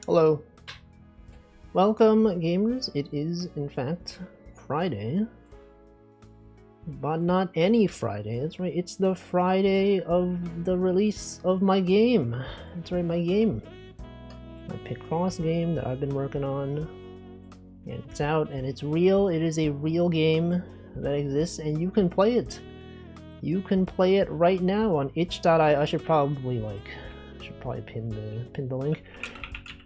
Hello. Welcome, gamers. It is, in fact, Friday. But not any Friday. That's right, it's the Friday of the release of my game. That's right, my game. My Picross game that I've been working on. And it's out, and it's real. It is a real game that exists, and you can play it. You can play it right now on itch.io. I should probably, pin the link.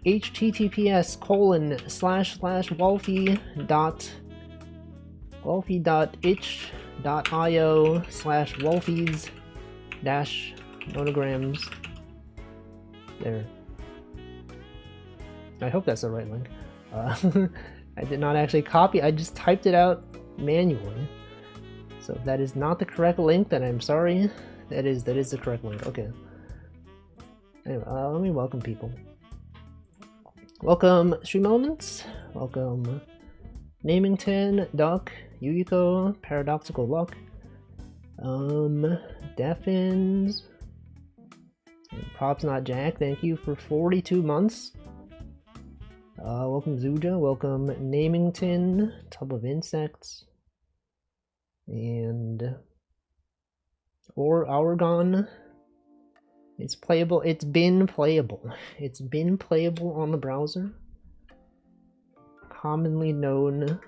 https://walfie.itch.io/walfies-nonograms. There. I hope that's the right link. I did not actually copy, I just typed it out manually. So if that is not the correct link, then I'm sorry. That is the correct link. Okay. Anyway, let me welcome people. Welcome Stream Elements, welcome Namington, Duck, Yuyiko, Paradoxical Luck, Deffins, Props Not Jack, thank you for 42 months. Welcome Zuja, welcome Namington, Tub of Insects, and Oregon. It's playable. It's been playable. It's been playable on the browser. Commonly known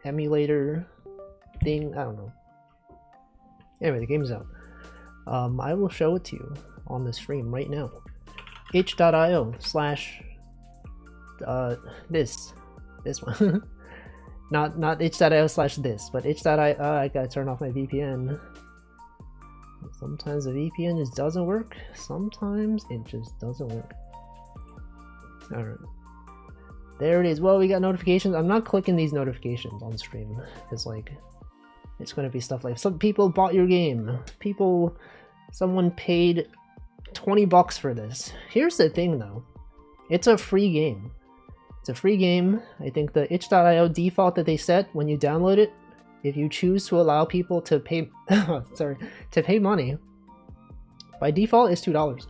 emulator thing. I don't know. Anyway, the game's out. I will show it to you on the stream right now. itch.io/ this one. not itch.io/this, but itch.io. I gotta turn off my VPN. Sometimes the VPN just doesn't work. Sometimes it just doesn't work. Alright. There it is. Well, we got notifications. I'm not clicking these notifications on stream. Because, it's going to be stuff like, some people bought your game. Someone paid 20 bucks for this. Here's the thing, though. It's a free game. It's a free game. I think the itch.io default that they set when you download it, if you choose to allow people to pay, to pay money, by default is $2,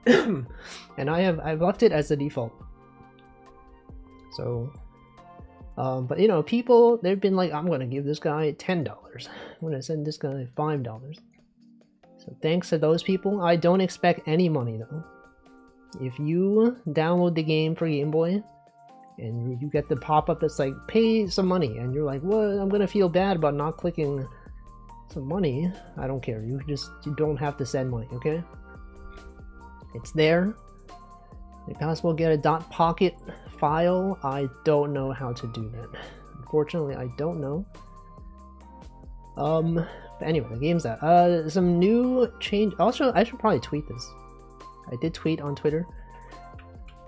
and I've left it as the default. So, but you know, people, they've been like, I'm gonna give this guy $10. I'm gonna send this guy $5. So thanks to those people. I don't expect any money though. If you download the game for Game Boy, and you get the pop-up that's like, pay some money, and you're like, what? I'm gonna feel bad about not clicking some money. I don't care. You don't have to send money, okay? It's there. You can also get a .pocket file. I don't know how to do that. Unfortunately, I don't know. But anyway, the game's out. Some new change. Also, I should probably tweet this. I did tweet on Twitter.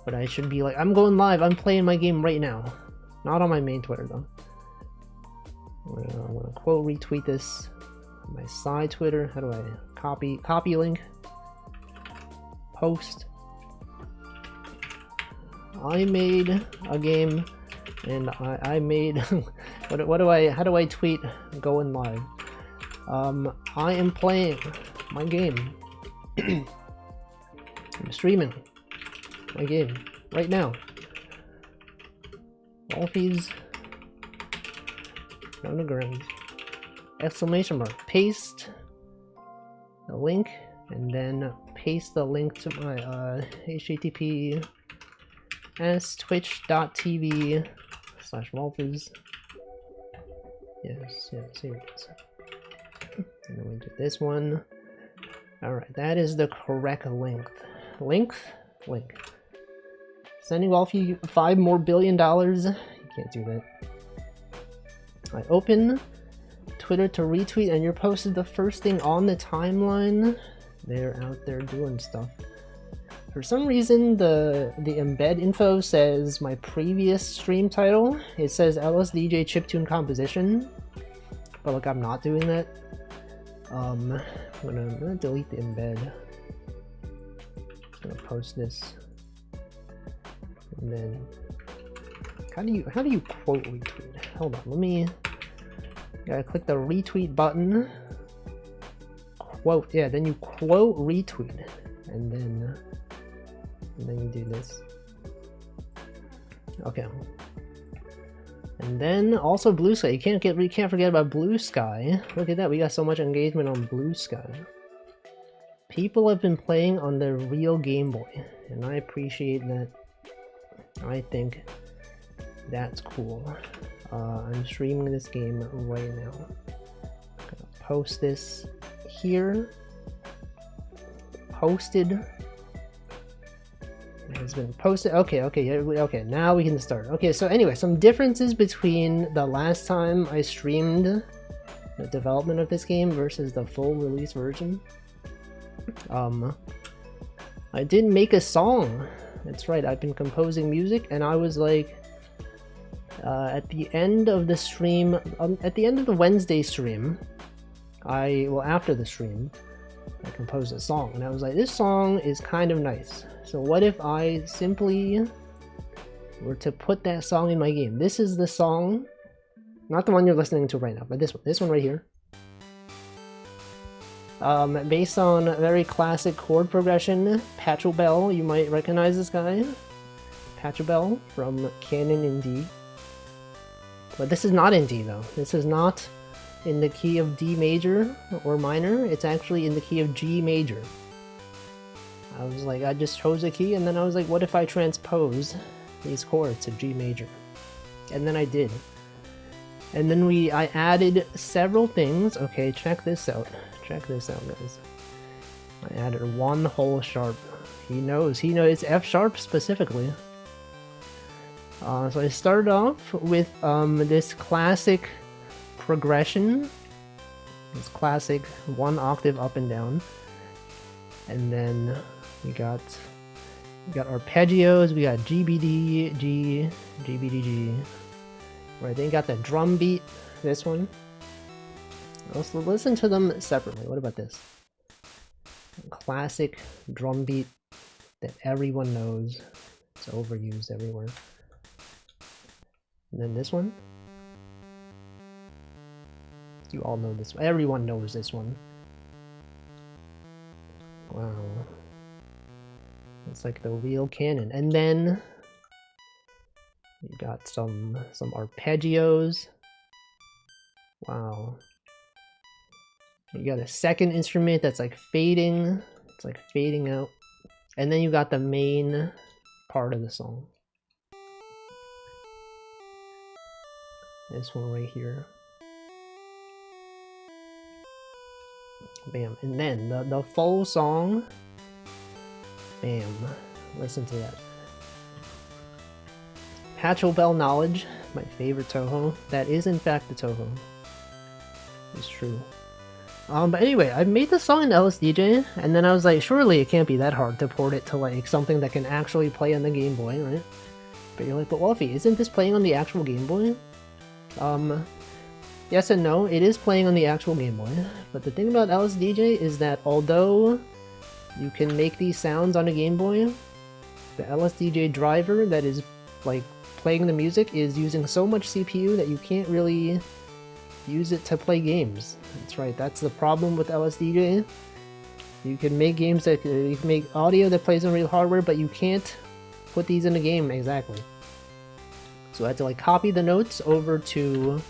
But I should be like, I'm going live, I'm playing my game right now. Not on my main Twitter though. I'm gonna quote retweet this on my side Twitter. How do I copy link? Post. I made a game, and I made how do I tweet going live? I am playing my game. I'm streaming my game right now. Walfie's Nonograms. Exclamation mark. Paste the link, and then paste the link to my https://twitch.tv/Walfies. Yes, here it is. And then we do this one. Alright, that is the correct length. Link. Sending Walfie $5 more billion. You can't do that. I open Twitter to retweet, and you're posted the first thing on the timeline. They're out there doing stuff. For some reason, the embed info says my previous stream title. It says LSDJ chiptune composition, but like I'm not doing that. I'm gonna delete the embed. I'm gonna post this. And then how do you quote retweet? Hold on, gotta click the retweet button. Quote, then you quote retweet, and then you do this. Okay. And then also Blue Sky. You can't forget about Blue Sky. Look at that, we got so much engagement on Blue Sky. People have been playing on the real Game Boy, and I appreciate that. I think that's cool. I'm streaming this game right now. I'm gonna post this here. Posted. It has been posted. Okay, now we can start. Okay, so anyway, some differences between the last time I streamed the development of this game versus the full release version. I did make a song. That's right, I've been composing music, and I was like, at the end of the stream, at the end of the Wednesday stream, after the stream, I composed a song, and I was like, this song is kind of nice. So what if I simply were to put that song in my game? This is the song, not the one you're listening to right now, but this one right here. Based on a very classic chord progression, Pachelbel, you might recognize this guy. Pachelbel from Canon in D. But this is not in D though. This is not in the key of D major or minor. It's actually in the key of G major. I was like, I just chose a key, and then I was like, what if I transpose these chords to G major? And then I did. And then I added several things. Okay, check this out. Check this out, guys. I added one whole sharp. He knows it's F sharp specifically. So I started off with this classic progression, this classic 1 octave up and down, and then we got arpeggios. We got GBD, G, GBD, G. Right, then you got the drum beat. This one. Let's listen to them separately. What about this? Classic drum beat that everyone knows. It's overused everywhere. And then this one. You all know this one. Everyone knows this one. Wow. It's like the real canon. And then you got some arpeggios. Wow. You got a second instrument that's like fading. It's like fading out. And then you got the main part of the song. This one right here. Bam. And then the full song. Bam. Listen to that. Pachelbel Knowledge, my favorite Toho. That is in fact the Toho. It's true. But anyway, I made the song in LSDJ, and then I was like, surely it can't be that hard to port it to like something that can actually play on the Game Boy, right? But you're like, but Walfie, isn't this playing on the actual Game Boy? Yes and no, it is playing on the actual Game Boy, but the thing about LSDJ is that although you can make these sounds on a Game Boy, the LSDJ driver that is like playing the music is using so much CPU that you can't really use it to play games. That's right, that's the problem with LSDJ. You can make games that you can make audio that plays on real hardware, but you can't put these in a game exactly. So I had to like copy the notes over to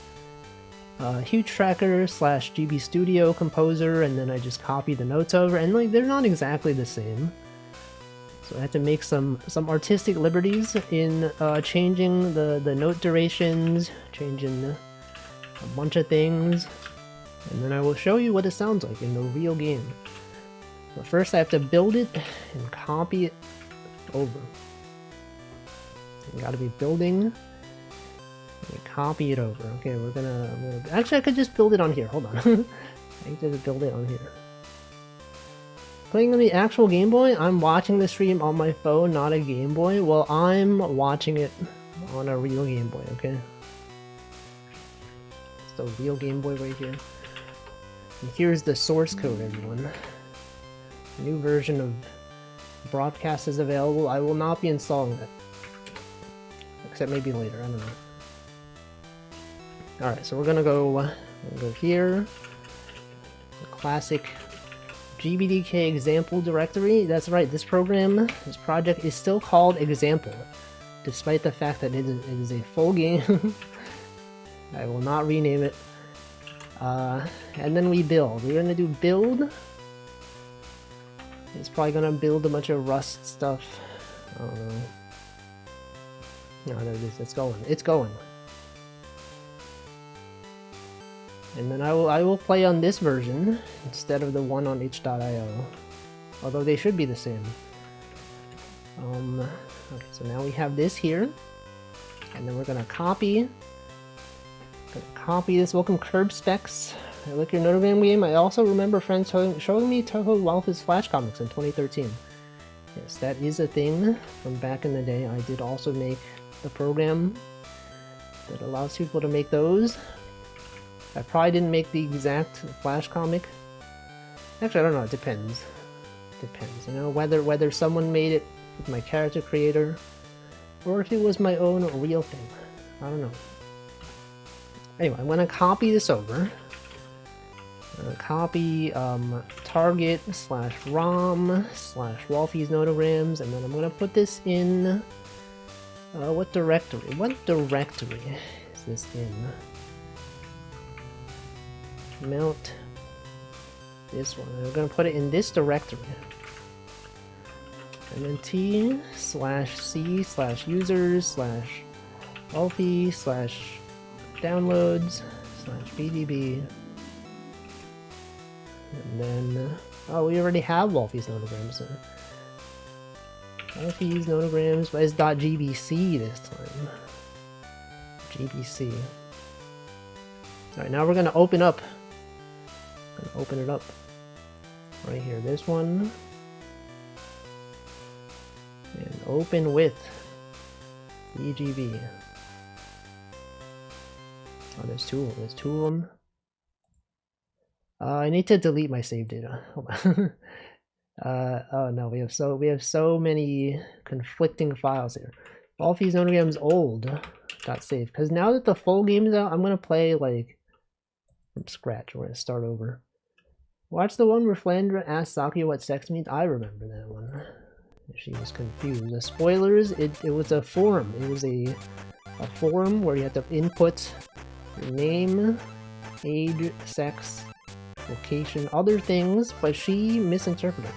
Huge Tracker / GB Studio Composer, and then I just copied the notes over, and like they're not exactly the same. So I had to make some artistic liberties in changing the note durations, changing a bunch of things, and then I will show you what it sounds like in the real game. But first I have to build it and copy it over. You gotta be building and copy it over. Okay, I'm gonna actually I could just build it on here. Hold on. I can just build it on here. Playing on the actual Game Boy, I'm watching the stream on my phone, not a Game Boy. Well, I'm watching it on a real Game Boy, okay? It's the real Game Boy right here. And here's the source code, everyone. New version of Broadcast is available. I will not be installing it. Except maybe later, I don't know. Alright, so we're gonna go here. The classic GBDK example directory. That's right, this project is still called example. despite the fact that it is a full game. I will not rename it. And then we build. We're gonna do build. It's probably gonna build a bunch of Rust stuff. I don't know. No, there it is. It's going. It's going. And then I will play on this version instead of the one on itch.io. Although they should be the same. Okay, so now we have this here. And then we're gonna copy this. Welcome Curb Specs. I like your Nonogram game. I also remember friends showing me Toho Walfie's Flash comics in 2013. Yes, that is a thing from back in the day. I did also make a program that allows people to make those. I probably didn't make the exact Flash comic. Actually, I don't know. It depends. It depends, you know, whether someone made it with my character creator or if it was my own real thing. I don't know. Anyway, I'm gonna copy this over. I'm gonna copy target /rom /Walfie's Nonograms, and then I'm gonna put this in what directory? What directory is this in? Mount this one. We're gonna put it in this directory. And then t/c/users/Walfie/downloads/bdb. And then, oh, we already have Walfie's Nonograms. Walfie's Nonograms, but it's .gbc this time. GBC. Alright, now we're gonna open up. Open it up. Right here, this one. And open with BGB. Oh, there's two of them. I need to delete my save data. Hold on. Oh no, we have so many conflicting files here. Walfie's Nonograms old .save, because now that the full game is out, I'm gonna play like from scratch. We're gonna start over. Watch the one where Flandra asked Saki what sex means. I remember that one. She was confused. The spoilers, it was a forum. It was a forum where you had to input your name, age, sex, location, other things, but she misinterpreted.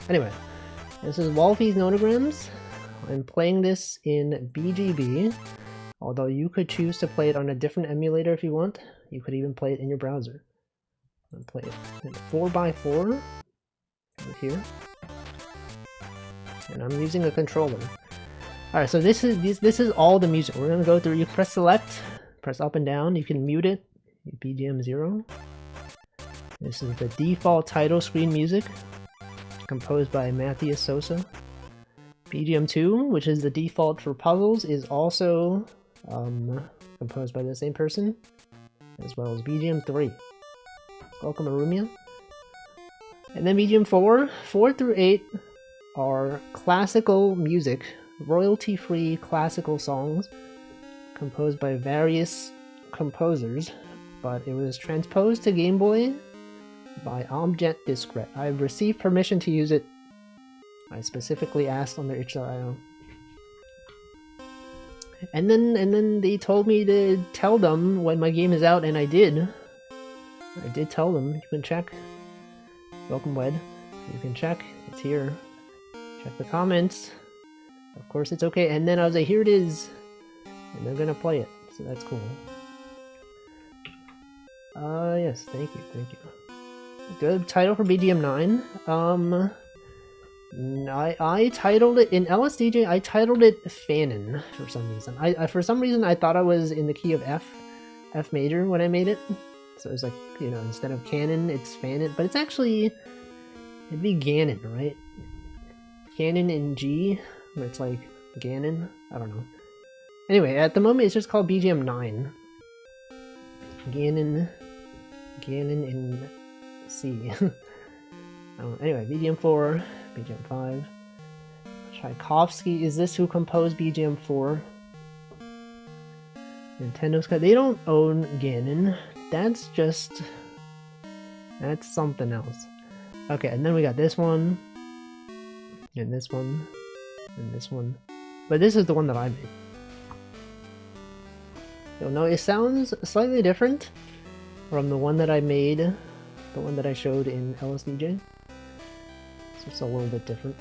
Anyway, this is Walfie's Nonograms. I'm playing this in BGB, although you could choose to play it on a different emulator if you want. You could even play it in your browser. I'm playing it in 4x4 right here. And I'm using a controller. Alright, so this is all the music. We're gonna go through. You press select, press up and down. You can mute it. BGM 0. This is the default title screen music, composed by Matthias Sosa. BGM 2, which is the default for puzzles, is also composed by the same person, as well as BGM 3. Welcome, Arumia. And then BGM 4 through 8 are classical music, royalty-free classical songs, composed by various composers, but it was transposed to Game Boy by Amjet Discret. I've received permission to use it. I specifically asked on their itch.io. And then they told me to tell them when my game is out, and I did. I did tell them. You can check. Welcome, Wed. You can check. It's here. Check the comments. Of course it's okay. And then I was like, here it is. And they're gonna play it. So that's cool. Yes, thank you. Good title for BGM 9. I titled it in LSDJ. I titled it Fanon for some reason. For some reason I thought I was in the key of F major when I made it. So it was like, you know, instead of canon, it's Fanon, but it's actually, it'd be Ganon, right? Canon in G, where it's like Ganon. I don't know. Anyway, at the moment it's just called BGM 9. Ganon in C. Anyway, BGM 4, BGM 5. Tchaikovsky, is this who composed BGM 4? Nintendo's cut. They don't own Ganon. That's something else. Okay, and then we got this one, and this one, and this one, But this is the one that I made. You'll know it sounds slightly different from the one that I made, the one that I showed in LSDJ. So it's a little bit different.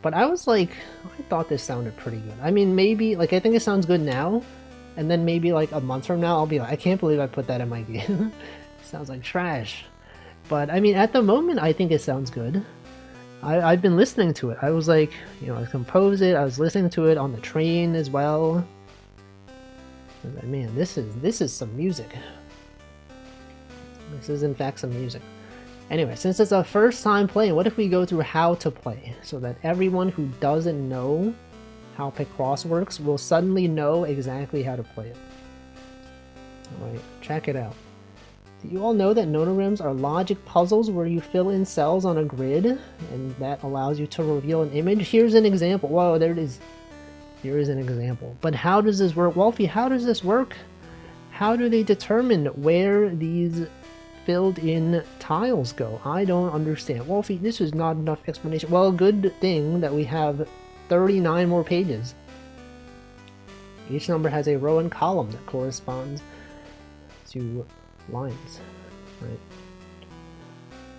But I was like, I thought this sounded pretty good. I mean, maybe, like, I think it sounds good now, and then maybe like a month from now, I'll be like, I can't believe I put that in my game. Sounds like trash. But I mean, at the moment, I think it sounds good. I've been listening to it. I was like, you know, I composed it. I was listening to it on the train as well. I was like, man, this is some music. This is in fact some music. Anyway, since it's our first time playing, what if we go through how to play so that everyone who doesn't know how Picross works will suddenly know exactly how to play it. Alright, check it out. Do you all know that nonograms are logic puzzles where you fill in cells on a grid and that allows you to reveal an image? Here's an example. Whoa, there it is. Here is an example. But how does this work? Walfie, how does this work? How do they determine where these filled in tiles go? I don't understand. Walfie, this is not enough explanation. Well, good thing that we have 39 more pages. Each number has a row and column that corresponds to lines, right?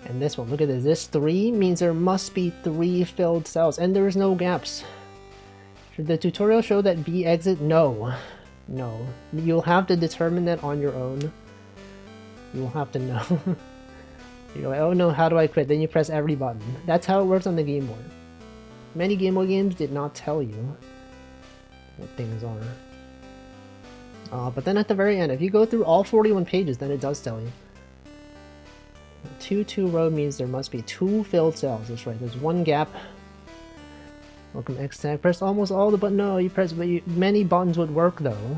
And this one, look at this. This 3 means there must be 3 filled cells, and there's no gaps. Should the tutorial show that B exit? No. No. You'll have to determine that on your own. You'll have to know. You're like, oh no, how do I quit? Then you press every button. That's how it works on the Game Boy. Many Game Boy games did not tell you what things are. But then at the very end, if you go through all 41 pages, then it does tell you. 2 row means there must be 2 filled cells. That's right, there's 1 gap. Welcome X tag. Press almost all the buttons. No, you press, but many buttons would work though.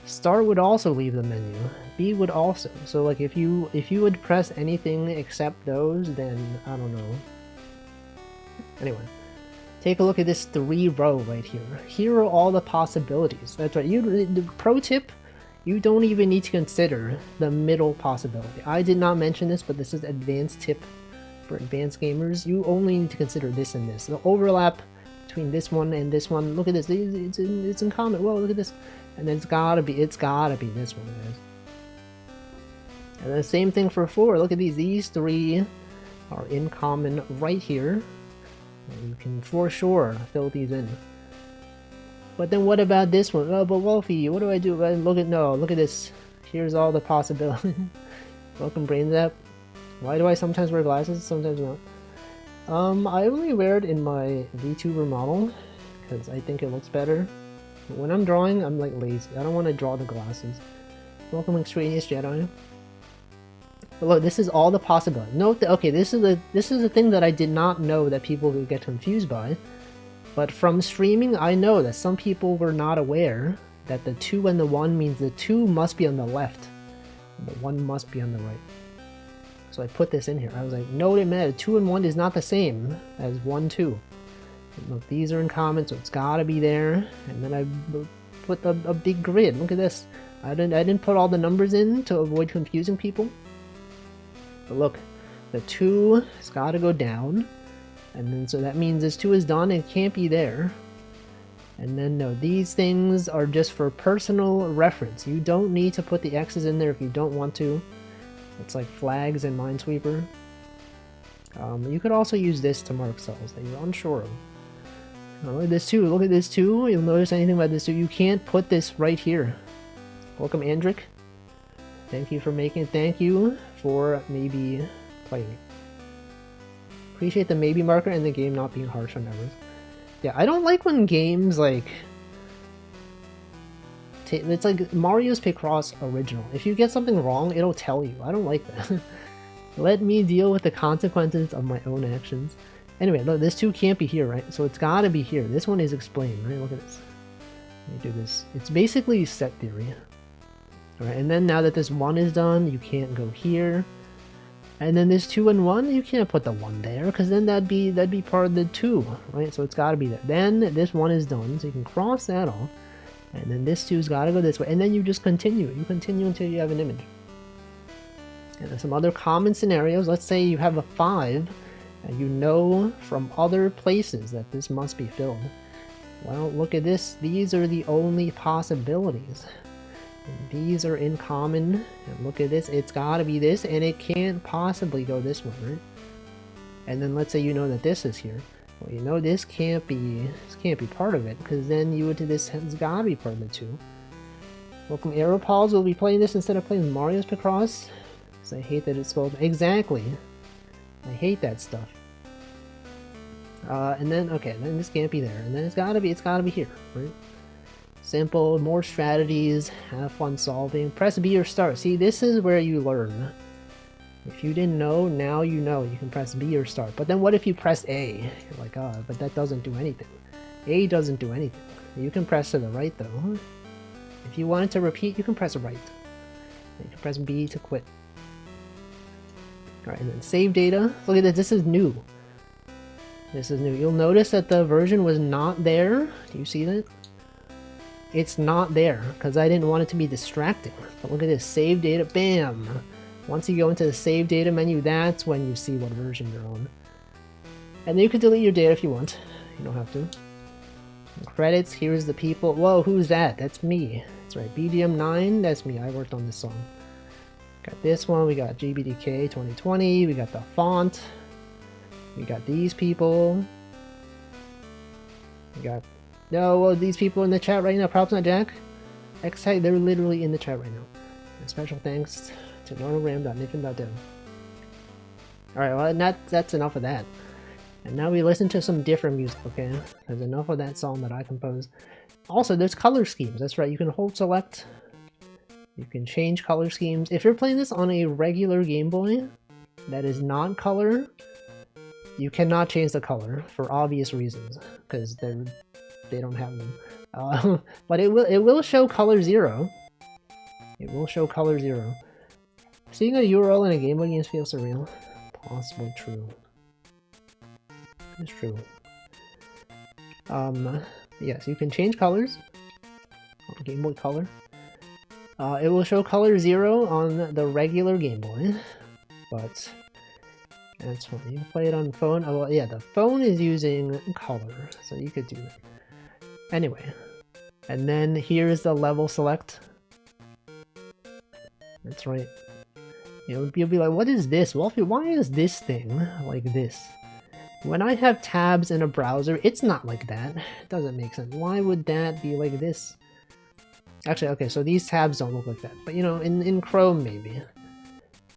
Start would also leave the menu. B would also. So like if you would press anything except those, then I don't know. Anyway. Take a look at this 3 row right here. Here are all the possibilities. That's right. The pro tip, you don't even need to consider the middle possibility. I did not mention this, but this is advanced tip for advanced gamers. You only need to consider this and this. The overlap between this one and this one. Look at this. It's in common. Whoa, look at this. And then it's gotta be this one, guys. And the same thing for 4. Look at these. These 3 are in common right here. And you can for sure fill these in. But then what about this one? Oh, but Walfie, what do I do? Look at this. Here's all the possibilities. Welcome Brain Zap. Why do I sometimes wear glasses? Sometimes not. I only wear it in my VTuber model because I think it looks better. But when I'm drawing, I'm like lazy. I don't want to draw the glasses. Welcome Extraneous Jedi. But look, this is all the possibilities. Note that, okay, this is a thing that I did not know that people would get confused by. But from streaming, I know that some people were not aware that the 2 and the 1 means the 2 must be on the left, and the 1 must be on the right. So I put this in here. I was like, no, it matters. 2 and 1 is not the same as 1, 2. And look, these are in common, so it's gotta be there. And then I put a big grid. Look at this. I didn't put all the numbers in to avoid confusing people. But look, the 2 has got to go down, and then so that means this 2 is done, it can't be there. And then no, these things are just for personal reference. You don't need to put the X's in there if you don't want to. It's like flags in Minesweeper. You could also use this to mark cells that you're unsure of. Look at this too. Look at this too. You'll notice anything about this too. You can't put this right here. Welcome Andric. Thank you for making it. Thank you for maybe playing. Appreciate the maybe marker and the game not being harsh on errors. Yeah, I don't like when games like... It's like Mario's Picross original. If you get something wrong, it'll tell you. I don't like that. Let me deal with the consequences of my own actions. Anyway, look, this 2 can't be here, right? So it's gotta be here. This one is explained, right? Look at this. Let me do this. It's basically set theory. Alright, and then now that this 1 is done, you can't go here. And then this 2 and 1, you can't put the 1 there, because then that'd be part of the 2, right? So it's gotta be there. Then this 1 is done, so you can cross that off. And then this 2's gotta go this way. And then you just continue. You continue until you have an image. And there's some other common scenarios. Let's say you have a 5, And you know from other places that this must be filled. Well, look at this. These are the only possibilities. And these are in common. And look at this. It's gotta be this, and it can't possibly go this one, right? And then let's say you know that this is here. Well, you know this can't be part of it, because then you would this has gotta be part of it too. Welcome Aeropods, will be playing this instead of playing Mario's Picross. Because I hate that it's spelled exactly. I hate that stuff. And then okay, then this can't be there, and then it's gotta be here, right? Simple, more strategies, have fun solving. Press B or start. See, this is where you learn. If you didn't know, now you know. You can press B or start. But then what if you press A? You're like, oh, but that doesn't do anything. A doesn't do anything. You can press to the right though. If you wanted to repeat, you can press right. You can press B to quit. Alright, and then save data. Look at this, this is new. This is new. You'll notice that the version was not there. Do you see that? It's not there, because I didn't want it to be distracting. But look at this, save data, bam! Once you go into the save data menu, that's when you see what version you're on. And then you can delete your data if you want. You don't have to. Credits, here's the people. Whoa, who's that? That's me. That's right, BDM9, that's me. I worked on this song. Got this one, we got GBDK 2020, we got the font. We got these people. We got... No, well, these people in the chat right now. Props on Jack. X-Tag, they're literally in the chat right now. And special thanks to Nonograms.nifin.dev. Alright, well, that's enough of that. And now we listen to some different music, okay? There's enough of that song that I composed. Also, there's color schemes. That's right, you can hold select. You can change color schemes. If you're playing this on a regular Game Boy that is not color, you cannot change the color for obvious reasons, because they don't have them. But it will show color 0. It will show color 0. Seeing a URL in a Game Boy game feels surreal. Possibly true. It's true. Yes, you can change colors on Game Boy Color. It will show color 0 on the regular Game Boy, but that's fine. You can play it on phone. Oh, well, yeah, the phone is using color, so you could do that. Anyway, and then here's the level select. That's right. You'll be like, what is this? Walfie, why is this thing like this? When I have tabs in a browser, it's not like that. It doesn't make sense. Why would that be like this? Actually, okay, so these tabs don't look like that. But you know, in Chrome maybe.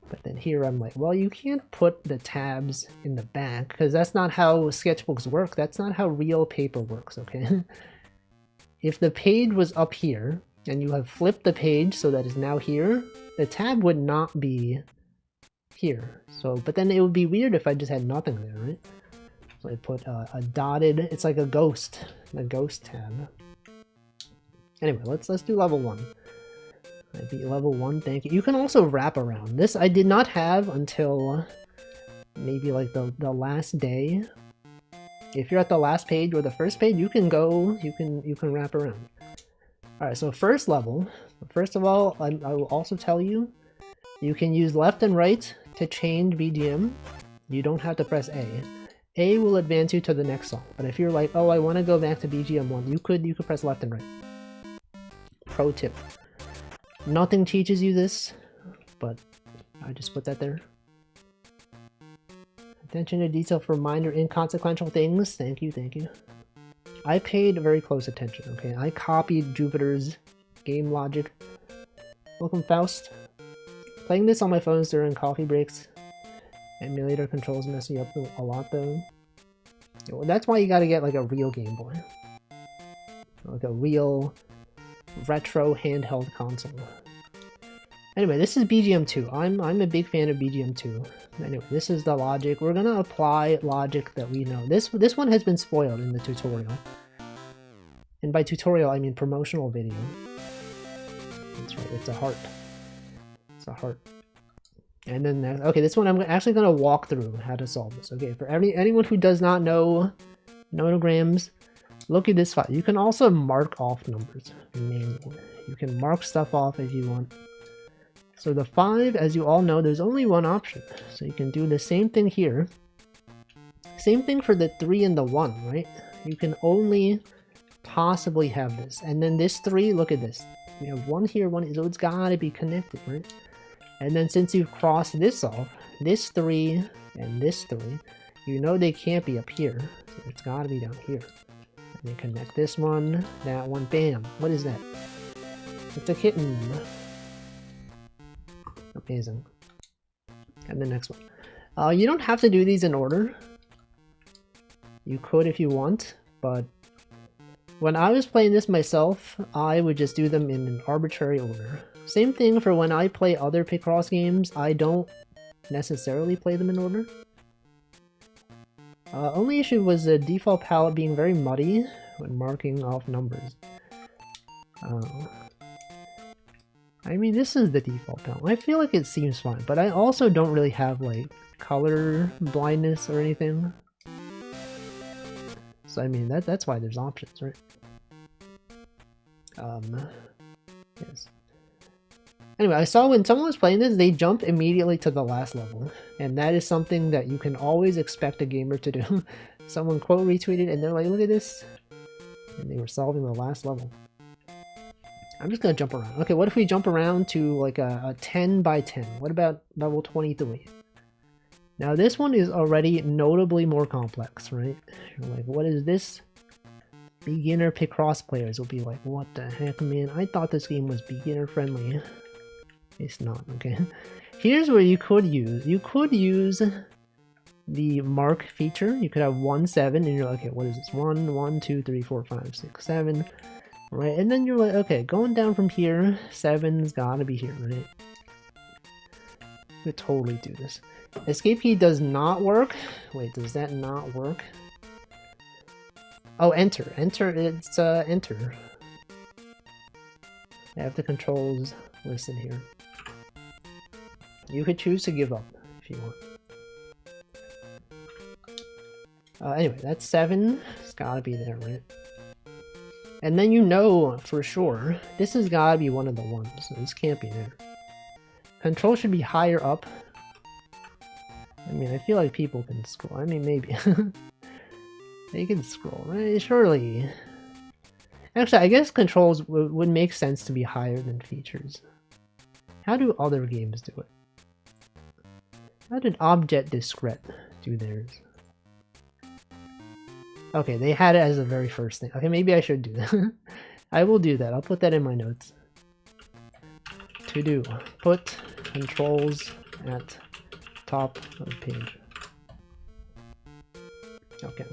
But then here I'm like, well, you can't put the tabs in the back, because that's not how sketchbooks work. That's not how real paper works, okay? If the page was up here, and you have flipped the page so that it's now here, the tab would not be here. So, but then it would be weird if I just had nothing there, right? So I put a dotted, it's like a ghost tab. Anyway, let's do level 1. I beat level 1, thank you. You can also wrap around. This I did not have until maybe like the last day. If you're at the last page or the first page, you can go, you can wrap around. Alright, so first level. First of all, I will also tell you, you can use left and right to change BGM. You don't have to press A. A will advance you to the next song. But if you're like, oh, I want to go back to BGM 1, you could press left and right. Pro tip. Nothing teaches you this, but I just put that there. Attention to detail for minor inconsequential things. Thank you, thank you. I paid very close attention, okay? I copied Jupiter's game logic. Welcome, Faust. Playing this on my phones during coffee breaks. Emulator controls mess you up a lot, though. Well, that's why you gotta get like a real Game Boy. Like a real retro handheld console. Anyway, this is BGM 2. I'm a big fan of BGM 2. Anyway, this is the logic. We're gonna apply logic that we know. This one has been spoiled in the tutorial. And by tutorial, I mean promotional video. That's right, it's a heart. It's a heart. And then, okay, this one I'm actually gonna walk through how to solve this. Okay, for anyone who does not know nonograms, look at this file. You can also mark off numbers manually. You can mark stuff off if you want. So the 5, as you all know, there's only one option. So you can do the same thing here. Same thing for the 3 and the 1, right? You can only possibly have this. And then this 3, look at this. We have 1 here, 1 here, so it's gotta be connected, right? And then since you've crossed this off, this 3 and this 3, you know they can't be up here. So it's gotta be down here. And then connect this one, that one, bam. What is that? It's a kitten. Amazing. And the next one. You don't have to do these in order. You could if you want, but when I was playing this myself, I would just do them in an arbitrary order. Same thing for when I play other Picross games, I don't necessarily play them in order. Only issue was the default palette being very muddy when marking off numbers. I mean, this is the default palette. I feel like it seems fine, but I also don't really have, like, color blindness or anything. So, I mean, that's why there's options, right? Yes. Anyway, I saw when someone was playing this, they jump immediately to the last level. And that is something that you can always expect a gamer to do. Someone quote retweeted and they're like, look at this. And they were solving the last level. I'm just gonna jump around. Okay, what if we jump around to like a 10 by 10? What about level 23? Now this one is already notably more complex, right? You're like, what is this? Beginner Picross players will be like, what the heck, man? I thought this game was beginner friendly. It's not, okay? Here's where you could use the mark feature. You could have 1, 7, and you're like, okay, what is this? 1, 1, 2, 3, 4, 5, 6, 7. Right, and then you're like, okay, going down from here, 7's gotta be here, right? We could totally do this. Escape key does not work. Wait, does that not work? Oh, enter. Enter, it's enter. I have the controls listed here. You could choose to give up if you want. Anyway, that's 7. It's gotta be there, right? And then you know for sure, this has gotta be one of the ones, so this can't be there. Control should be higher up. I mean, I feel like people can scroll. I mean, maybe. They can scroll, right? Surely. Actually, I guess controls would make sense to be higher than features. How do other games do it? How did Object Discret do theirs? Okay, they had it as the very first thing. Okay, maybe I should do that. I will do that. I'll put that in my notes. To do. Put controls at top of page. Okay.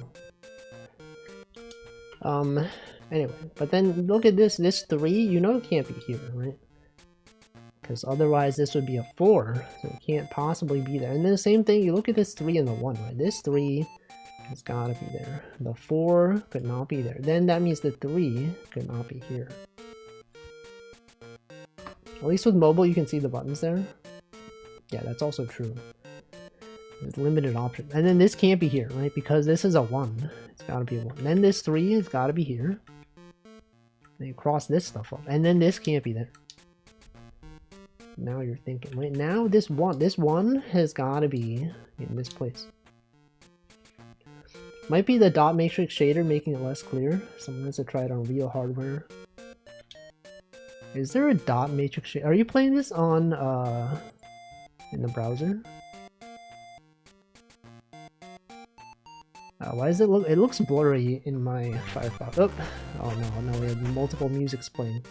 Anyway, but then look at this. This 3, you know it can't be here, right? Because otherwise this would be a 4, so it can't possibly be there. And then the same thing, you look at this 3 and the 1, right? This 3 has gotta be there. The 4 could not be there. Then that means the 3 could not be here. At least with mobile you can see the buttons there. Yeah, that's also true. There's limited options. And then this can't be here, right? Because this is a 1. It's gotta be a 1. Then this 3 has gotta be here. Then you cross this stuff up. And then this can't be there. Now you're thinking, right? Now this 1 has gotta be in this place. Might be the dot matrix shader making it less clear. Someone has to try it on real hardware. Is there a dot matrix shader? Are you playing this on in the browser? Why does it look? It looks blurry in my Firefox. Oh no, we have multiple musics playing.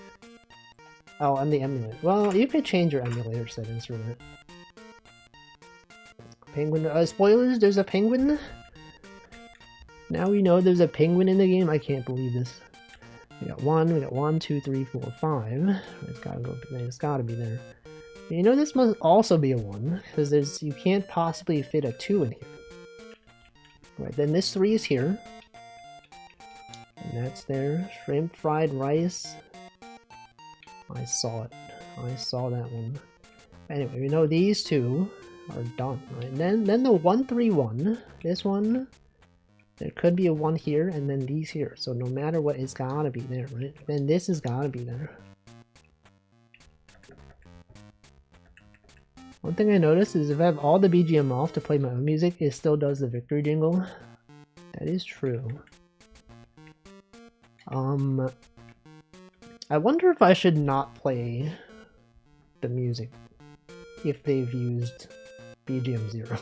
Oh, and the emulator. Well, you could change your emulator settings for that. Penguin. Spoilers. There's a penguin. Now we know there's a penguin in the game. I can't believe this. We got 1. We got 1, 2, 3, 4, 5. It's gotta go. It's gotta be there. You know this must also be a 1 because you can't possibly fit a 2 in here. Right, then this 3 is here. And that's there. Shrimp fried rice. I saw it. I saw that one. Anyway, we know these 2 are done, right? And then the 1, 3, 1. This one, there could be a 1 here, and then these here. So no matter what, it's gotta be there, right? Then this has gotta be there. One thing I noticed is if I have all the BGM off to play my own music, it still does the victory jingle. That is true. I wonder if I should not play the music if they've used BGM 0.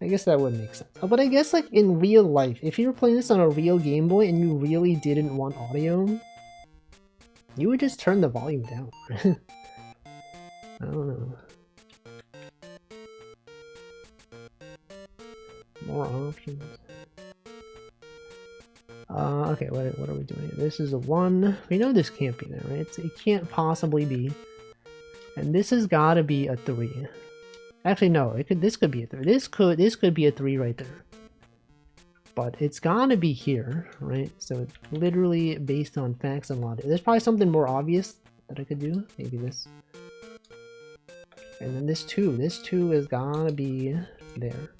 I guess that would make sense. But I guess like in real life, if you were playing this on a real Game Boy and you really didn't want audio, you would just turn the volume down. I don't know. More options. Okay, what are we doing here? This is a 1. We know this can't be there, right? It can't possibly be. And this has got to be a 3. Actually, no. This could be a 3. This could be a 3 right there. But it's got to be here, right? So it's literally based on facts and logic. There's probably something more obvious that I could do. Maybe this. And then this 2. This 2 has got to be there.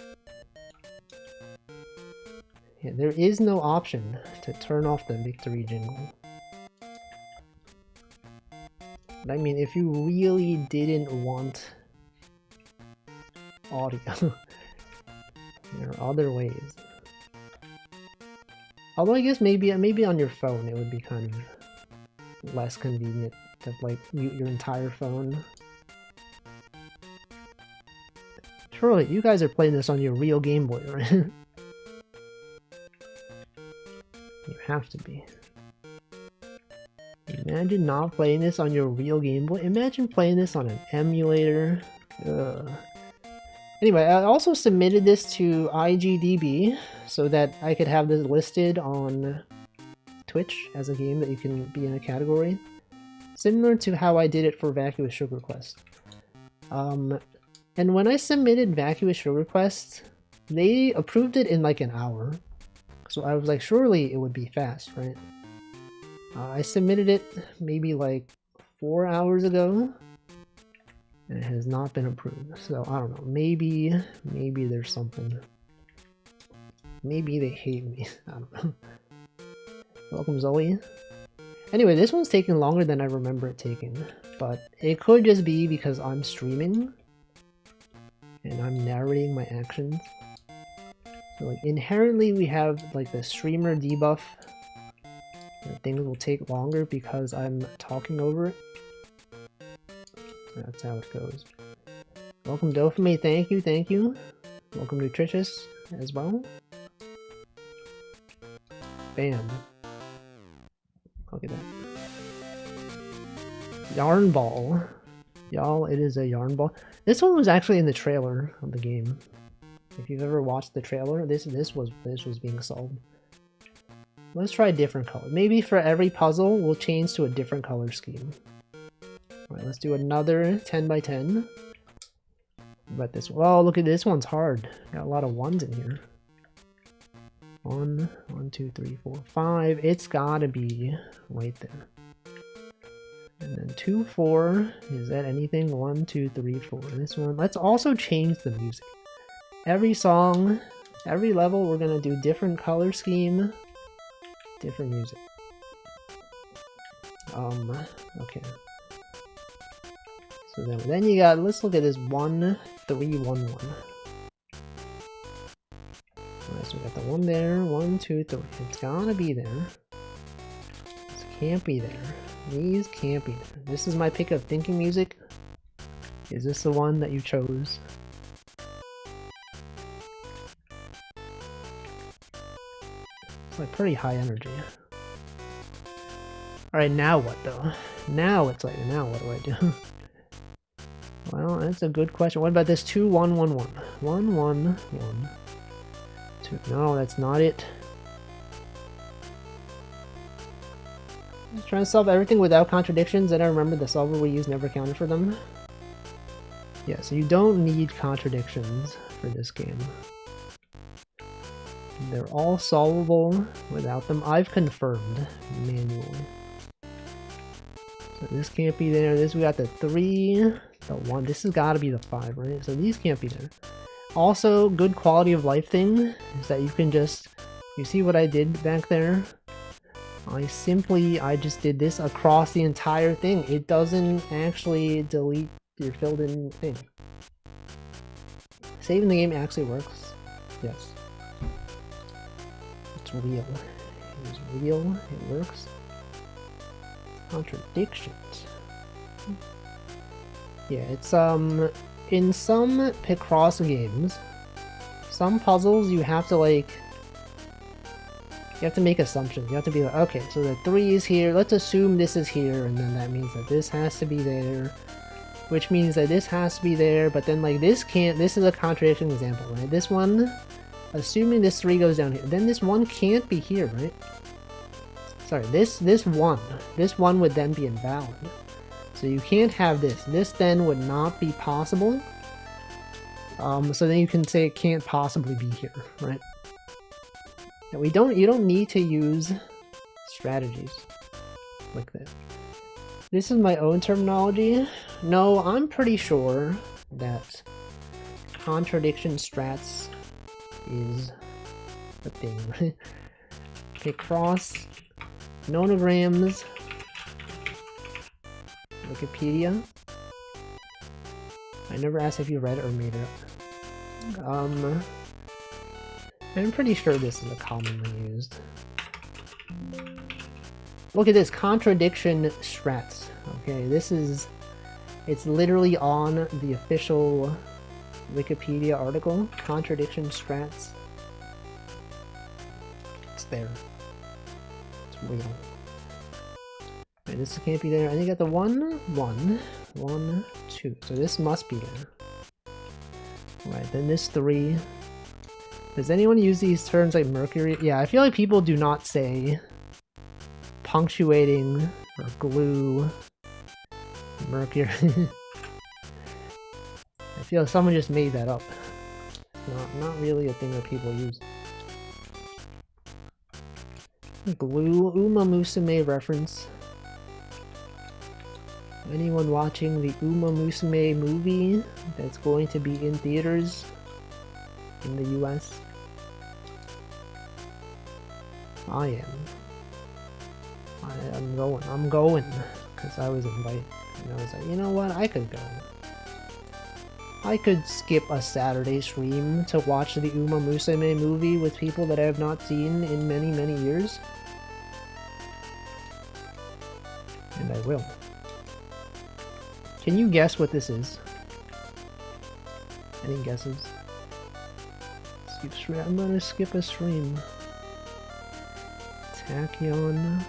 Yeah, there is no option to turn off the victory jingle. But I mean, if you really didn't want audio, there are other ways. Although I guess maybe on your phone it would be kind of less convenient to like mute your entire phone. Surely you guys are playing this on your real Game Boy, right? You have to be. Imagine not playing this on your real Game Boy. Imagine playing this on an emulator. Ugh. Anyway, I also submitted this to IGDB so that I could have this listed on Twitch as a game that you can be in a category. Similar to how I did it for Vacuous Sugar Quest. And when I submitted Vacuous Sugar Quest, they approved it in like an hour. So I was like, surely it would be fast, right? I submitted it maybe like 4 hours ago, and it has not been approved. So I don't know, maybe there's something. Maybe they hate me, I don't know. Welcome, Zoe. Anyway, this one's taking longer than I remember it taking, but it could just be because I'm streaming, and I'm narrating my actions. So like inherently we have like the streamer debuff. Things will take longer because I'm talking over it. That's how it goes. Welcome Dopamine, thank you. Welcome Nutritious as well. Bam. Look at that. Yarn Ball. Y'all, it is a Yarn Ball. This one was actually in the trailer of the game. If you've ever watched the trailer, this was being sold. Let's try a different color. Maybe for every puzzle, we'll change to a different color scheme. Alright, let's do another 10 by 10. But this, oh, look at this one's hard. Got a lot of 1s in here. 1, 2, 3, 4, 5. It's gotta be right there. And then 2, 4. Is that anything? 1, 2, 3, 4. This one. Let's also change the music. Every song, every level, we're gonna do different color scheme, different music. Okay. So then you got, let's look at this 1, 3, 1, 1. Alright, so we got the 1 there, 1, 2, 3. It's gotta be there. This can't be there. These can't be there. This is my pick of thinking music. Is this the one that you chose? Like pretty high energy. Alright, now what though? Now it's like, now what do I do? Well, that's a good question. What about this 2, 1, 1, 1? 1, 1, 1. 2. No, that's not it. Just trying to solve everything without contradictions, and I remember the solver we used never counted for them. Yeah, so you don't need contradictions for this game. They're all solvable without them. I've confirmed manually. So this can't be there. This, we got the 3, the 1. This has got to be the 5, right? So these can't be there. Also, good quality of life thing is that you can just, you see what I did back there? I just did this across the entire thing. It doesn't actually delete your filled in thing. Saving the game actually works. Yes. It's real. It is real. It works. Contradictions. Yeah, it's in some Picross games, some puzzles you have to like you have to make assumptions. You have to be like, okay, so the 3 is here, let's assume this is here, and then that means that this has to be there, which means that this has to be there, but then like this can't. This is a contradiction example, right? This one, assuming this 3 goes down here, then this 1 can't be here, right? Sorry, this one would then be invalid. So you can't have this. This then would not be possible. So then you can say it can't possibly be here, right? And you don't need to use strategies like that. This is my own terminology. No, I'm pretty sure that contradiction strats is a thing, right? Picross, Nonograms, Wikipedia. I never asked if you read it or made it up. I'm pretty sure this is a commonly used. Look at this, contradiction strats. Okay, it's literally on the official Wikipedia article. Contradiction strats. It's there. It's real. Wait, this can't be there. I think I got the 1, 2. So this must be there. Right, then this 3. Does anyone use these terms like mercury? Yeah, I feel like people do not say punctuating or glue, mercury. I feel like someone just made that up. Not really a thing that people use. Glue, Uma Musume reference. Anyone watching the Uma Musume movie that's going to be in theaters in the US? I am. I'm going because I was invited. And I was like, you know what? I could go. I could skip a Saturday stream to watch the Uma Musume movie with people that I have not seen in many, many years. And I will. Can you guess what this is? Any guesses? Skip stream. I'm gonna skip a stream. Tachyon.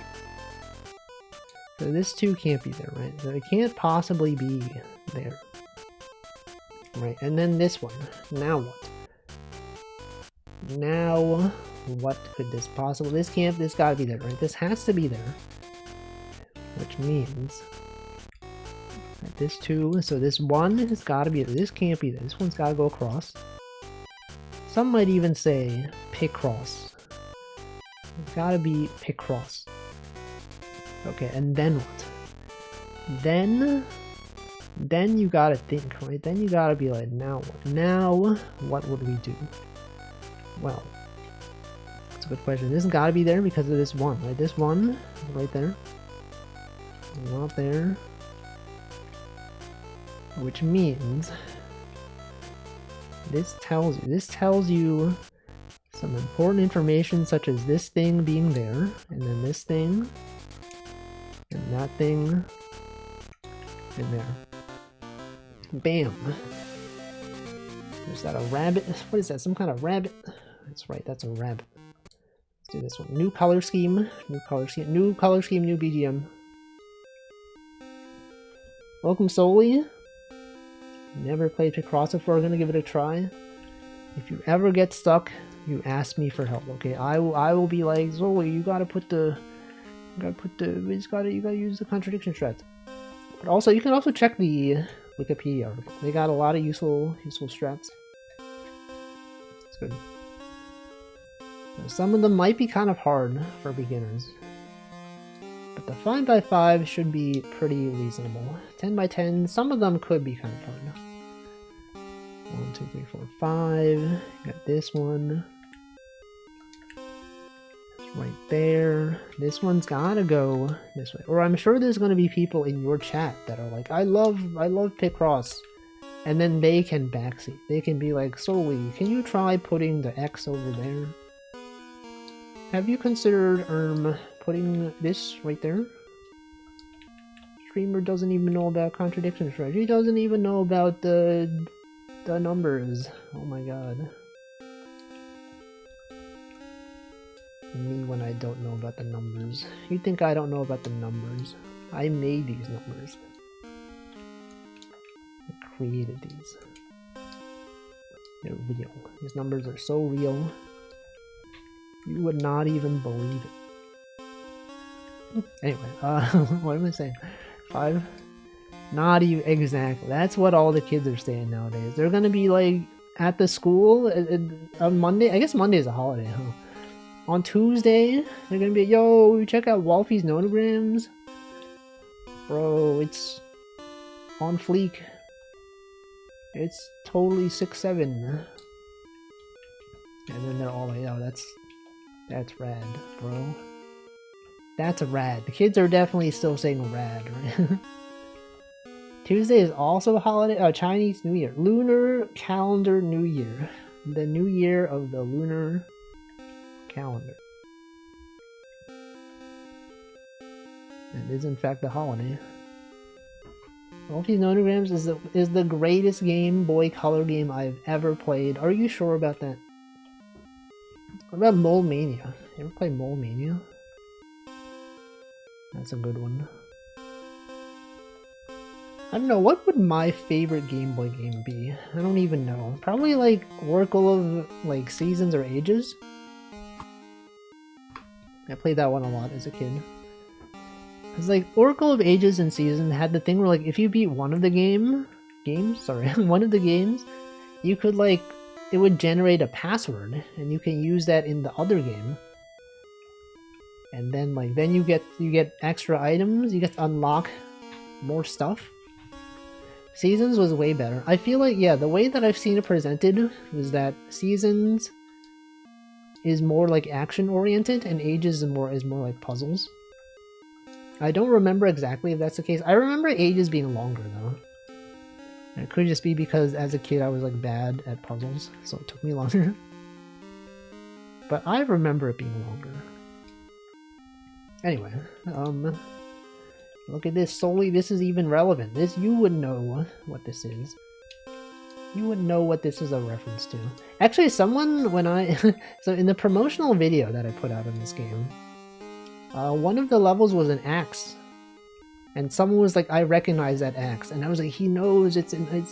So this 2 can't be there, right? So it can't possibly be there. Right, and then this one. Now what? Now what could this possibly... This gotta be there, right? This has to be there. Which means... that this 2, so this 1 has gotta be there. This can't be there. This one's gotta go across. Some might even say Picross. It's gotta be Picross. Okay, and then what? Then you gotta think, right? Then you gotta be like, now what? Now, what would we do? Well, that's a good question. This has gotta be there because of this 1, right? This 1, right there. Not there. Which means, this tells you some important information such as this thing being there, and then this thing, and that thing, and there. Bam! Is that a rabbit? What is that? Some kind of rabbit? That's right, that's a rabbit. Let's do this one. New color scheme, new color scheme, new color scheme, new BGM. Welcome, Soli. Never played Picross before, gonna give it a try. If you ever get stuck, you ask me for help, okay? I will be like, Zoe, you gotta use the contradiction strat. But also, you can also check the Wikipedia article. They got a lot of useful strats. It's good. Now, some of them might be kind of hard for beginners. But the 5x5 should be pretty reasonable. 10x10, some of them could be kind of fun. 1, 2, 3, 4, 5. Got this one. Right there. This one's gotta go this way. Or I'm sure there's gonna be people in your chat that are like, I love Picross. And then they can backseat. They can be like, Soli, can you try putting the X over there? Have you considered putting this right there? Streamer doesn't even know about contradiction strategy. He doesn't even know about the numbers. Oh my god. Me when I don't know about the numbers. You think I don't know about the numbers? I made these numbers. I created these. They're real. These numbers are so real. You would not even believe it. Anyway, what am I saying? 5? Not even exactly. That's what all the kids are saying nowadays. They're gonna be like at the school on Monday. I guess Monday is a holiday, huh? On Tuesday, they're gonna be, yo, check out Walfie's Nonograms. Bro, it's on fleek. It's totally 6-7. And then they're all like, oh, that's rad, bro. That's rad. The kids are definitely still saying rad, right? Tuesday is also a holiday. Oh, Chinese New Year. Lunar Calendar New Year. The new year of the lunar calendar. It is in fact a holiday. Walfie's Nonograms is the greatest Game Boy Color game I've ever played. Are you sure about that? What about Mole Mania? You ever play Mole Mania? That's a good one. I don't know, what would my favorite Game Boy game be? I don't even know. Probably like Oracle of like Seasons or Ages. I played that one a lot as a kid. It's like Oracle of Ages and Seasons had the thing where like if you beat one of the one of the games, you could like, it would generate a password and you can use that in the other game. And then like then you get extra items, you get to unlock more stuff. Seasons was way better. I feel like, yeah, the way that I've seen it presented was that Seasons is more like action oriented and Ages is more like puzzles. I don't remember exactly if that's the case. I remember Ages being longer though. It could just be because as a kid I was like bad at puzzles, so it took me longer. But I remember it being longer. Anyway, look at this. Solely, this is even relevant. This, you would know what this is. You would know what this is a reference to. Actually, someone, when I... so in the promotional video that I put out on this game, one of the levels was an axe. And someone was like, I recognize that axe. And I was like, he knows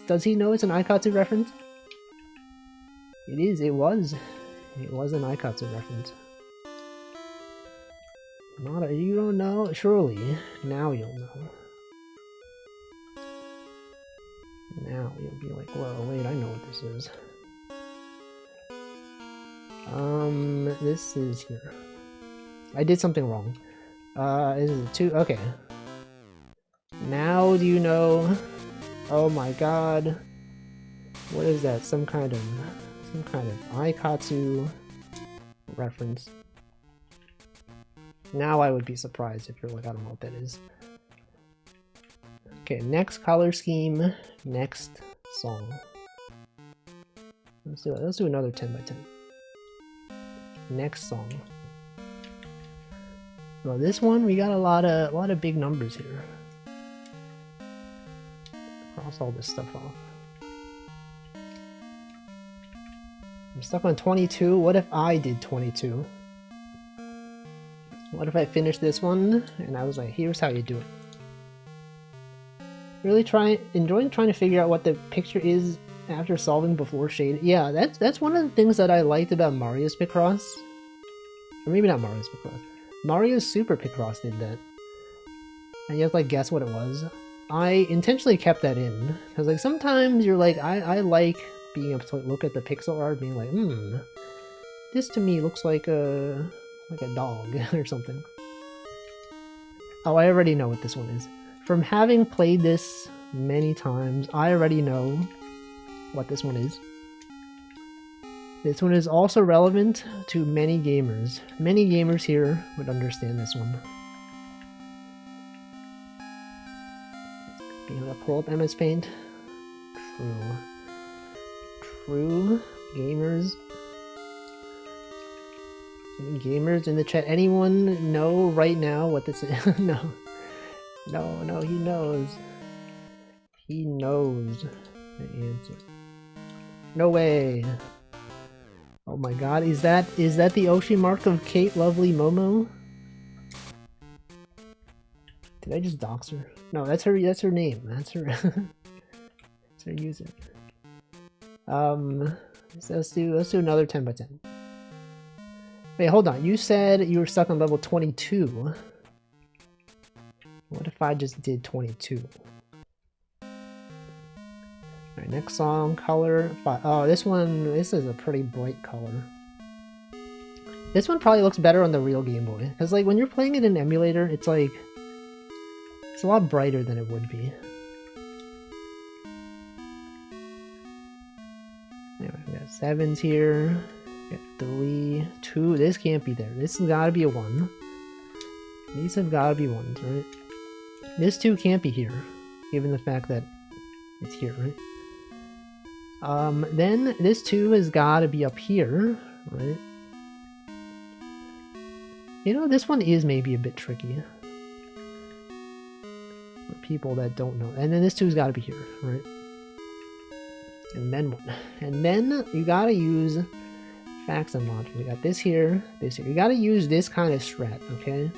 does he know it's an Aikatsu reference? It is, it was. It was an Aikatsu reference. You don't know? Surely. Now you'll know. Now you'll be like, well, wait, I know what this is. This is here. I did something wrong. Is it 2? Okay. Now do you know? Oh my god. What is that? Some kind of Aikatsu reference. Now I would be surprised if you're like, I don't know what that is. Okay, next color scheme, next song. Let's do another 10 by 10. Next song. Well, this one we got a lot of big numbers here. Cross all this stuff off. I'm stuck on 22. What if I did 22? What if I finished this one and I was like, here's how you do it. Really enjoying trying to figure out what the picture is after solving before shade. Yeah, that's one of the things that I liked about Mario's Picross. Or maybe not Mario's Picross. Mario's Super Picross did that. And you have to like guess what it was. I intentionally kept that in. Because like sometimes you're like, I like being able to look at the pixel art being like, this to me looks like a dog or something. Oh, I already know what this one is. From having played this many times, I already know what this one is. This one is also relevant to many gamers. Many gamers here would understand this one. Being able to pull up MS Paint. True. Gamers. Any gamers in the chat? Anyone know right now what this is? No, he knows. He knows the answer. No way. Oh my god, is that the Oshi mark of Kate Lovely Momo? Did I just dox her? No, that's her name. That's her that's her user. So let's do another 10 by 10. Wait, hold on. You said you were stuck on level 22. What if I just did 22? Alright, next song, color. Oh, this is a pretty bright color. This one probably looks better on the real Game Boy. Because, like, when you're playing it in an emulator, it's like... it's a lot brighter than it would be. Anyway, we got 7s here. We got 3, 2. This can't be there. This has got to be a 1. These have got to be 1s, right? This 2 can't be here, given the fact that it's here, right? Then this 2 has got to be up here, right? You know, this one is maybe a bit tricky. For people that don't know. And then this 2's got to be here, right? And then what? And then you got to use facts and logic. We got this here, this here. You got to use this kind of strat, okay?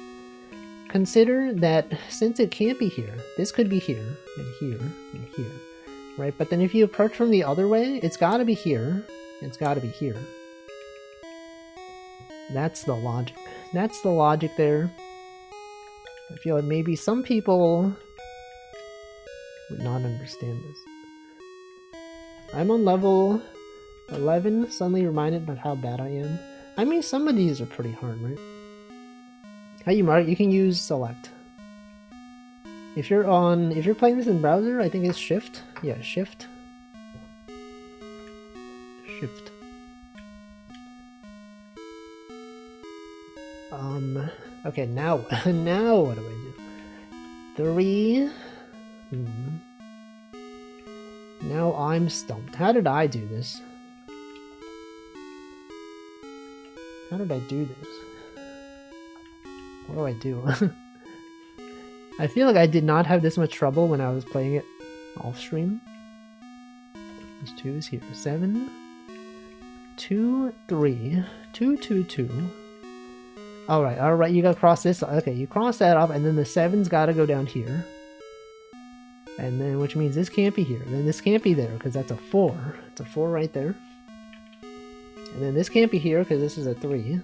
Consider that since it can't be here, this could be here, and here, and here. Right, but then if you approach from the other way, it's gotta be here, it's gotta be here. That's the logic. That's the logic there. I feel like maybe some people would not understand this. I'm on level 11, suddenly reminded about how bad I am. I mean, some of these are pretty hard, right? How you mark it, you can use select. If you're playing this in browser, I think it's shift. Yeah, shift. Shift. Okay, now what do I do? 3. Now I'm stumped. How did I do this? How did I do this? What do I do? I feel like I did not have this much trouble when I was playing it off stream. This 2 is here. 7, 2, 3, 2, 2, 2. Alright, you gotta cross this. Okay, you cross that off, and then the 7's gotta go down here. And then, which means this can't be here. Then this can't be there, because that's a 4. It's a 4 right there. And then this can't be here, because this is a 3.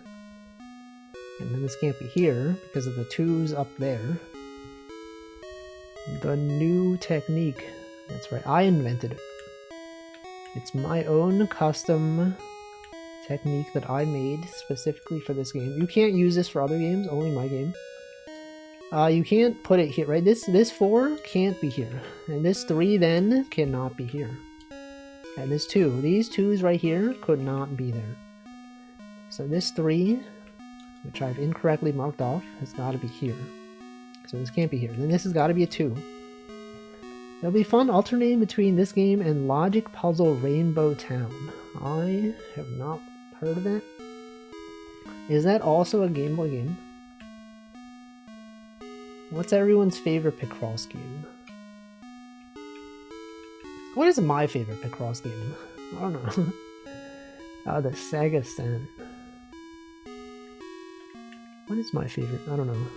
And then this can't be here, because of the 2's up there. The new technique. That's right, I invented it. It's my own custom technique that I made specifically for this game. You can't use this for other games, only my game. You can't put it here, right? This 4 can't be here. And this 3 then cannot be here. And this 2, these 2's right here could not be there. So this 3, which I've incorrectly marked off, has got to be here. So this can't be here. Then this has got to be a 2. It'll be fun alternating between this game and Logic Puzzle Rainbow Town. I have not heard of it. Is that also a Game Boy game? What's everyone's favorite Picross game? What is my favorite Picross game? I don't know. The Sega Saturn. What is my favorite? I don't know.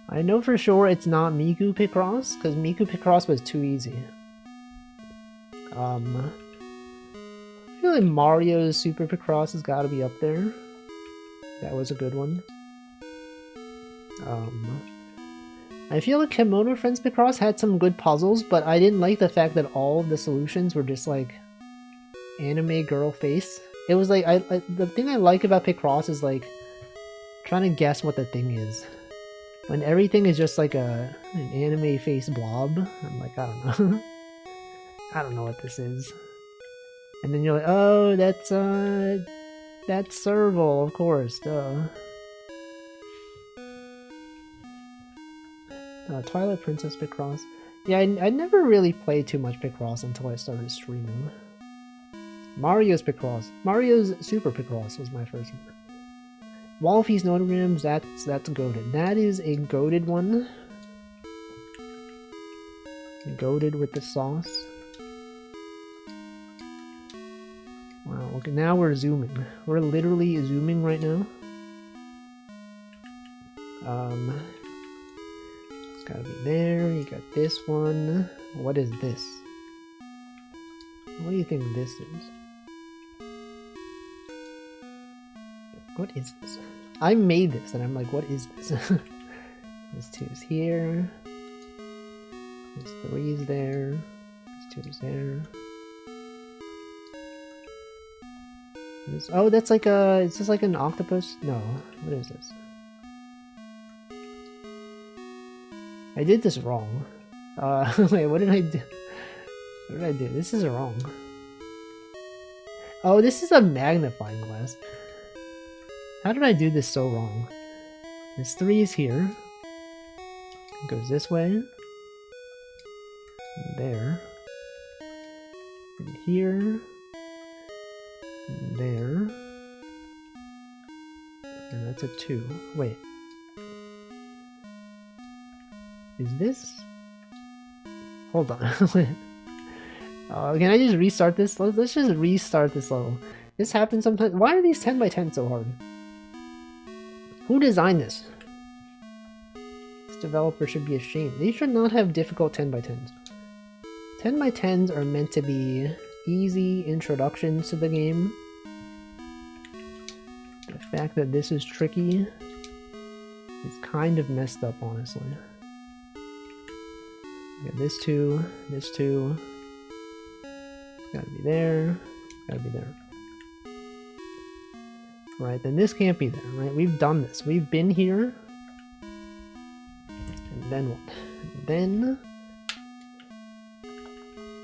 I know for sure it's not Miku Picross, because Miku Picross was too easy. I feel like Mario's Super Picross has got to be up there. That was a good one. I feel like Kimono Friends Picross had some good puzzles, but I didn't like the fact that all of the solutions were just like anime girl face. It was like the thing I like about Picross is like trying to guess what the thing is. When everything is just like an anime face blob, I'm like, I don't know. I don't know what this is. And then you're like, oh, that's Serval, of course, duh. Twilight Princess Picross. Yeah, I never really played too much Picross until I started streaming. Mario's Picross. Mario's Super Picross was my first one. Walfie's Nonograms, that's goated. That is a goated one. Goated with the sauce. Wow, okay, now we're zooming. We're literally zooming right now. It's gotta be there. You got this one. What is this? What do you think this is? What is this? I made this and I'm like, what is this? This 2 is here. This 3 is there. This 2 is there. This, oh, that's like a... Is this like an octopus? No. What is this? I did this wrong. Wait, what did I do? What did I do? This is wrong. Oh, this is a magnifying glass. How did I do this so wrong? This 3 is here. It goes this way. And there. And here. And there. And that's a 2. Wait. Is this? Hold on. Can I just restart this? Let's just restart this level. This happens sometimes. Why are these 10 by 10 so hard? Who designed this? This developer should be ashamed. They should not have difficult 10 by 10s. 10 by 10s are meant to be easy introductions to the game. The fact that this is tricky is kind of messed up, honestly. Got this 2, this 2. Gotta be there, gotta be there. Right, then this can't be there, right? We've done this. We've been here. And then what? And then...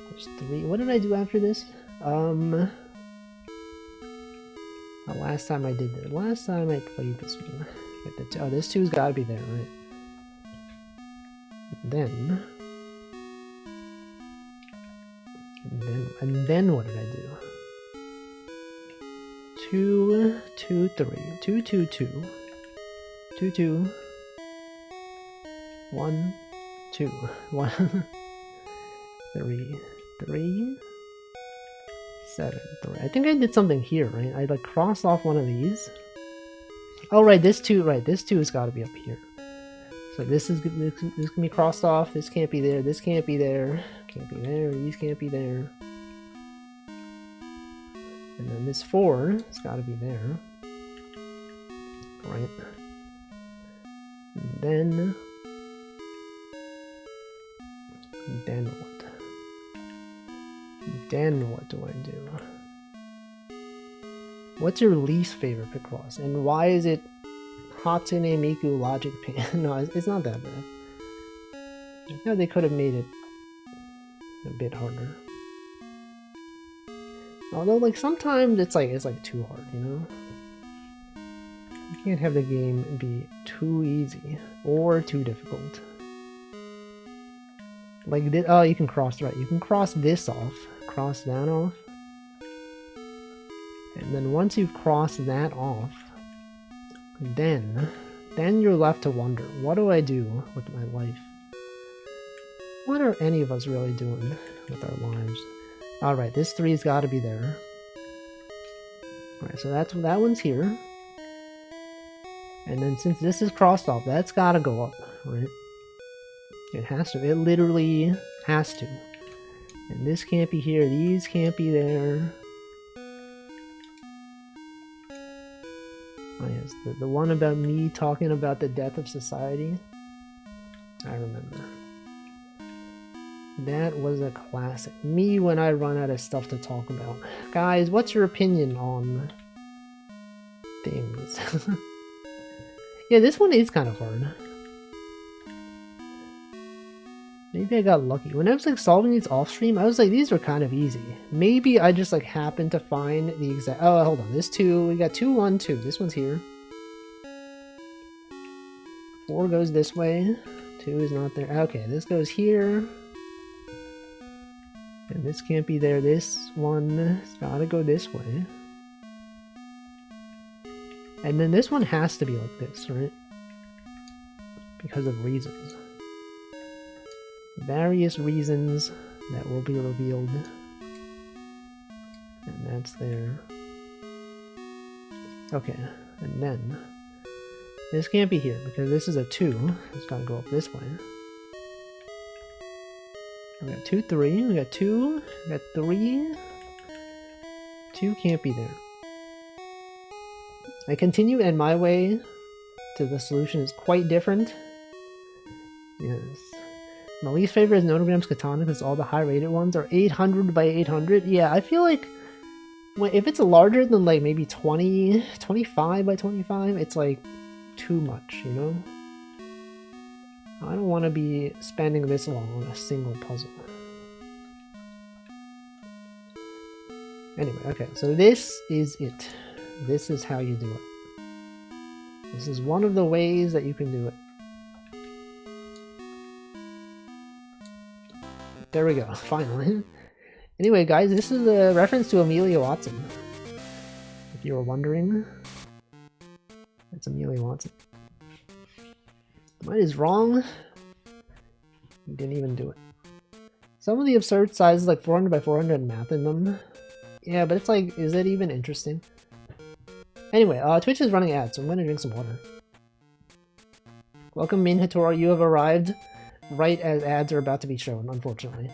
There's 3. What did I do after this? The last time I did this. Last time I played this one. Oh, this 2's gotta be there, right? And then what did I do? 2, 2, 3, 2, 2, 2, 2, 2, 1, 2, 1, 3, 3, 7, 3. I think I did something here, right? I like crossed off one of these. Oh, right, this 2, right? This 2 has got to be up here. So this can be crossed off. This can't be there. This can't be there. Can't be there. These can't be there. And then this 4 has got to be there. Right. And then what? Then what do I do? What's your least favorite Picross? And why is it Hatsune Miku Logic Pan? No, it's not that bad. I know they could have made it a bit harder. Although, like, sometimes it's like too hard, you know? You can't have the game be too easy or too difficult. Like this, oh, you can cross, right? You can cross this off, cross that off. And then once you've crossed that off, then you're left to wonder, what do I do with my life? What are any of us really doing with our lives? Alright, this 3's got to be there. Alright, so that one's here. And then since this is crossed off, that's got to go up, right? It has to. It literally has to. And this can't be here. These can't be there. Oh yes, the one about me talking about the death of society. I remember. That was a classic. Me when I run out of stuff to talk about. Guys, what's your opinion on things? Yeah, this one is kind of hard. Maybe I got lucky. When I was like solving these off stream, I was like, these are kind of easy. Maybe I just like happened to find the exact. Oh, hold on. This 2, we got 2, 1, 2. This one's here. 4 goes this way. 2 is not there. Okay, this goes here. And this can't be there. This one's gotta go this way. And then this one has to be like this, right? Because of reasons. Various reasons that will be revealed. And that's there. Okay, and then this can't be here because this is a 2. It's gotta go up this way. We got 2, 3. We got 2. We got 3. 2 can't be there. I continue, and my way to the solution is quite different. Yes. My least favorite is Nonograms Katana because all the high rated ones are 800 by 800. Yeah, I feel like if it's larger than like maybe 20, 25 by 25, it's like too much, you know? I don't want to be spending this long on a single puzzle. Anyway, okay, so this is it. This is how you do it. This is one of the ways that you can do it. There we go, finally. Anyway, guys, this is a reference to Amelia Watson. If you were wondering, it's Amelia Watson. Mine is wrong. You didn't even do it. Some of the absurd sizes, like 400 by 400 math in them. Yeah, but it's like, is it even interesting? Anyway, Twitch is running ads, so I'm gonna drink some water. Welcome, Min Hatora. You have arrived right as ads are about to be shown, unfortunately.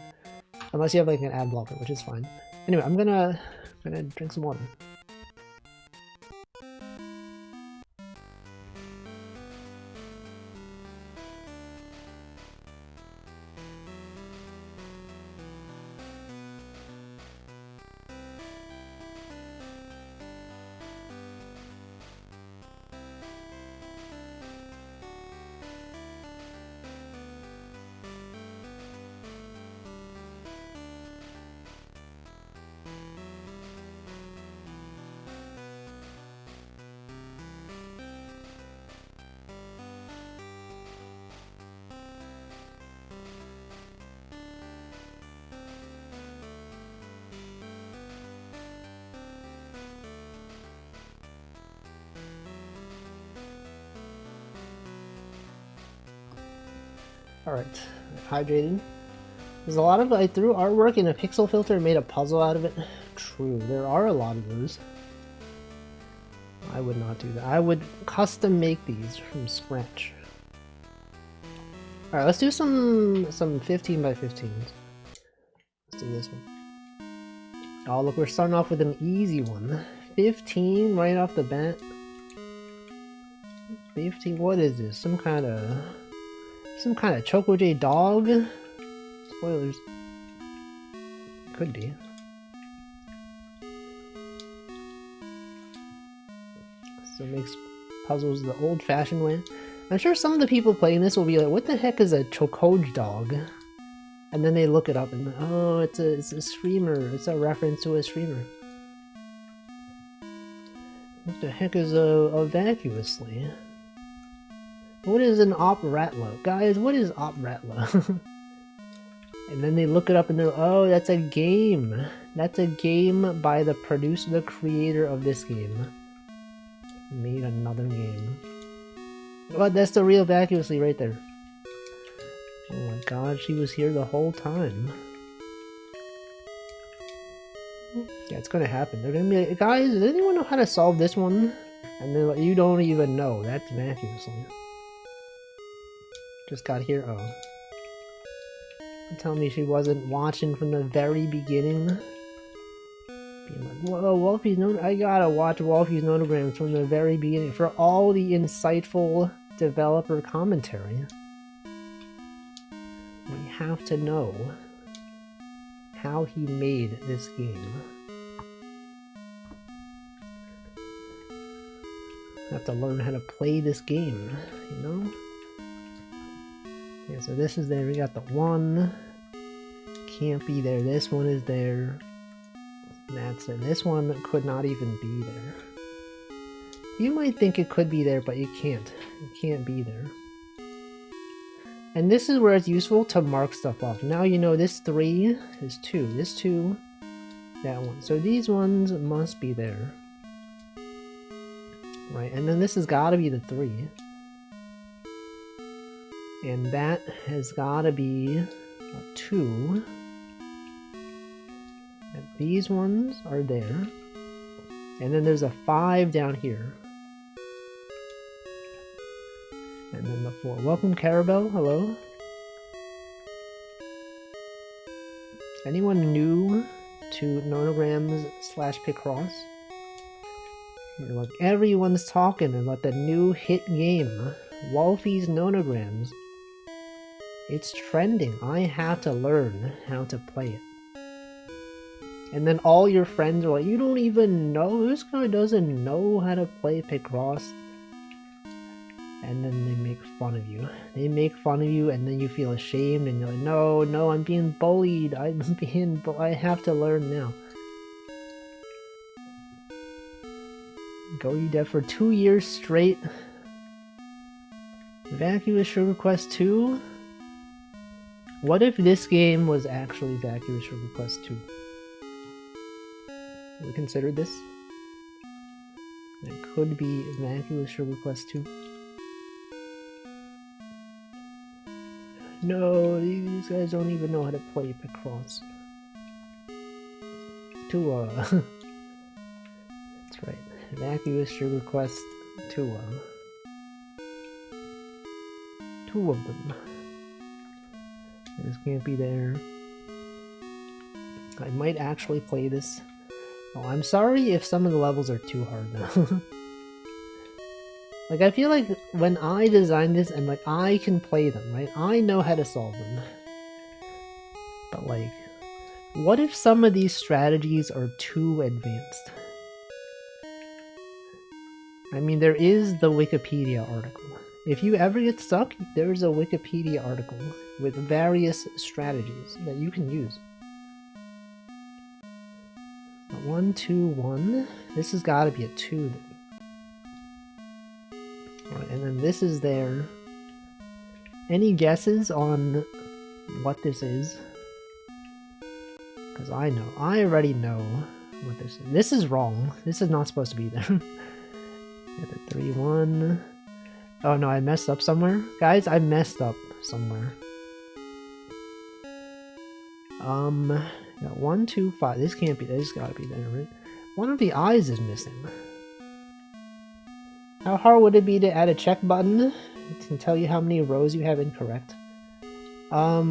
Unless you have like an ad blocker, which is fine. Anyway, I'm gonna drink some water. Alright, hydrated. There's a lot of, I threw artwork in a pixel filter and made a puzzle out of it. True, there are a lot of those. I would not do that. I would custom make these from scratch. Alright, let's do some 15 by 15s. Let's do this one. Oh look, we're starting off with an easy one. 15 right off the bat. 15, what is this? Some kind of Choco J dog? Spoilers. Could be. So it makes puzzles the old-fashioned way. I'm sure some of the people playing this will be like, what the heck is a Chocoj dog? And then they look it up and, oh, it's a streamer. It's a reference to a streamer. What the heck is a vacuously? What is an opratla? Guys, what is opratla? And then they look it up and they're, oh, that's a game. That's a game by the producer, the creator of this game. Made another game. Oh, that's the real vacuously right there. Oh my god, she was here the whole time. Yeah, it's gonna happen. They're gonna be like, guys, does anyone know how to solve this one? And they're like, you don't even know. That's vacuously. Just got here. Oh. Tell me she wasn't watching from the very beginning. Being like, whoa, Walfie's I gotta watch Walfie's Nonograms from the very beginning for all the insightful developer commentary. We have to know how he made this game. Have to learn how to play this game, you know? Yeah, so this is there. We got the 1. Can't be there. This one is there. That's it. This one could not even be there. You might think it could be there, but it can't. It can't be there. And this is where it's useful to mark stuff off. Now you know this 3 is 2. This 2, that 1. So these ones must be there. Right, and then this has got to be the 3. And that has got to be a 2. And these ones are there. And then there's a 5 down here. And then the 4. Welcome, Carabelle. Hello. Anyone new to Nonograms / Picross? Like everyone's talking about the new hit game, Walfie's Nonograms. It's trending. I have to learn how to play it. And then all your friends are like, you don't even know? This guy doesn't know how to play Picross. And then they make fun of you. They make fun of you and then you feel ashamed and you're like, no, I'm being bullied. I have to learn now. Go you deaf for 2 years straight. Vacuous Sugar Quest 2? What if this game was actually Vacuous Sugar Quest 2? Have we considered this? It could be Vacuous Sugar Quest 2. No, these guys don't even know how to play Picross. That's right. Vacuous Sugar Quest 2. 2 of them. This can't be there. I might actually play this. Oh, I'm sorry if some of the levels are too hard now. Like, I feel like when I designed this and, like, I can play them, right? I know how to solve them. But, like, what if some of these strategies are too advanced? I mean, there is the Wikipedia article. If you ever get stuck, there's a Wikipedia article with various strategies that you can use. 1, 2, 1. This has got to be a 2 then. Alright, and then this is there. Any guesses on what this is? Because I know. I already know what this is. This is wrong. This is not supposed to be there. Got the 3, 1. Oh no, I messed up somewhere. Guys, I messed up somewhere. Got 1, 2, 5. This can't be. This gotta be there, right? One of the eyes is missing. How hard would it be to add a check button? It can tell you how many rows you have incorrect. I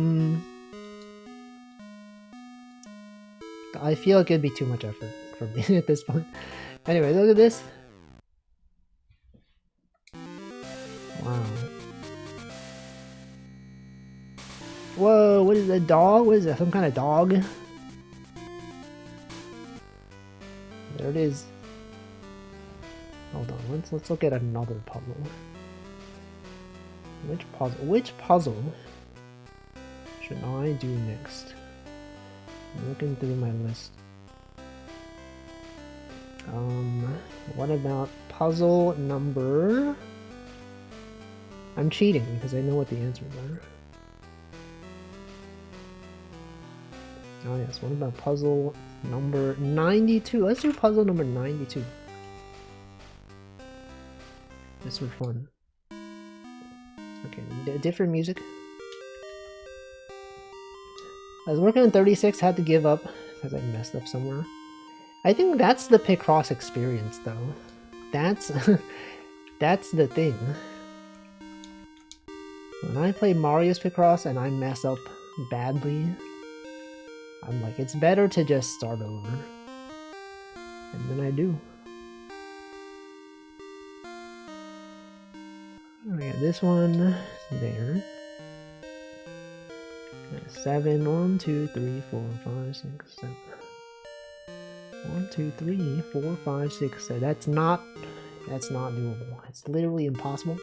feel like it'd be too much effort for me at this point. Anyway, look at this. Wow. Whoa, what is that dog? What is that? Some kind of dog? There it is. Hold on, let's look at another puzzle. Which puzzle should I do next? I'm looking through my list. What about puzzle number... I'm cheating because I know what the answers are. Oh yes, what about puzzle number 92? Let's do puzzle number 92. This was fun. Okay, different music. I was working on 36, had to give up because I messed up somewhere. I think that's the Picross experience though. That's that's the thing. When I play Mario's Picross and I mess up badly, I'm like, it's better to just start over. And then I do. Alright, this one there. 7, 1, 2, 3, 4, 5, 6, 7. 1, 2, 3, 4, 5, 6, 7. That's not doable. It's literally impossible.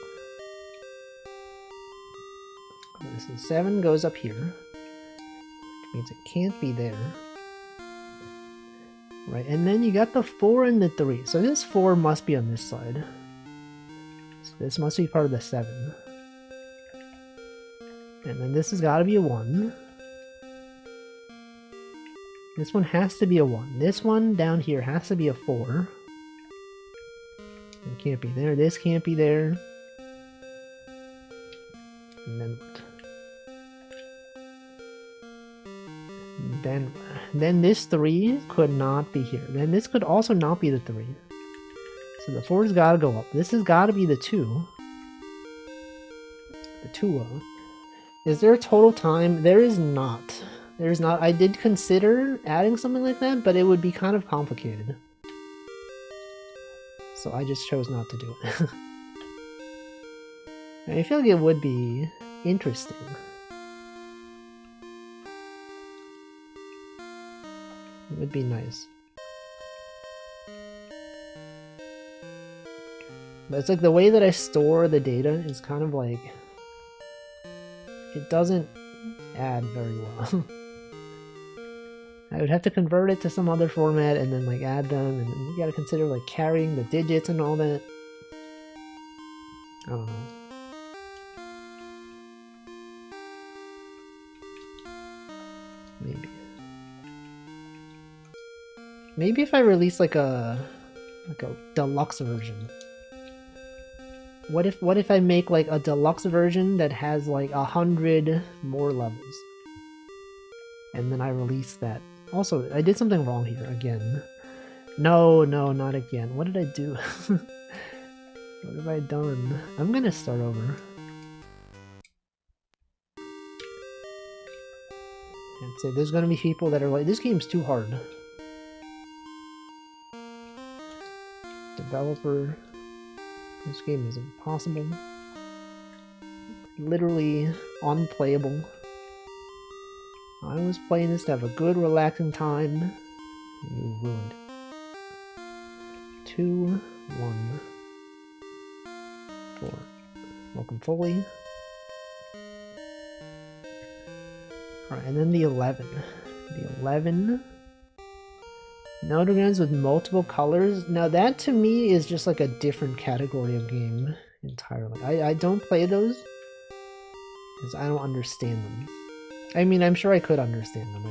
This is 7 goes up here, which means it can't be there. Right, and then you got the 4 and the 3. So this 4 must be on this side. So this must be part of the 7. And then this has got to be a 1. This one has to be a 1. This one down here has to be a 4. It can't be there. This can't be there. And then what? Then this 3 could not be here. Then this could also not be the 3. So the 4's got to go up. This has got to be the 2. The 2. Is there a total time? There is not. There is not. I did consider adding something like that, but it would be kind of complicated. So I just chose not to do it. I feel like it would be interesting. It would be nice. But it's like the way that I store the data is kind of like... it doesn't add very well. I would have to convert it to some other format and then like add them, and then you gotta consider like carrying the digits and all that. I don't know. Maybe if I release like a deluxe version. What if I make like a deluxe version that has like 100 more levels? And then I release that. Also, I did something wrong here again. No, not again. What did I do? What have I done? I'm gonna start over. And say there's gonna be people that are like, this game's too hard. Developer, this game is impossible. Literally unplayable. I was playing this to have a good relaxing time, and you ruined it. 2, 1, 4. Welcome fully. Alright, and then the 11. The 11. Nonograms with multiple colors. Now that to me is just like a different category of game entirely. I don't play those because I don't understand them. I mean, I'm sure I could understand them.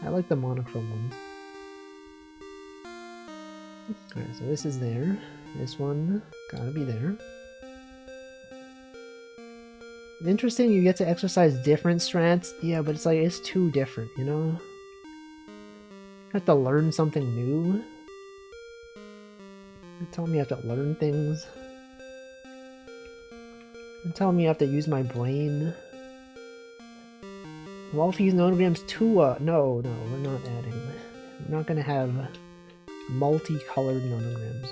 I like the monochrome ones. Alright, so this is there. This one gotta be there. Interesting, you get to exercise different strats. Yeah, but it's like, it's too different, you know? I have to learn something new. You're telling me I have to learn things. You're telling me I have to use my brain. Walfie's Nonograms 2. No, we're not adding. We're not gonna have multicolored Nonograms.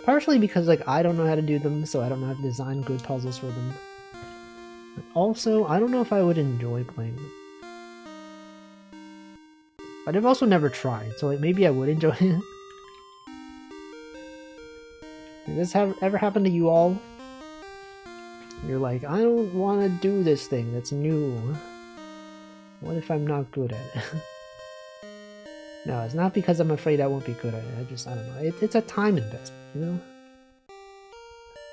Partially because like I don't know how to do them, so I don't know how to design good puzzles for them. But also, I don't know if I would enjoy playing them. But I've also never tried, so like maybe I would enjoy it. Did this ever happen to you all? You're like, I don't want to do this thing that's new. What if I'm not good at it? No, it's not because I'm afraid I won't be good at it. I don't know. It's a time investment, you know?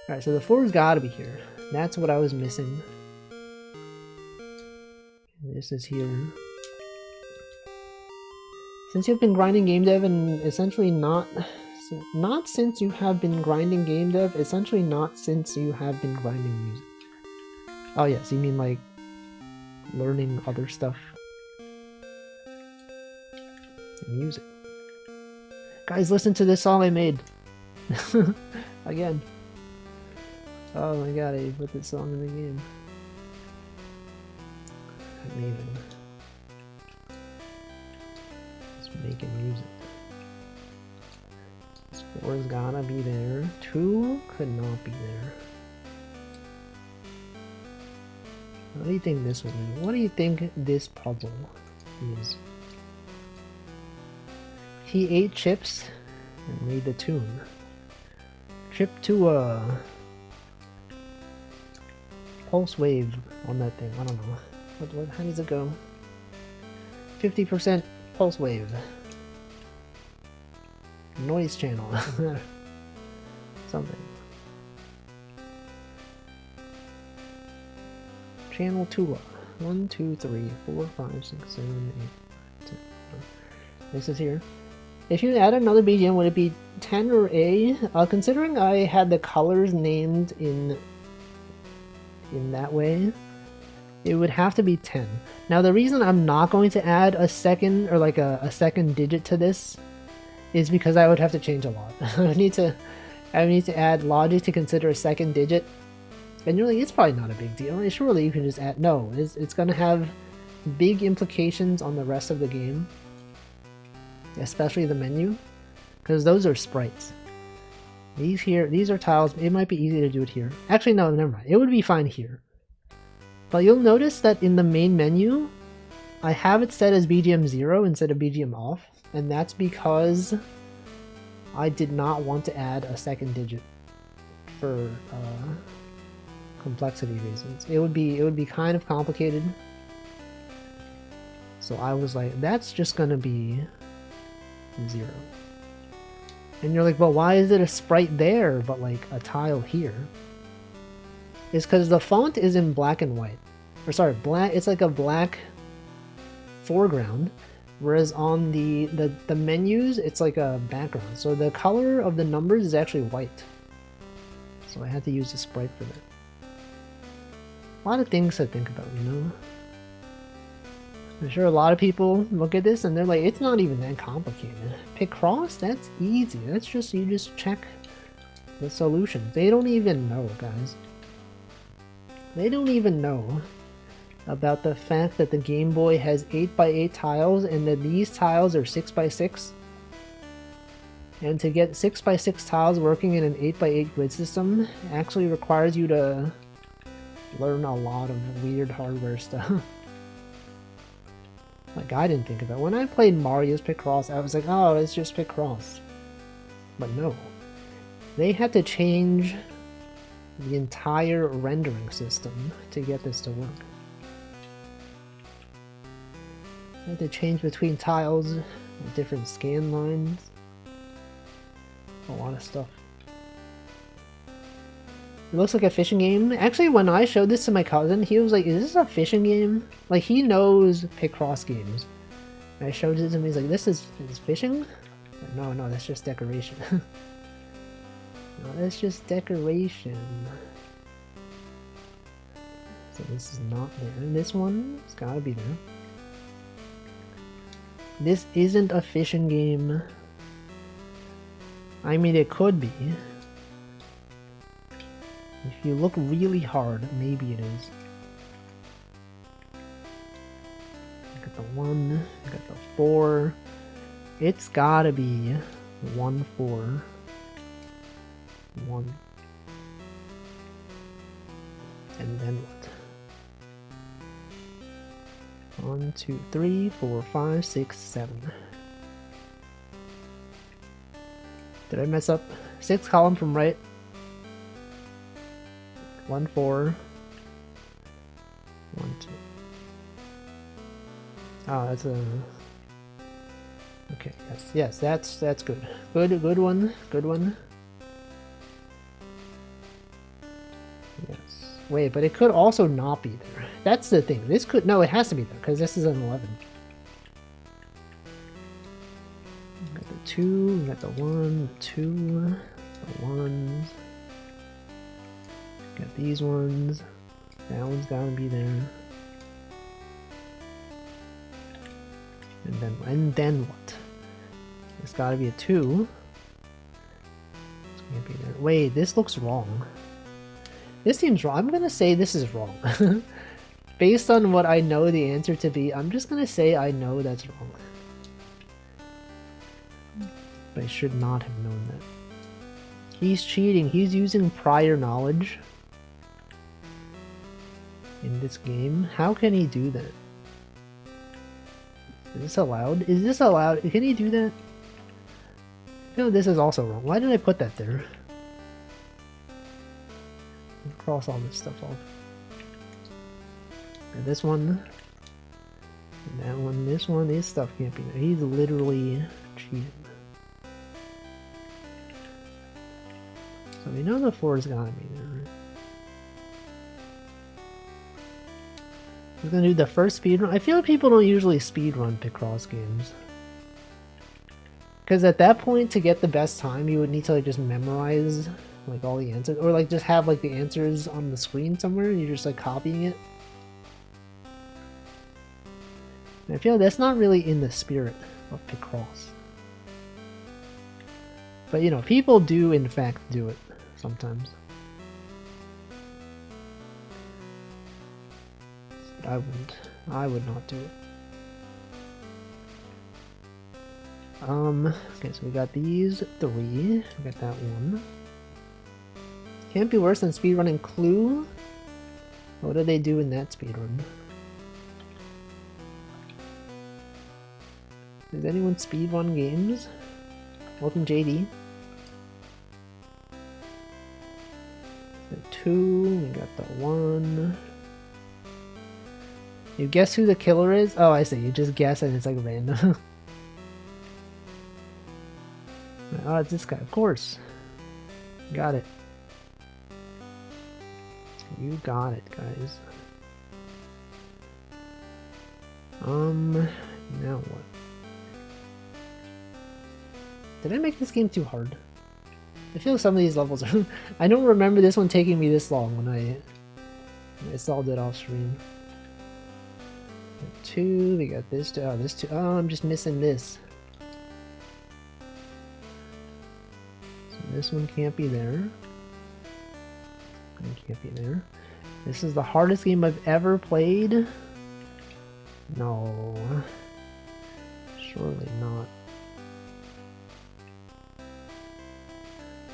Alright, so the 4's gotta be here. That's what I was missing. This is here. Since you've been grinding game dev and essentially not since you have been grinding game dev, essentially not since you have been grinding music. Oh yes, you mean like learning other stuff? Music. Guys, listen to this song I made. Again. Oh my god, I put this song in the game. Amazing. Making music. This 4's gotta be there. 2 could not be there. What do you think this one is? What do you think this puzzle is? He ate chips and made the tune. Trip to pulse wave on that thing. I don't know. How does it go? 50% pulse wave. Noise channel. Something. Channel Tula. 1, 2, 3, 4, 5, 6, 7, 8, 10. This is here. If you add another BGM, would it be 10 or A? Considering I had the colors named in that way, it would have to be 10. Now the reason I'm not going to add a second or like a second digit to this is because I would have to change a lot. I would need to add logic to consider a second digit. And you're like, it's probably not a big deal. Surely you can just add. No, it's going to have big implications on the rest of the game. Especially the menu. Because those are sprites. These are tiles. It might be easy to do it here. Actually, no, never mind. It would be fine here. But you'll notice that in the main menu, I have it set as BGM 0 instead of BGM off. And that's because I did not want to add a second digit for complexity reasons. It would be kind of complicated. So I was like, that's just gonna be 0. And you're like, well, why is it a sprite there but like a tile here? It's because the font is in black and white. Or sorry, black. It's like a black foreground, whereas on the menus it's like a background. So the color of the numbers is actually white. So I had to use a sprite for that. A lot of things to think about, you know? I'm sure a lot of people look at this and they're like, it's not even that complicated. Pick cross? That's easy. That's just, you just check the solutions. They don't even know, guys. They don't even know about the fact that the Game Boy has 8x8 tiles and that these tiles are 6x6. And to get 6x6 tiles working in an 8x8 grid system actually requires you to learn a lot of weird hardware stuff. Like, I didn't think about it. When I played Mario's Picross, I was like, oh, it's just Picross. But no. They had to change the entire rendering system to get this to work. They had to change between tiles, different scan lines. A lot of stuff. It looks like a fishing game. Actually, when I showed this to my cousin, he was like, is this a fishing game? Like, he knows Picross games. And I showed it to him, he's like, this is fishing? Like, no, that's just decoration. No, that's just decoration. So this is not there. And this one, it's gotta be there. This isn't a fishing game. I mean, it could be. If you look really hard, maybe it is. Got the 1, got the 4. It's gotta be 1, 4. 1. And then what? 1, 2, 3, 4, 5, 6, 7. Did I mess up? 6 column from right. 1, 4. 1, 2. Oh, that's a. Okay, yes, that's good. Good one. Good one. Yes. Wait, but it could also not be there. That's the thing. This could it has to be there because this is an 11. Got the 2. Got the 1, 2, the 1s. Got these ones. That one's gotta be there. And then what? It's gotta be a 2. It's gonna be there. Wait, this looks wrong. This seems wrong. I'm gonna say this is wrong. Based on what I know the answer to be, I'm just gonna say I know that's wrong. But I should not have known that. He's cheating. He's using prior knowledge in this game. How can he do that? Is this allowed? Is this allowed? Can he do that? No, this is also wrong. Why did I put that there? Cross all this stuff off. And this one. And that one, this one, this stuff can't be there. He's literally cheating. So we know the 4's gotta be there, right? We're gonna do the first speedrun. I feel like people don't usually speedrun Picross games. Because at that point, to get the best time, you would need to like just memorize like all the answers. Or like just have like the answers on the screen somewhere and you're just like copying it. And I feel like that's not really in the spirit of Picross. But you know, people do in fact do it sometimes. But I wouldn't. I would not do it. Okay, so we got these 3. We got that one. Can't be worse than speedrunning Clue. What do they do in that speedrun? Does anyone speedrun games? Welcome, JD. The 2, we got the 1. You guess who the killer is? Oh, I see. You just guess and it's like random. Oh, it's this guy, of course. Got it. You got it, guys. Now what? Did I make this game too hard? I feel like some of these levels are... I don't remember this one taking me this long when I solved it off screen. 2, we got this 2. Oh, this 2. Oh, I'm just missing this. So this one can't be there. It can't be there. This is the hardest game I've ever played. No. Surely not.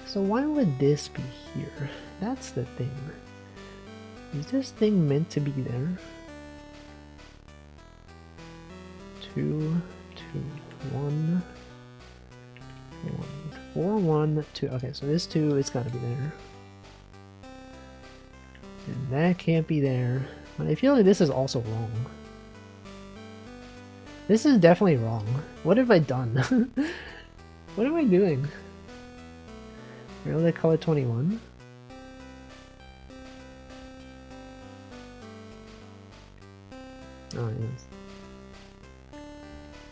So why would this be here? That's the thing. Is this thing meant to be there? 2, 2, 1, 1, 4, 1, 2. Okay, so this 2, it's gotta be there. And that can't be there. But I feel like this is also wrong. This is definitely wrong. What have I done? What am I doing? Really, color 21? Oh, yes.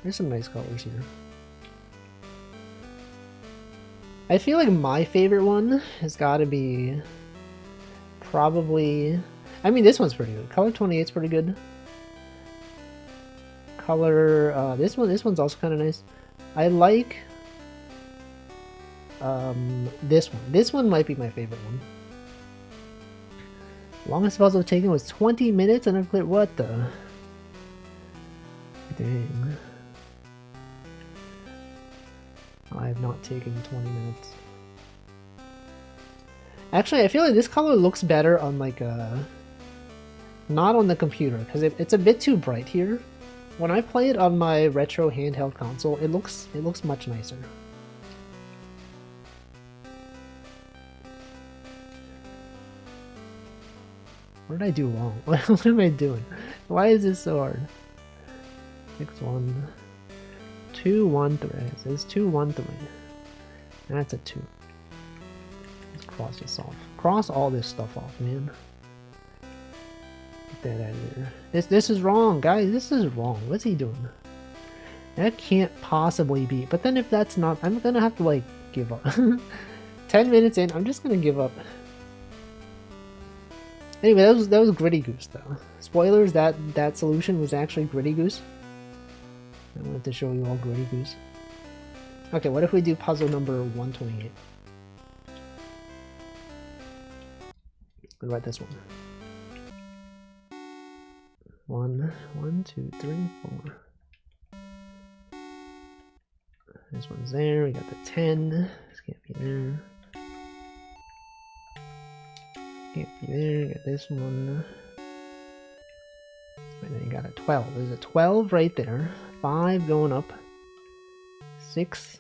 There's some nice colors here. I feel like my favorite one has got to be probably... I mean, this one's pretty good. Color 28's pretty good. Color... this one's also kind of nice. I like... this one. This one might be my favorite one. Longest puzzle taken was 20 minutes and I've cleared... What the... Dang. I have not taken 20 minutes. Actually, I feel like this color looks better on like not on the computer, because it's a bit too bright here. When I play it on my retro handheld console, it looks much nicer. What did I do wrong? What am I doing? Why is this so hard? 6, 1, 2, 1, 3. It says 2, 1, 3. That's a 2. Let's cross this off. Cross all this stuff off, man. Get that out of there. This is wrong, guys. This is wrong. What's he doing? That can't possibly be. But then if that's not, I'm gonna have to like give up. 10 minutes in, I'm just gonna give up. Anyway, that was Gritty Goose though. Spoilers, that solution was actually Gritty Goose. I wanted to show you all Gritty Goose. Okay, what if we do puzzle number 128? What about this one? 1, 2, 3, 4. This one's there. We got the 10. This can't be there. Can't be there. Got this one. And then you got a 12. There's a 12 right there. 5 going up. 6.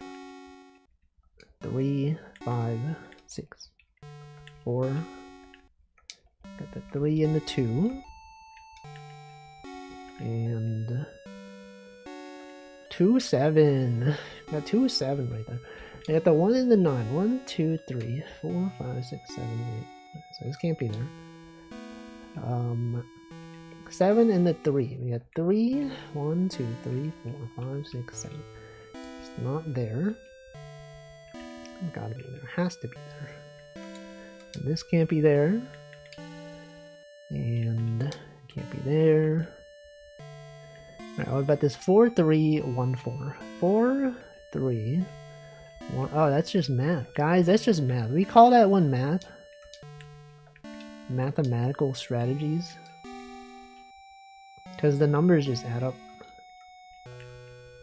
3, 5, 6. 4. Got the 3 and the 2. 2, 7. Got 2, 7 right there. I got the 1 and the 9. 1, 2, 3, 4, 5, 6, 7, 8. So this can't be there. 7 and the 3. We got 3, 1, 2, 3, 4, 5, 6, 7. It's not there. It's gotta be there. Has to be there. And this can't be there. And can't be there. Alright, what about this? 4, 3, 1, 4. 4, 3, 1. Oh, that's just math. Guys, that's just math. We call that one math. Mathematical strategies. Because the numbers just add up.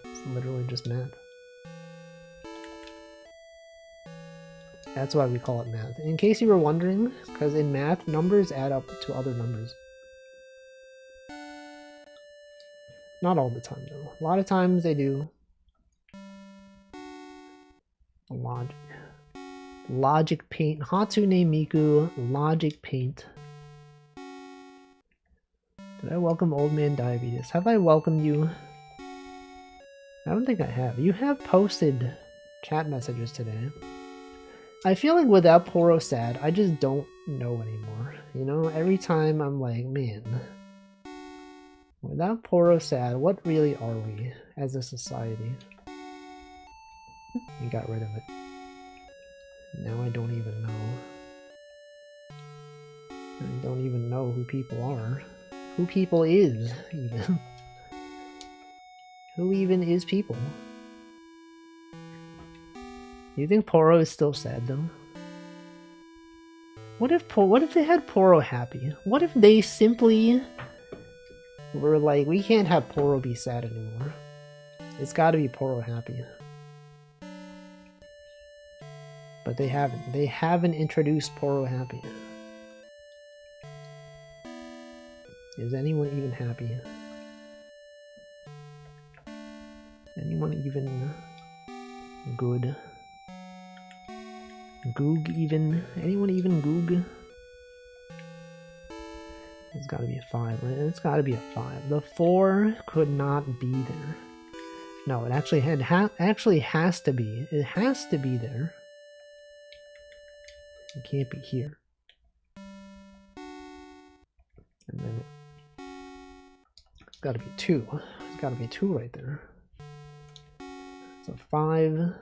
It's literally just math. That's why we call it math. In case you were wondering, because in math, numbers add up to other numbers. Not all the time, though. A lot of times they do. Logic Paint. Hatsune Miku. Logic Paint. Did I welcome Old Man Diabetes? Have I welcomed you? I don't think I have. You have posted chat messages today. I feel like without Poro Sad, I just don't know anymore. You know, every time I'm like, man, without Poro Sad, what really are we as a society? We got rid of it. Now I don't even know. I don't even know who people are. Who people is, even. Who even is people? You think Poro is still sad though? What if they had Poro happy? What if they simply were like, we can't have Poro be sad anymore. It's gotta be Poro happy. But they haven't. They haven't introduced Poro happy. Is anyone even happy? Anyone even good? Goog even? Anyone even goog? It's gotta be a 5, right? It's gotta be a 5. The 4 could not be there. No, it actually actually has to be. It has to be there. It can't be here. And then it's gotta be 2. It's gotta be 2 right there. So 5.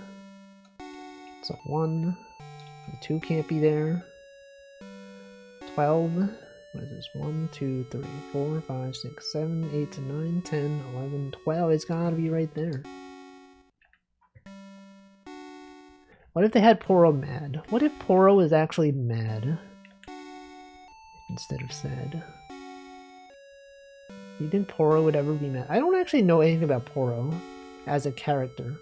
So 1. 2 can't be there. 12. What is this? 1, 2, 3, 4, 5, 6, 7, 8, 9, 10, 11, 12. It's gotta be right there. What if they had Poro mad? What if Poro is actually mad instead of sad? Do you think Poro would ever be mad? I don't actually know anything about Poro as a character.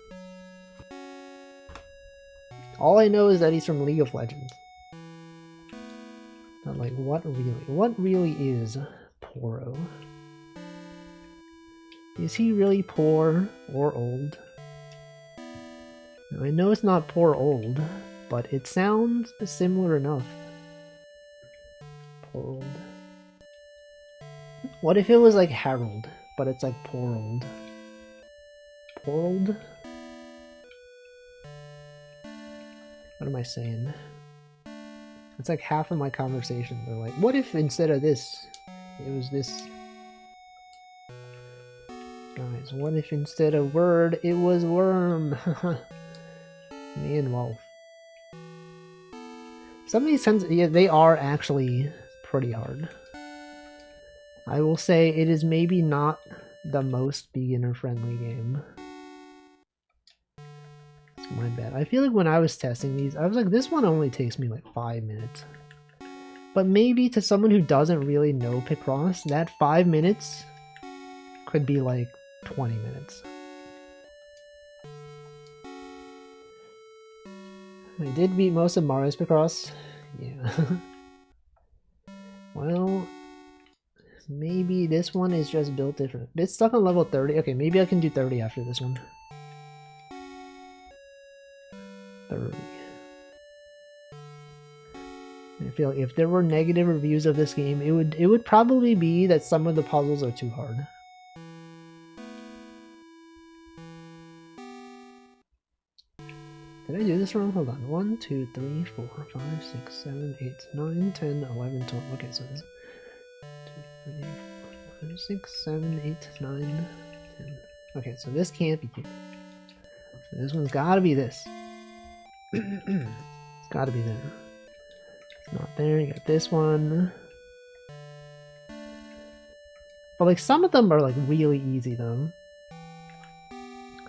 All I know is that he's from League of Legends. But like, what really is Poro? Is he really poor or old? Now, I know it's not poor old, but it sounds similar enough. Poor old. What if it was like Harold, but it's like poor old? Poor old? What am I saying? It's like half of my conversation. They're like, what if instead of this, it was this? Guys, what if instead of word, it was worm? Me and Wolf. Some of these sentences, yeah, they are actually pretty hard. I will say it is maybe not the most beginner-friendly game. It's my bad. I feel like when I was testing these, I was like, this one only takes me like 5 minutes. But maybe to someone who doesn't really know Picross, that 5 minutes could be like 20 minutes. I did beat most of Mario's Picross. Yeah. Well, maybe this one is just built different. It's stuck on level 30. Okay, maybe I can do 30 after this one. 30. I feel like if there were negative reviews of this game, it would probably be that some of the puzzles are too hard. Did I do this wrong? Hold on. 1, 2, 3, 4, 5, 6, 7, 8, 9, 10, 11, 12. Okay, so this 2, 3, 4, 5, 6, 7, 8, 9, 10. Okay, so this can't be here. So this one's gotta be this. It's gotta be there. It's not there. You got this one. But like some of them are like really easy though.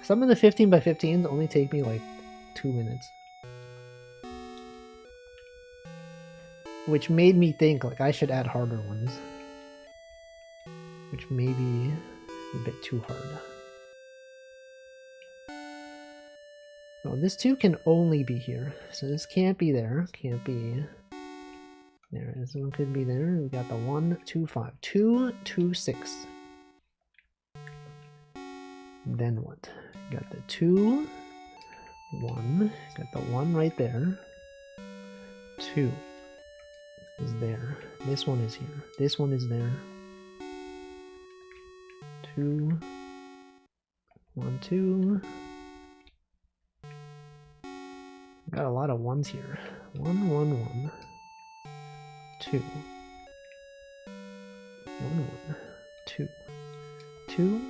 Some of the 15 by 15s only take me like 2 minutes. Which made me think like I should add harder ones. Which may be a bit too hard. Oh, this 2 can only be here. So this can't be there. Can't be there. This one could be there. We got the 1, 2, 5. 2, 2, 6. Then what? Got the 2, 1. Got the 1 right there. 2 is there. This one is here. This one is there. 2, 1, 2. Got a lot of 1s here. 1, 1, 1. 2. 1, 1. 2. 2.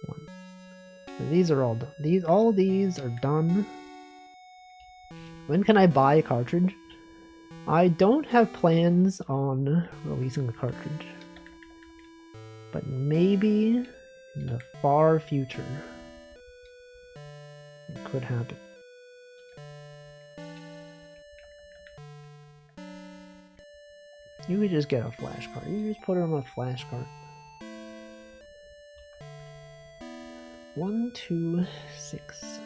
1. So these are all done. All these are done. When can I buy a cartridge? I don't have plans on releasing a cartridge. But maybe in the far future it could happen. You could just get a flash card. You just put it on a flash card. 1, 2, 6.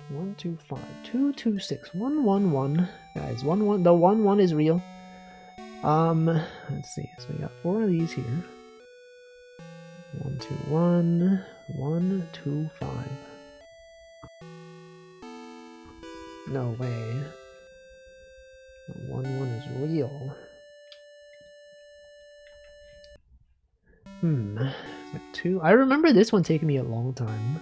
1, 2, 5. 2, 2, 6. 1, 1, 1. Guys, 1, 1. The 1, 1 is real. Let's see. So we got 4 of these here. 1, 2, 1. 1, 2, 5. No way. 1, 1 is real. But 2. I remember this one taking me a long time.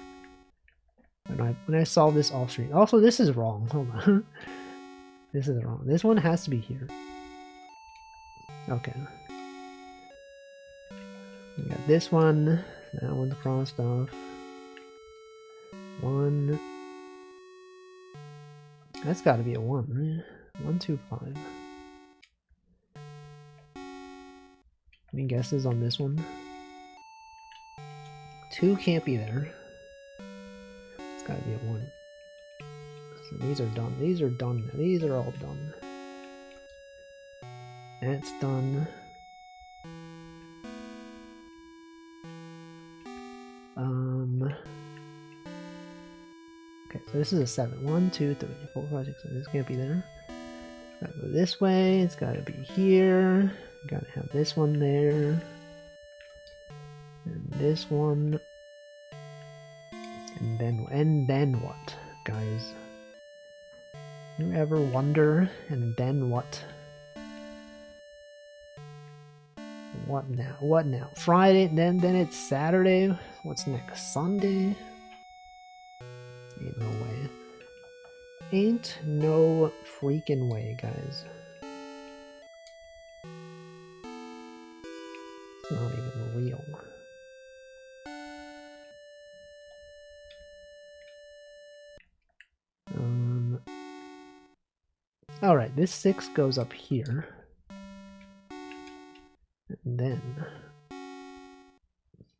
When I solved this off screen. Also, this is wrong. Hold on. This is wrong. This one has to be here. Okay. We got this one. That one's crossed off. 1. That's got to be a 1, right? 1, 2, 5. Any guesses on this one? 2 can't be there. It's got to be a 1. So these are done. These are done. These are all done. That's done. Okay, so this is a 7. 1, 2, 3, 4, 5, 6, 7. This can't be there. It's gotta go this way. It's gotta be here. Gotta have this one there. And this one. And then what, guys? You ever wonder? And then what? What now? What now? Friday, then it's Saturday. What's next? Sunday? Ain't no way. Ain't no freaking way, guys. It's not even real. Alright, this 6 goes up here. And then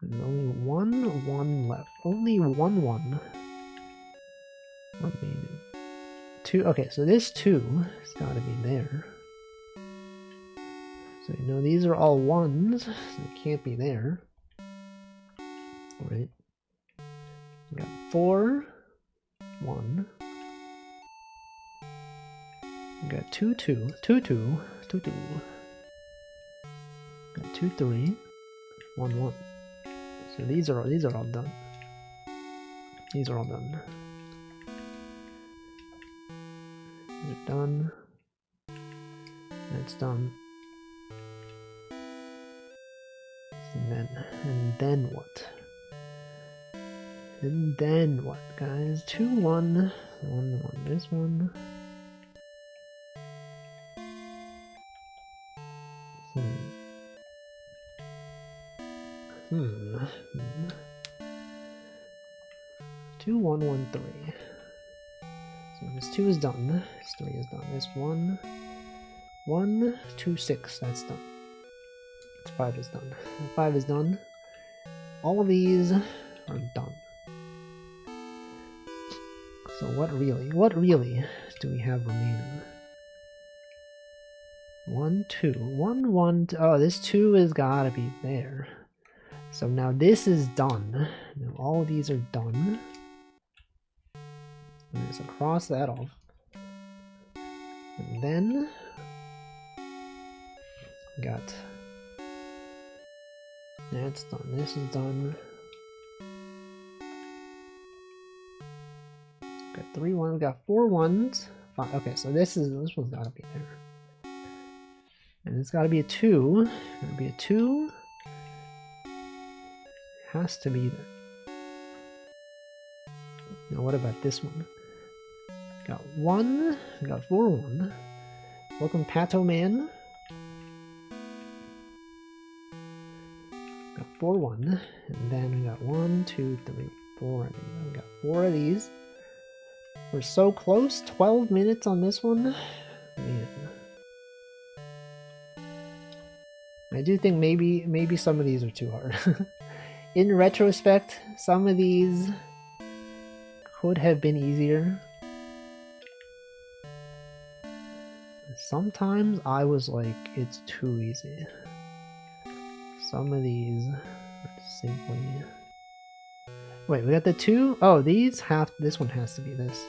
there's only 1 1 left. Only 1 1 remaining. 2. Okay, so this 2 has got to be there. So you know these are all 1s, so it can't be there. Right? We got 4 1. We got 2 2 2 2 2 2. Got 2 3 1 1. So these are all done. These are all done. These are done. That's done. And then what? And then what, guys? 2-1, 1-1. This one. Hmm. 2-1-1-3. So this 2 is done. This 3 is done. This 1, 1, 2, 6. That's done. This 5 is done. 5 is done. All of these are done. So what really do we have remaining? 1, 2, 1, 1. Oh, this 2 has gotta be there. So now this is done. Now all of these are done. And just cross that off. And then got that's done. This is done. Got 3 1s. Got 4 1s. 5. Okay, so this one's gotta be there. And it's gotta be a 2. Gotta be a 2. Has to be there. Now what about this one? Got 1. Got 4 1. Welcome, Pato Man. Got 4 1. And then we got 1, 2, 3, 4 of these. We got 4 of these. We're so close. 12 minutes on this one. Man. I do think maybe some of these are too hard. In retrospect, some of these could have been easier. Sometimes I was like, it's too easy. Some of these are simply... Wait, we got the 2? Oh, this one has to be this.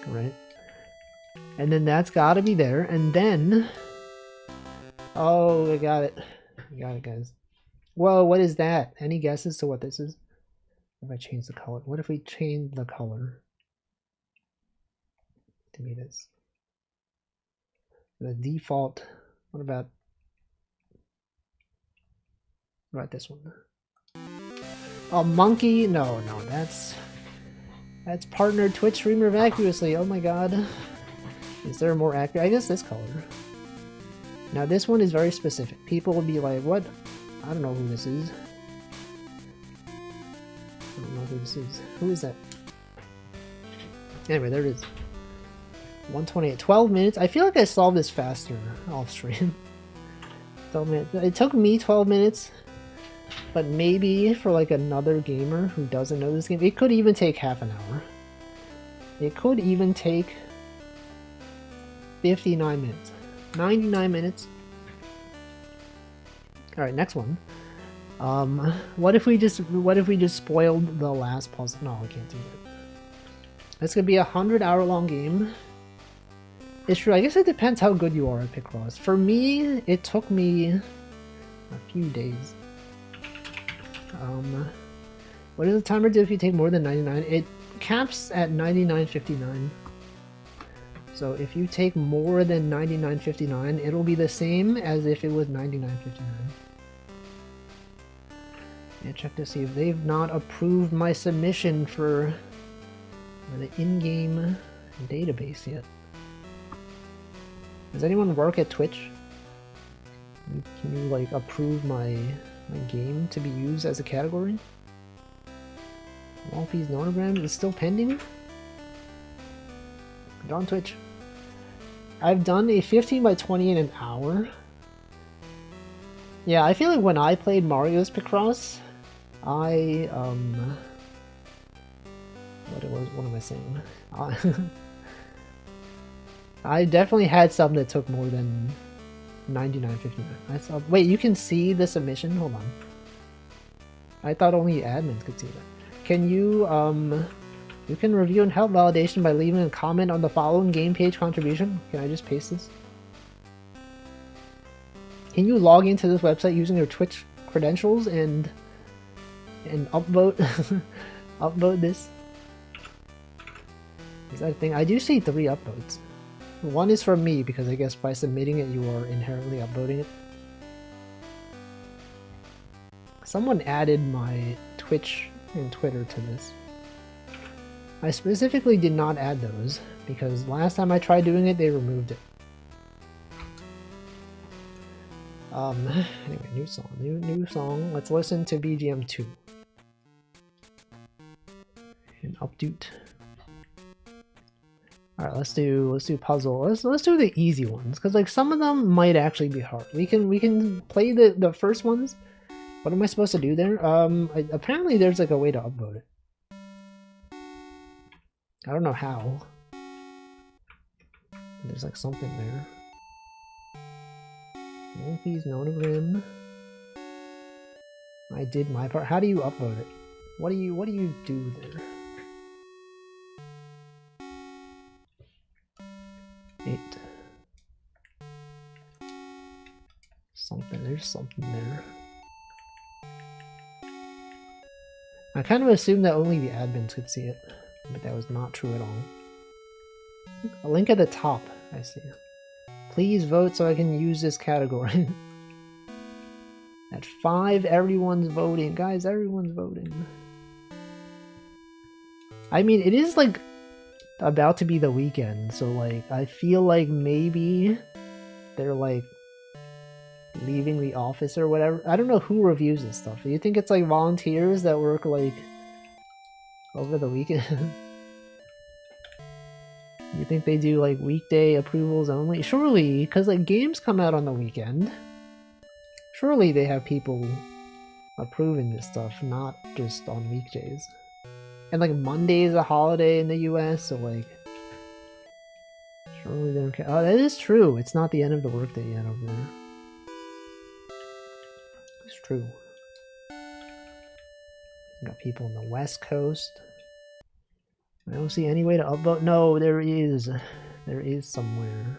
Right? And then that's gotta be there, and then... Oh, I got it. I got it, guys. Whoa, what is that? Any guesses to what this is? If I change the color. What if we change the color to be this? The default. What about this one? A monkey? No, that's partnered Twitch streamer vacuously. Oh my god. Is there more accurate? I guess this color. Now this one is very specific. People will be like, what? I don't know who this is. I don't know who this is. Who is that? Anyway, there it is. 128. 12 minutes. I feel like I solved this faster off stream. 12 minutes. It took me 12 minutes. But maybe for like another gamer who doesn't know this game, it could even take half an hour. It could even take 59 minutes. 99 minutes. Alright, next one. What if we just spoiled the last puzzle? No, I can't do that. It's gonna be a 100-hour-long game. It's true, I guess it depends how good you are at Picross. For me, it took me a few days. What does the timer do if you take more than 99? It caps at 99.59. So if you take more than 99.59, it'll be the same as if it was 99.59. Yeah, check to see if they've not approved my submission for the in-game database yet. Does anyone work at Twitch? Can you like approve my game to be used as a category? Walfie's Nonograms is still pending? Go on Twitch. I've done a 15 by 20 in an hour. Yeah, I feel like when I played Mario's Picross, what am I saying? I definitely had some that took more than 99.59. Wait, you can see the submission? Hold on. I thought only admins could see that. Can you, you can review and help validation by leaving a comment on the following game page contribution. Can I just paste this? Can you log into this website using your Twitch credentials and upvote upvote this? Is that a thing? I do see 3 upvotes. One is from me because I guess by submitting it you are inherently upvoting it. Someone added my Twitch and Twitter to this. I specifically did not add those because last time I tried doing it, they removed it. Anyway, new song. Let's listen to BGM 2. And update. All right, let's do puzzle. Let's do the easy ones because like some of them might actually be hard. We can play the first ones. What am I supposed to do there? Apparently there's like a way to upvote it. I don't know how. There's like something there. Walfie's Nonogram. I did my part. How do you upvote it? What do you do there? 8. Something. There's something there. I kind of assumed that only the admins could see it, but that was not true at all. A link at the top, I see. Please vote so I can use this category. At 5, everyone's voting. Guys, everyone's voting. I mean, it is like about to be the weekend, so like I feel like maybe they're like leaving the office or whatever. I don't know who reviews this stuff. Do you think it's like volunteers that work like over the weekend? You think they do like weekday approvals only? Surely, because like games come out on the weekend. Surely they have people approving this stuff, not just on weekdays. And like Monday is a holiday in the US, so like surely they don't care. Oh, that is true. It's not the end of the workday yet over there. It's true. We got people on the West Coast. I don't see any way to upvote. No, there is. There is somewhere.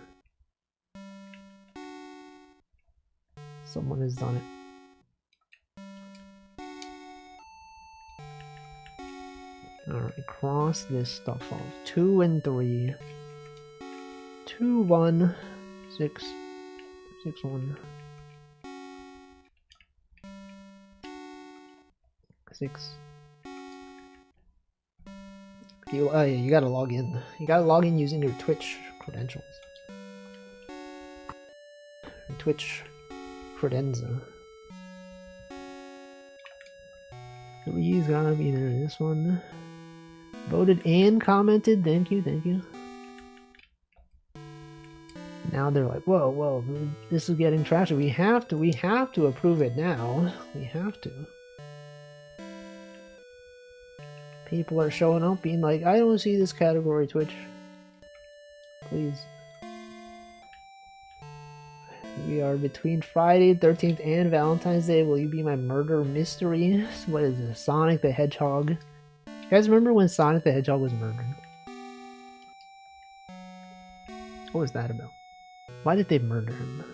Someone has done it. Alright, cross this stuff off. 2 and 3. 2, 1, 6, 6, 1. 6. Oh yeah, you gotta log in. You gotta log in using your Twitch credentials. Your Twitch credenza. 3's gotta be there. This one. Voted and commented. Thank you, thank you. Now they're like, whoa, this is getting trashy. We have to approve it now. We have to. People are showing up being like, I don't see this category, Twitch. Please. We are between Friday 13th and Valentine's Day. Will you be my murder mystery? What is this? Sonic the Hedgehog. You guys remember when Sonic the Hedgehog was murdered? What was that about? Why did they murder him?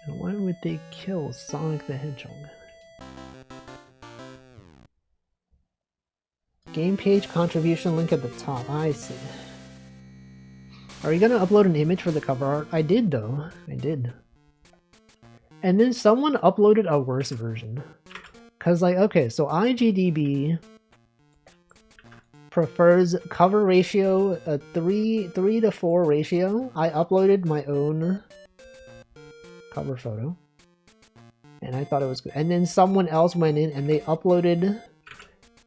And why would they kill Sonic the Hedgehog? Game page contribution link at the top. I see. Are you gonna upload an image for the cover art? I did though. I did. And then someone uploaded a worse version. Cause like, okay, so IGDB prefers cover ratio a 3 to 4 ratio. I uploaded my own cover photo. And I thought it was good. And then someone else went in and they uploaded...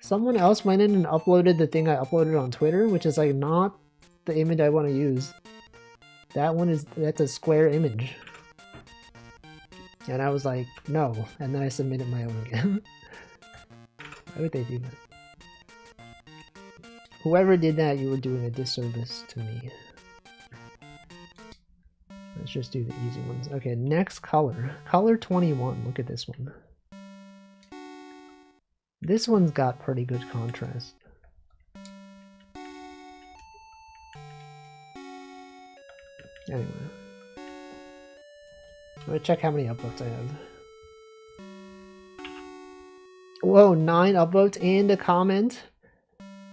Someone else went in and uploaded the thing I uploaded on Twitter, which is like not the image I want to use. That's a square image. And I was like, no. And then I submitted my own again. Why would they do that? Whoever did that, you were doing a disservice to me. Let's just do the easy ones. Okay, next color. Color 21. Look at this one. This one's got pretty good contrast. Anyway. I'm gonna check how many upvotes I have. Whoa, 9 upvotes and a comment.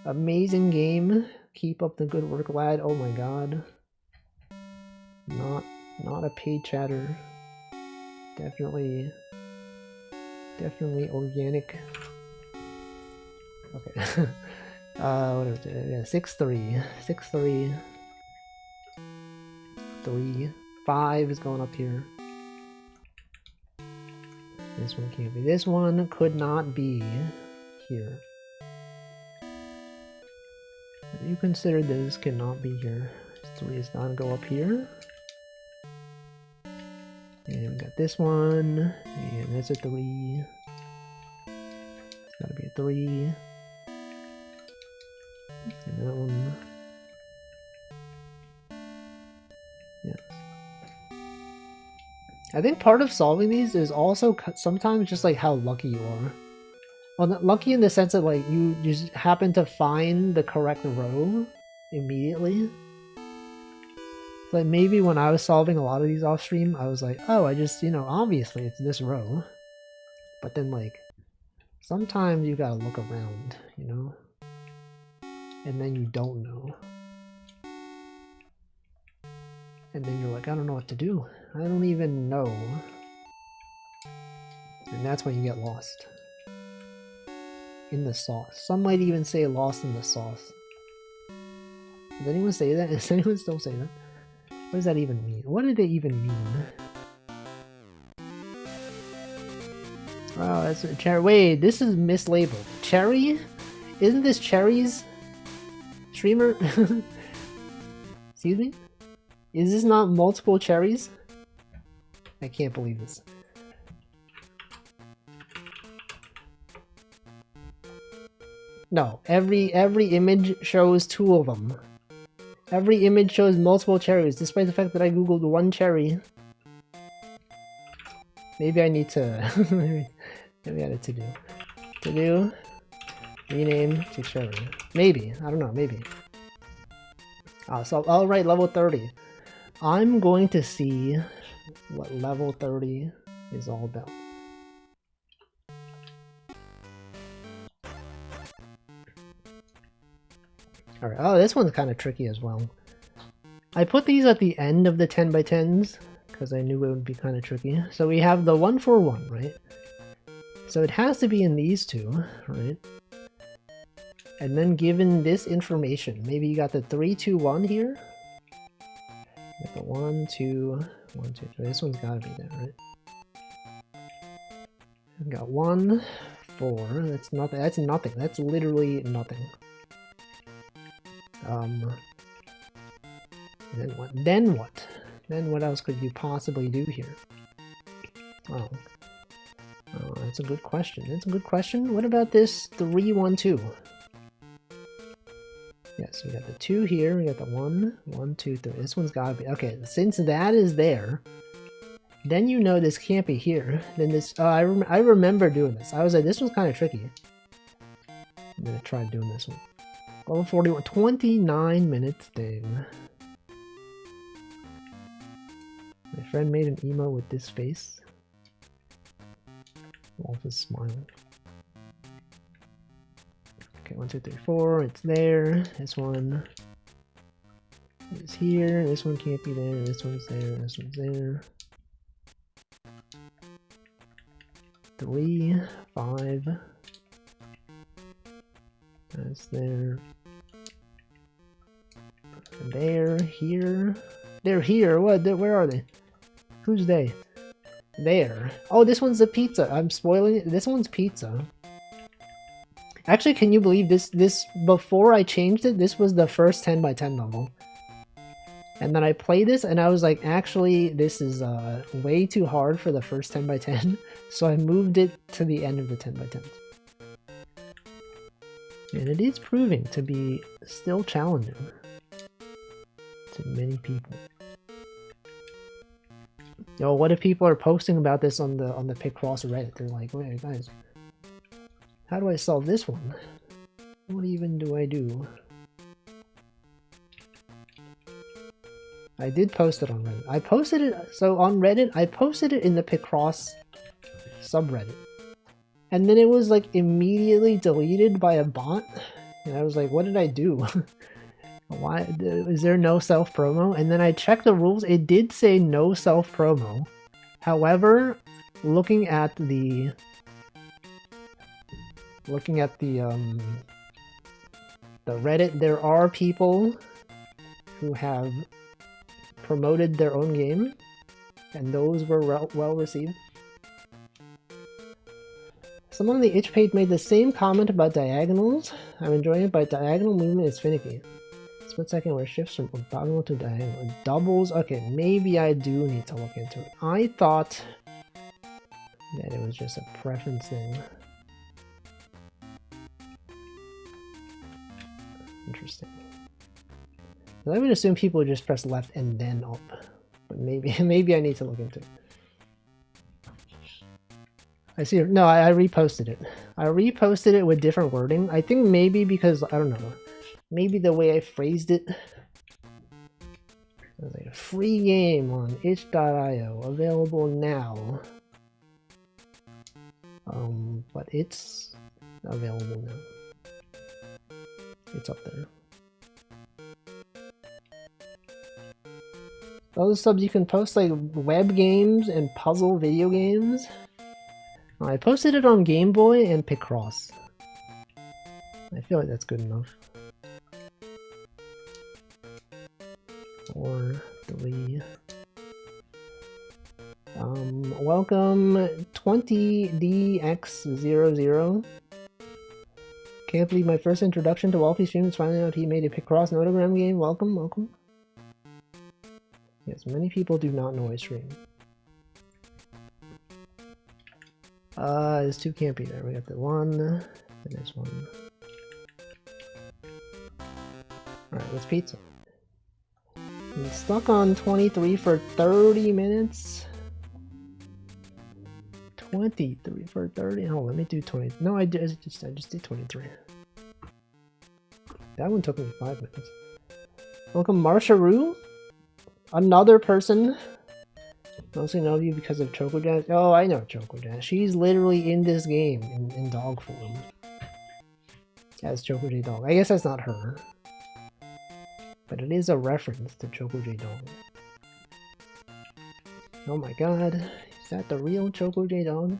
Amazing game. Keep up the good work, lad. Oh my god. Not a paid chatter. Definitely Definitely organic. Okay. Whatever. Yeah, 6-3. 6-3. 3. 5 is going up here. This one can't be. This one could not be here. You consider this cannot be here. 3 is not go up here. And we got this one, and that's a 3. It's gotta be a 3. And that one. Yes. I think part of solving these is also sometimes just like how lucky you are. Well, not lucky in the sense that like you just happen to find the correct row immediately. Like maybe when I was solving a lot of these off stream, I was like, oh, I just, you know, obviously it's this row. But then like, sometimes you gotta look around, you know? And then you don't know. And then you're like, I don't know what to do. I don't even know. And that's when you get lost. In the sauce. Some might even say lost in the sauce. Does anyone say that? Does anyone still say that? What does that even mean? What did they even mean? Oh, that's a cherry. Wait, this is mislabeled. Cherry? Isn't this Cherry's streamer? Excuse me? Is this not multiple cherries? I can't believe this. No, every image shows 2 of them. Every image shows multiple cherries, despite the fact that I googled 1 cherry. Maybe I need to... maybe I had a to-do. To-do, rename to cherry. Maybe, I don't know, maybe. So I'll write level 30. I'm going to see what level 30 is all about. Alright, oh, this one's kind of tricky as well. I put these at the end of the 10x10s, because I knew it would be kind of tricky. So we have the 141, right? So it has to be in these 2, right? And then given this information, maybe you got the 3, 2, 1 here? Like the 1, 2, 1, 2, 3. This one's gotta be there, right? We got 1, 4. That's nothing. That's nothing. That's literally nothing. Then what? Then what? Then what else could you possibly do here? Oh, that's a good question. That's a good question. What about this 3, 1, 2? Yes, we got the 2 here. We got the 1, 1, 2, 3. This one's gotta be okay. Since that is there, then you know this can't be here. Then this. I remember doing this. I was like, this was kind of tricky. I'm gonna try doing this one. Level 41, 29 minutes, dang. My friend made an emo with this face. Wolf is smiling. Okay, 1, 2, 3, 4, it's there. This one is here. This one can't be there. This one's there. This one's there. 3, 5. That's there. There, here. They're here. What? Where are they? Who's they? There. Oh, this one's the pizza. I'm spoiling it. This one's pizza. Actually, can you believe this? Before I changed it, this was the first 10x10 level. And then I played this and I was like, actually, this is way too hard for the first 10x10. So I moved it to the end of the 10x10s. And it is proving to be still challenging to many people. Yo, what if people are posting about this on the Picross Reddit? They're like, wait, guys, how do I solve this one? What even do I do? I did post it on Reddit. I posted it, so on Reddit, I posted it in the Picross subreddit. And then it was like immediately deleted by a bot. And I was like, what did I do? Why is there no self-promo? And then I checked the rules. It did say no self-promo. However, looking at the looking at the Reddit, there are people who have promoted their own game, and those were well received. Someone on the itch page made the same comment about diagonals. I'm enjoying it, but diagonal movement is finicky. Split second where it shifts from orthogonal to diagonal. Doubles, okay, maybe I do need to look into it. I thought that it was just a preference thing. Interesting. I would assume people would just press left and then up, but maybe I need to look into it. I see. No, I reposted it. I reposted it with different wording. I think maybe because I don't know. Maybe the way I phrased it. It was like a free game on itch.io, available now. But it's available now. It's up there. Other subs you can post like web games and puzzle video games. I posted it on Game Boy and Picross. I feel like that's good enough. 4, 3. Welcome 20DX00. Can't believe my first introduction to Walfie stream is finding out he made a Picross Nonogram game. Welcome, welcome. Yes, many people do not know I stream. This 2 can't be there. We got the 1, and this 1. Alright, what's pizza? I'm stuck on 23 for 30 minutes. 23 for 30. Oh, let me do 20. No, I just did 23. That one took me 5 minutes. Welcome, Marsha Rue. Another person. Mostly know you because of Choco Jazz. Oh, I know Choco Jazz. She's literally in this game in dog form. As Choco J Dog. I guess that's not her. But it is a reference to Choco J Dog. Oh my god. Is that the real Choco J Dog?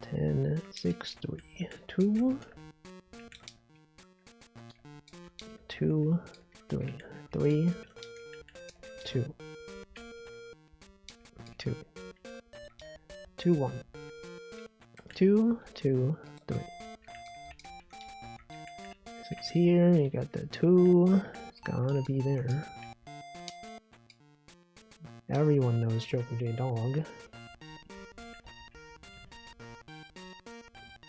10, 6, 3, 2. 2, 3, 3, 2. 2. 2, 1. 2, 2, 3. 6 here, you got the 2. It's gotta be there. Everyone knows Choco J Dog.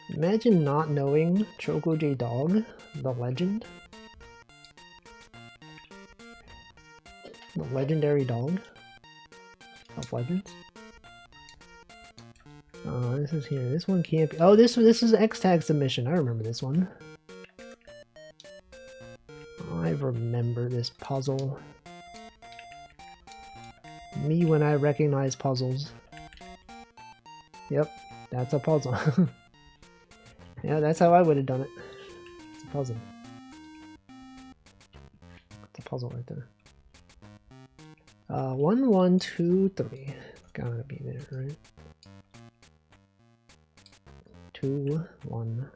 Imagine not knowing Choco J Dog, the legend. The legendary dog of legends. This is here. This one can't be. Oh, this is X-Tag submission. I remember this one. I remember this puzzle. Me when I recognize puzzles. Yep, that's a puzzle. Yeah, that's how I would have done it. It's a puzzle. It's a puzzle right there. 1, 1, 2, 3. Gotta be there, right? 2, 1.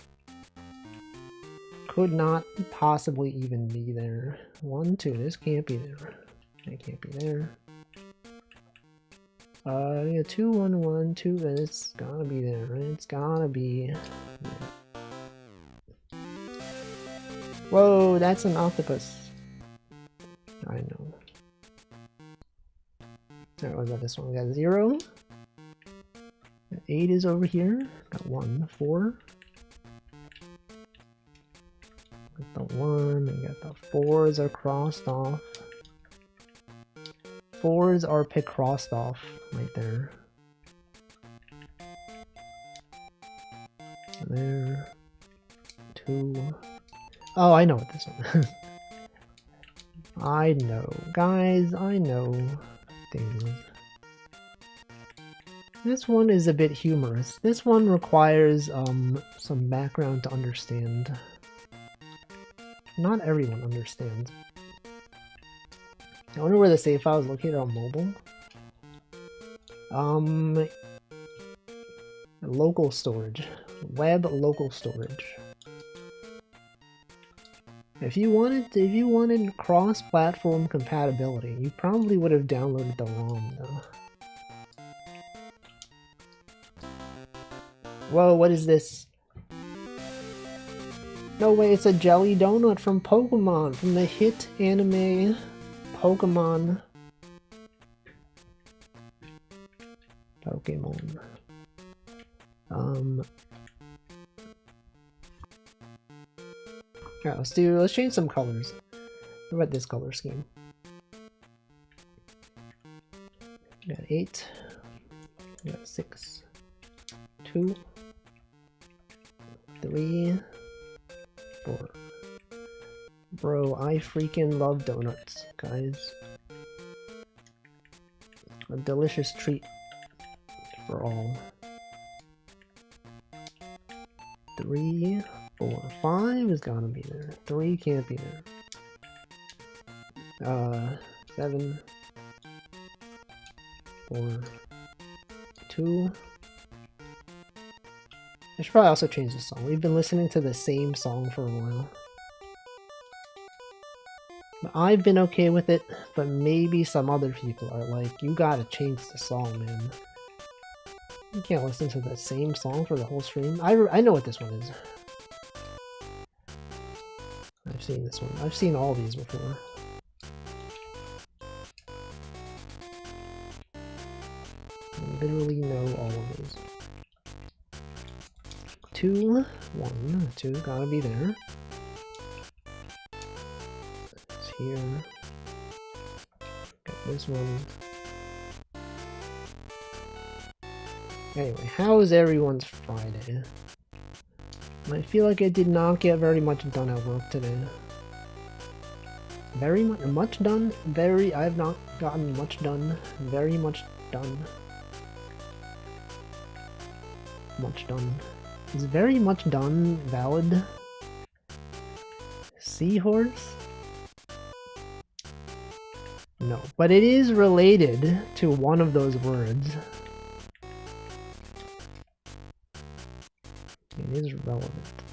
Could not possibly even be there. 1, 2. This can't be there. That can't be there. Yeah, 2, 1, 1, 2. It's gotta be there, right? It's gotta be there. Whoa, that's an octopus. I know. Alright, what about this one? We got 0. 8 is over here. Got 1, 4. Got the 1, and got the 4s are crossed off. 4s are crossed off right there. There. 2. Oh, I know what this one is. I know. Guys, I know things. This one is a bit humorous. This one requires some background to understand. Not everyone understands. I wonder where the save file is located on mobile. Local storage. Web local storage. If you wanted cross-platform compatibility, you probably would have downloaded the ROM though. Whoa, what is this? No way, it's a jelly donut from Pokemon, from the hit anime Pokemon. Yeah, let's change some colors. What about this color scheme? We got 8. We got 6. 2. 3. 4. Bro, I freaking love donuts, guys. A delicious treat for all. 3, 4, 5 is gotta be there. 3 can't be there. 7, 4, 2. I should probably also change the song. We've been listening to the same song for a while. I've been okay with it, but maybe some other people are like, you gotta change the song, man. You can't listen to the same song for the whole stream. I know what this one is. I've seen this one. I've seen all these before. I literally know all of these. 2, 1, 2, gotta be there. It's here. Got this one. Anyway, how is everyone's Friday? I feel like I did not get very much done at work today. Very much done? I have not gotten much done. Very much done. Much done. Is very much done valid? Seahorse? No, but it is related to one of those words. It is relevant.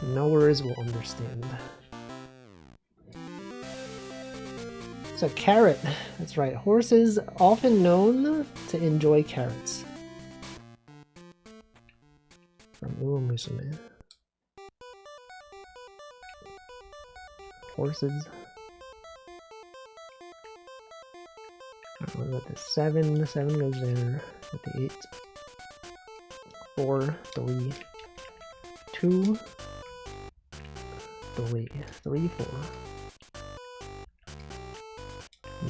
Knowers will understand. It's a carrot. That's right. Horses often known to enjoy carrots. From Uma Musume. Horses. What about the 7? The 7 goes there. With the 8. 4, 3, 2, 3, 3, 4.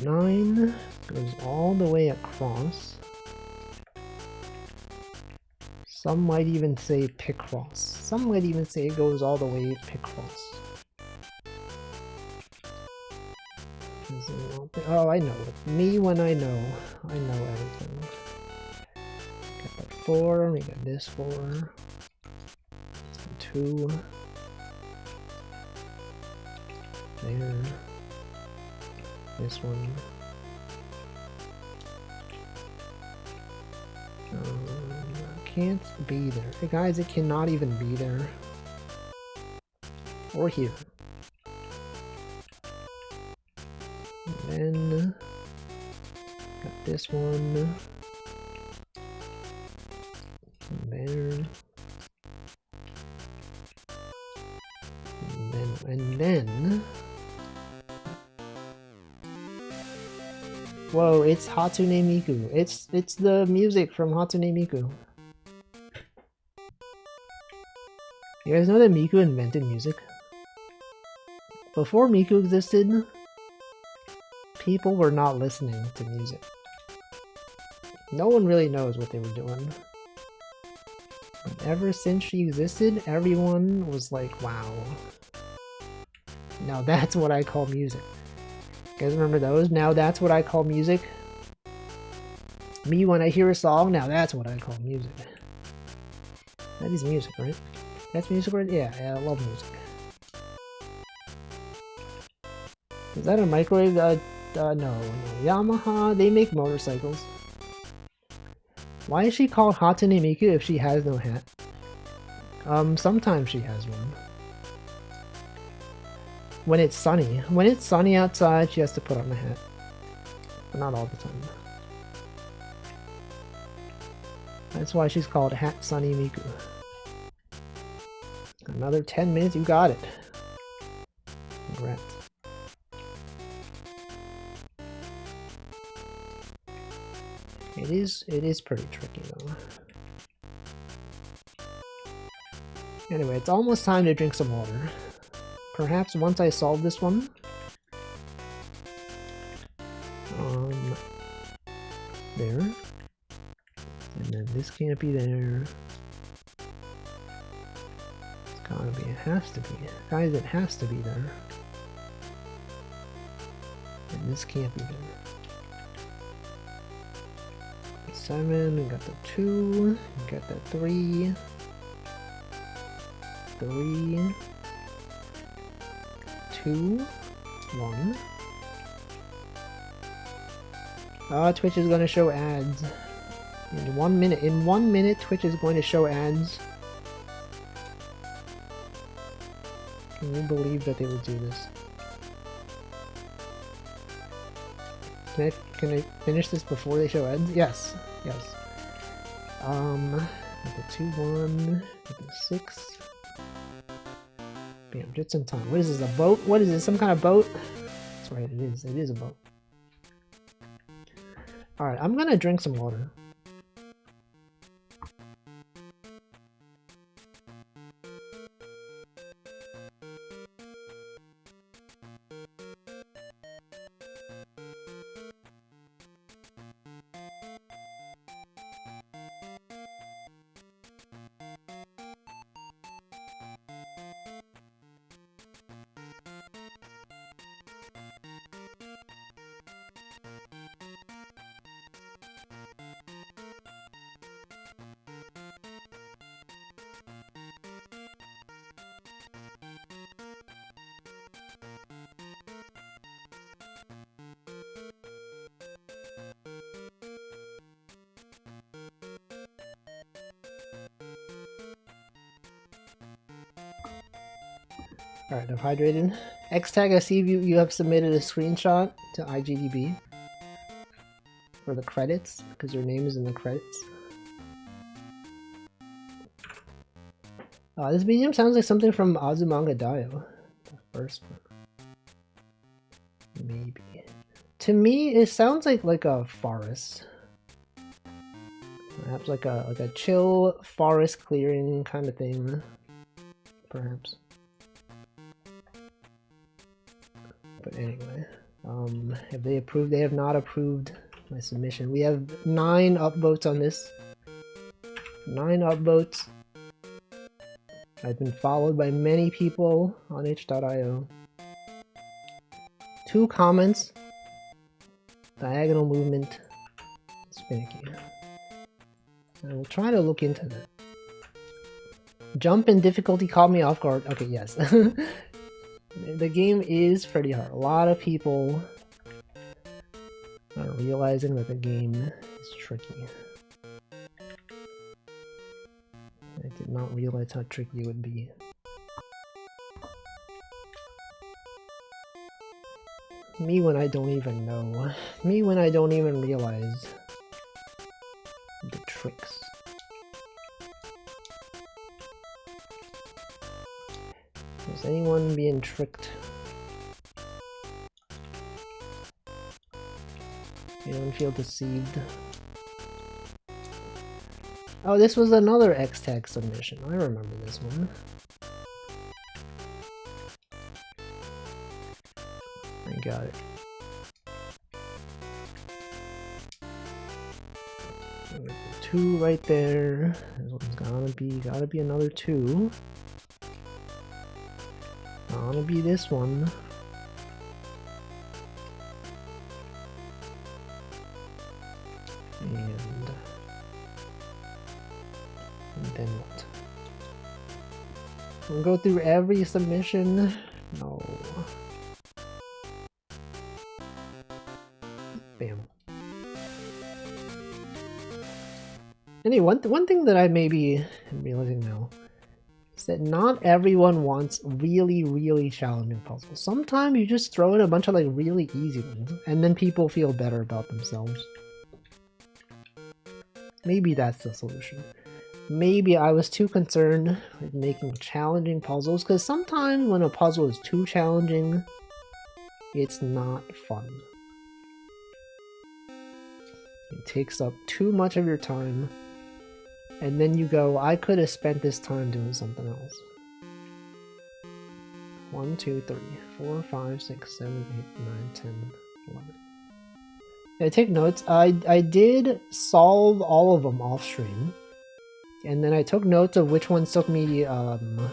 9 goes all the way across. Some might even say Picross. Some might even say it goes all the way Picross. Oh, I know it. Me when I know. I know everything. Got that 4, we got this 4. 2. There. This one. Can't be there. Hey guys, it cannot even be there. Or here. And then got this one. And there. And then whoa, it's Hatsune Miku. It's the music from Hatsune Miku. You guys know that Miku invented music? Before Miku existed, people were not listening to music. No one really knows what they were doing. But ever since she existed, everyone was like, wow. Now that's what I call music. You guys remember those? Now that's what I call music. Me when I hear a song, now that's what I call music. That is music, right? That's music, right? Yeah, I love music. Is that a microwave? No. Yamaha, they make motorcycles. Why is she called Hatsune Miku if she has no hat? Sometimes she has one. When it's sunny. When it's sunny outside, she has to put on a hat. But not all the time. That's why she's called Hatsune Miku. Another 10 minutes, you got it. Congrats. It is pretty tricky though. Anyway, it's almost time to drink some water. Perhaps once I solve this one. There. And then this can't be there. It's gotta be, it has to be. Guys, it has to be there. And this can't be there. 7, we got the 2, we got the 3. 3. 2. 1. Twitch is gonna show ads. In 1 minute. In 1 minute, Twitch is going to show ads. Can you believe that they would do this? Can I finish this before they show ads? Yes. Yes. With the 2-1, with the 6. Bam, just in time. What is this, a boat? What is this, some kind of boat? That's right, it is. It is a boat. Alright, I'm gonna drink some water. Alright, I've hydrated. Xtag, I see you have submitted a screenshot to IGDB for the credits, because your name is in the credits. This medium sounds like something from Azumanga Daioh, the first one. Maybe. To me, it sounds like a forest. Perhaps like a chill forest clearing kind of thing. Perhaps. But anyway, have they approved? They have not approved my submission. We have 9 upvotes on this. 9 upvotes. I've been followed by many people on itch.io. 2 comments. Diagonal movement. It's finicky. I will try to look into that. Jump in difficulty caught me off guard. Okay, yes. The game is pretty hard. A lot of people are realizing that the game is tricky. I did not realize how tricky it would be. Me when I don't even know. Me when I don't even realize the tricks. Is anyone being tricked? Anyone feel deceived? Oh, this was another Xtag submission. I remember this one. I got it. 2 right there. This one's gotta be another 2. Gonna be this one. And then what? We'll go through every submission. No. Bam. Anyway, one thing that I maybe am realizing now is that not everyone wants really, really challenging puzzles. Sometimes you just throw in a bunch of like really easy ones, and then people feel better about themselves. Maybe that's the solution. Maybe I was too concerned with making challenging puzzles, because sometimes when a puzzle is too challenging, it's not fun. It takes up too much of your time, and then you go, I could have spent this time doing something else. 1, 2, 3, 4, 5, 6, 7, 8, 9, 10, 11. I take notes. I did solve all of them off stream, and then I took notes of which ones took me the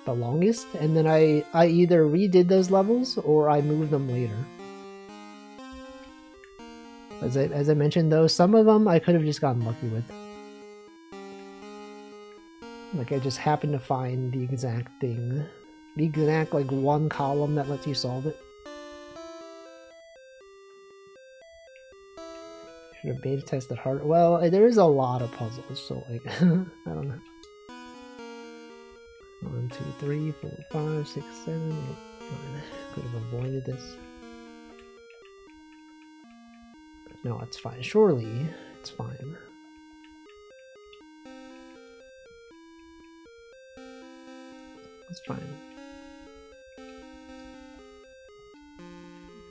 longest, and then I either redid those levels or I moved them later. As I mentioned though, some of them I could have just gotten lucky with. Like I just happened to find the exact thing, the exact like one column that lets you solve it. Should have beta tested harder. Well, there is a lot of puzzles, so like I don't know. 1, 2, 3, 4, 5, 6, 7, 8, 9. Could have avoided this. No, it's fine. Surely it's fine. It's fine.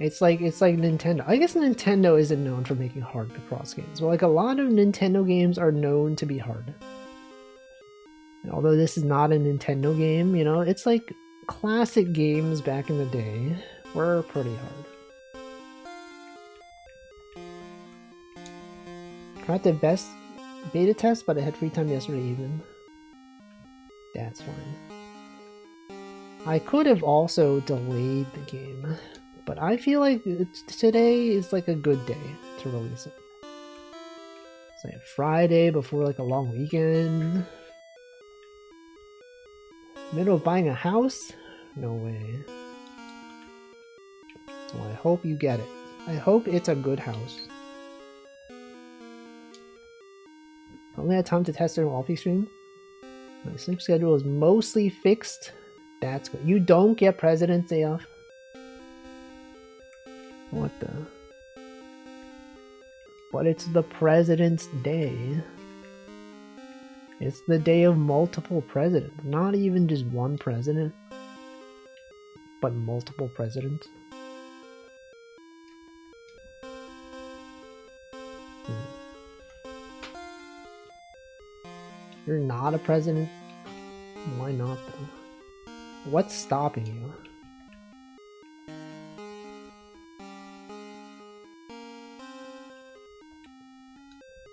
It's like Nintendo. I guess Nintendo isn't known for making hard to cross games, but like a lot of Nintendo games are known to be hard. And although this is not a Nintendo game, you know, it's like classic games back in the day were pretty hard. Tried the best beta test, but I had free time yesterday evening. That's fine. I could have also delayed the game, but I feel like today is like a good day to release it. It's like Friday before like a long weekend. Middle of buying a house? No way. Well, I hope you get it. I hope it's a good house. I only had time to test during Walfie stream. My sleep schedule is mostly fixed. That's good. You don't get President's Day off? What the? But it's the President's Day. It's the day of multiple presidents. Not even just one president, but multiple presidents. You're not a president? Why not though? What's stopping you?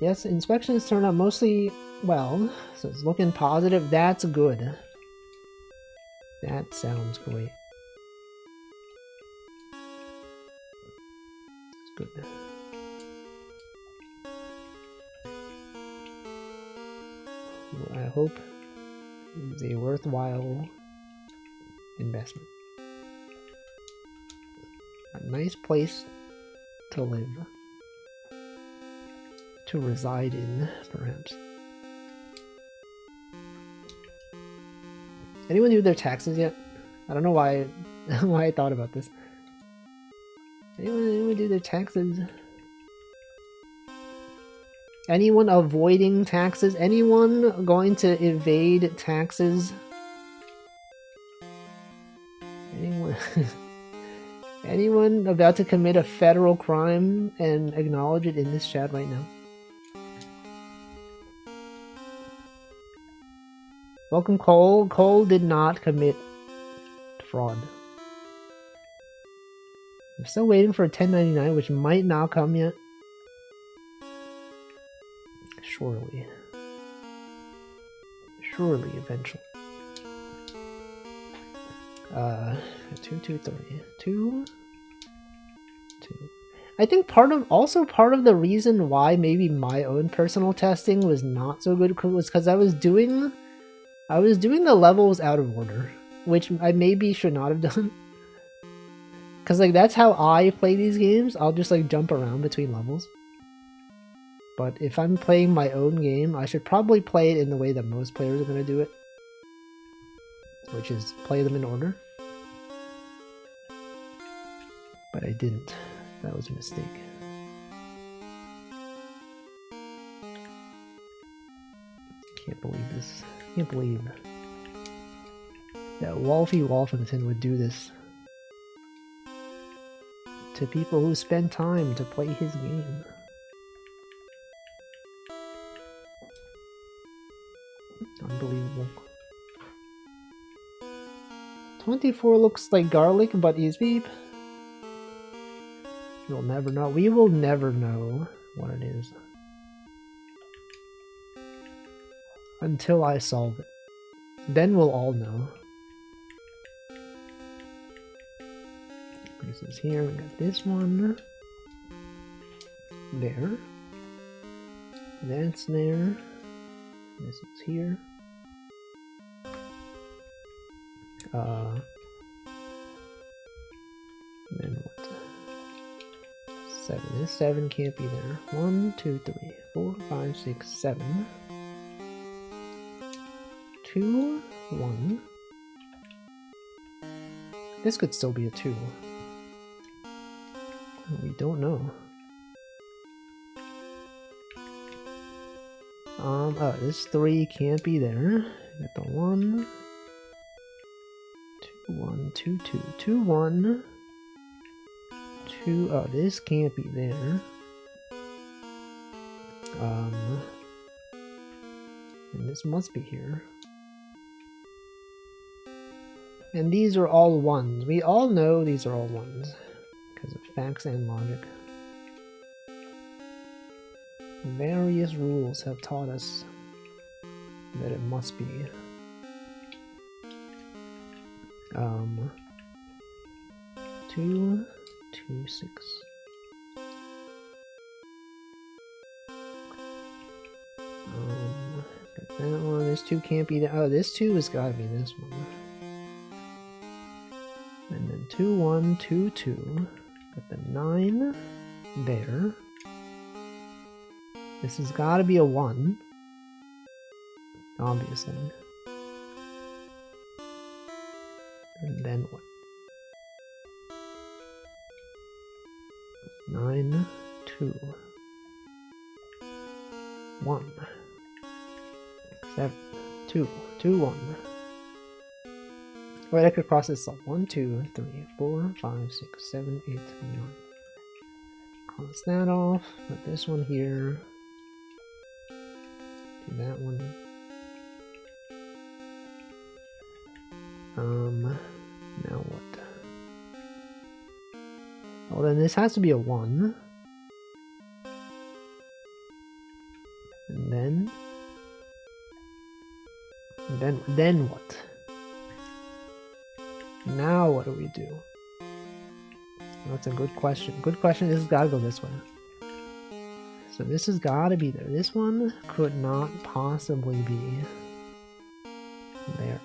Yes, inspections turned out mostly well, so it's looking positive. That's good. That sounds great. It's good. I hope it's a worthwhile investment. A nice place to live. To reside in, perhaps. Anyone do their taxes yet? I don't know why I thought about this. Anyone do their taxes? Anyone avoiding taxes? Anyone going to evade taxes? Anyone? Anyone about to commit a federal crime and acknowledge it in this chat right now? Welcome, Cole. Cole did not commit fraud. I'm still waiting for a 1099, which might not come yet. Surely. Surely, eventually. 2, 2, 3. 2, 2. I think part of the reason why maybe my own personal testing was not so good was because I was doing the levels out of order, which I maybe should not have done. Cause like that's how I play these games. I'll just like jump around between levels. But if I'm playing my own game, I should probably play it in the way that most players are going to do it. Which is play them in order. But I didn't. That was a mistake. Can't believe this. Can't believe that Walfie Wolfington would do this to people who spend time to play his game. Unbelievable. 24 looks like garlic, but is beep. You'll never know. We will never know what it is until I solve it. Then we'll all know. This is here. We got this one. There. That's there. This is here. Then what? 7. This 7 can't be there. 1, 2, 3, 4, 5, 6, 7. 2, 1. This could still be a 2. We don't know. Oh, this 3 can't be there. Got the 1. 2, 1, 2, 2, 2, 1. 2, oh, this can't be there. And this must be here. And these are all 1s. We all know these are all 1s because of facts and logic. Various rules have taught us that it must be. 2, 2, 6. Got that one. This 2 can't be there. Oh, this 2 has got to be this one. And then 2, 1, 2, 2. Got the 9 there. This has got to be a 1. Obviously. And then what? 9, 2, 1, 7, 2, 2, 1. Wait, I could cross this up. 1, 2, 3, 4, 5, 6, 7, 8, 9. Cross that off. Put this one here. Do that one. Now what? Well, then this has to be a 1. And then what? Now what do we do? That's a good question. Good question. This has got to go this way. So this has got to be there. This one could not possibly be there.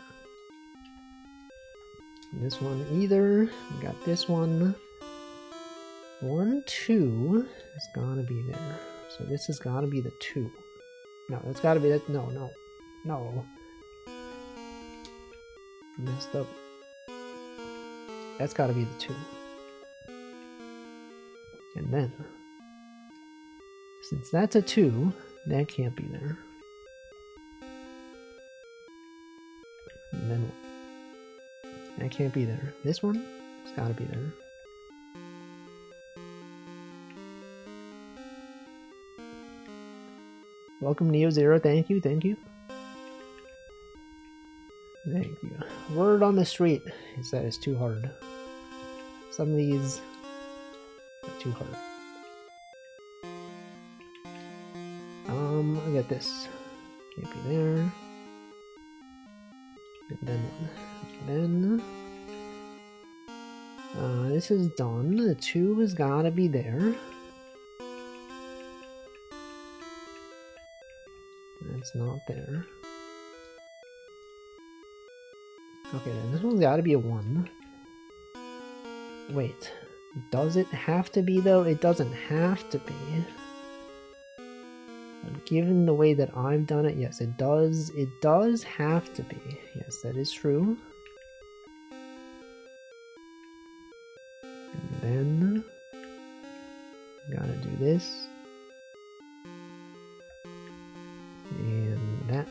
This one either. We got this one. 1, 2 has got to be there. So this has got to be the 2. No, that's got to be that. No. Messed up. That's got to be the 2. And then, since that's a 2, that can't be there. And then what? That can't be there. This one, it's got to be there. Welcome Neo Zero, thank you. Thank you. Word on the street is that it's too hard. Some of these are too hard. I got this. Can't be there. And then one. Then this is done. The 2 has gotta be there. That's not there. Okay, then this one's gotta be a 1. Wait, does it have to be though? It doesn't have to be. Given the way that I've done it, yes, it does. It does have to be. Yes, that is true. And then gotta do this. And that.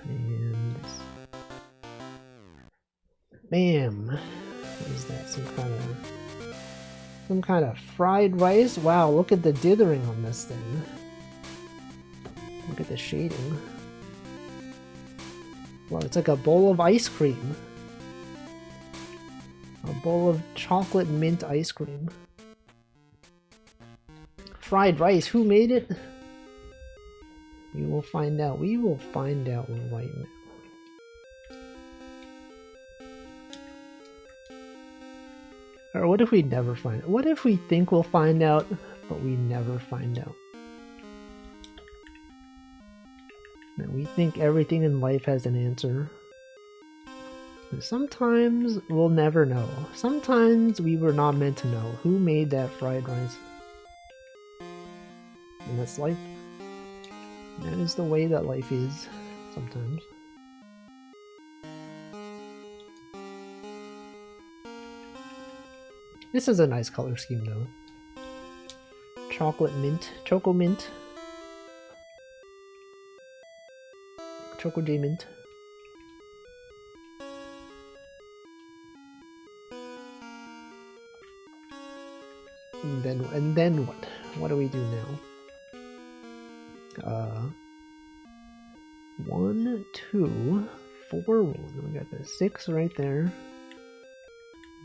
And this. Bam! What is that? Some kind of fried rice? Wow, look at the dithering on this thing. Look at the shading. Wow, it's like a bowl of ice cream. A bowl of chocolate mint ice cream. Fried rice, who made it? We will find out. We will find out right now. Or what if we never find out? What if we think we'll find out, but we never find out? That we think everything in life has an answer. And sometimes we'll never know. Sometimes we were not meant to know who made that fried rice. And that's life. That is the way that life is sometimes. This is a nice color scheme though. Chocolate mint, choco mint. Choco J mint. And then what? What do we do now? 1, 2, 4, 1. We got the 6 right there.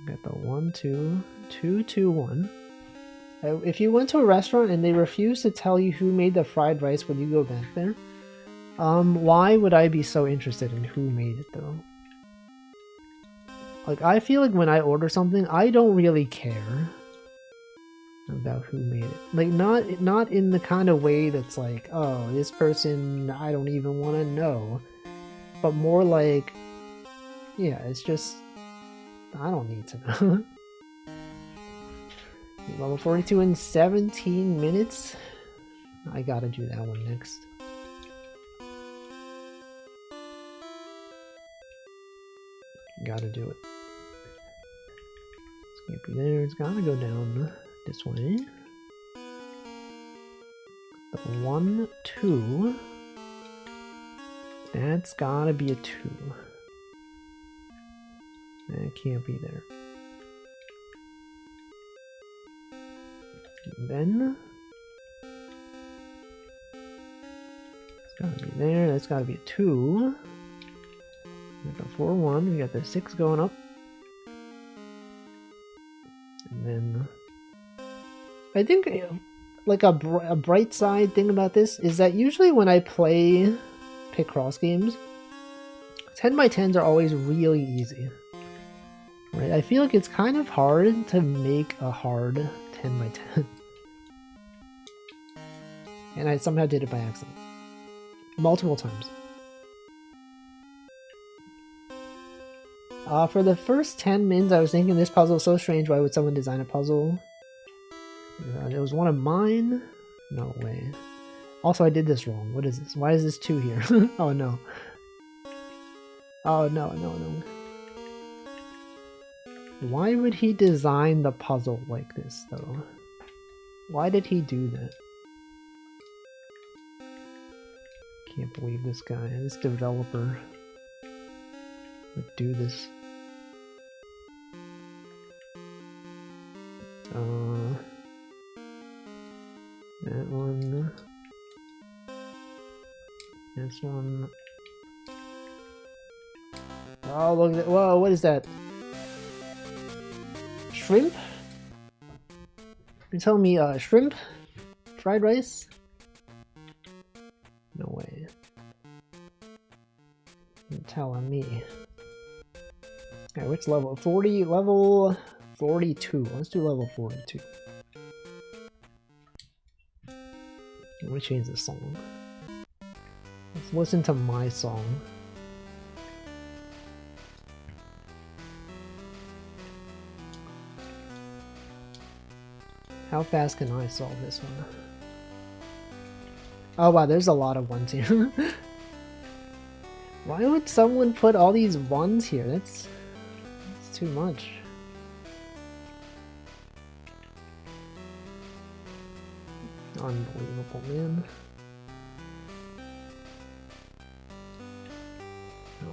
We got the 1, 2, 2, 2, 1. If you went to a restaurant and they refused to tell you who made the fried rice, would you go back there? Why would I be so interested in who made it though? Like, I feel like when I order something, I don't really care about who made it. Like, not in the kind of way that's like, oh, this person, I don't even want to know. But more like, yeah, it's just, I don't need to know. Level 42 in 17 minutes? I gotta do that one next. Gotta do it. It's gonna be there. It's gotta go down this way. The 1, 2. That's gotta be a 2. That can't be there. And then it's gotta be there. That's gotta be a 2. We got the 4, 1. We got the 6 going up. And then I think like a bright side thing about this is that usually when I play Picross games, 10x10s are always really easy. Right? I feel like it's kind of hard to make a hard 10x10. And I somehow did it by accident. Multiple times. For the first 10 mins, I was thinking this puzzle is so strange, why would someone design a puzzle? It was one of mine? No way. Also, I did this wrong. What is this? Why is this 2 here? Oh no. Oh no, no, no. Why would he design the puzzle like this, though? Why did he do that? Can't believe this guy, this developer would do this. That one. This one. Oh, look at that. Whoa, what is that? Shrimp? You're telling me shrimp? Fried rice? No way. You're telling me. Okay, which level? 40? Level 42. Let's do level 42. Let me change the song. Let's listen to my song. How fast can I solve this one? Oh wow, there's a lot of ones here. Why would someone put all these ones here? That's too much. Unbelievable, man.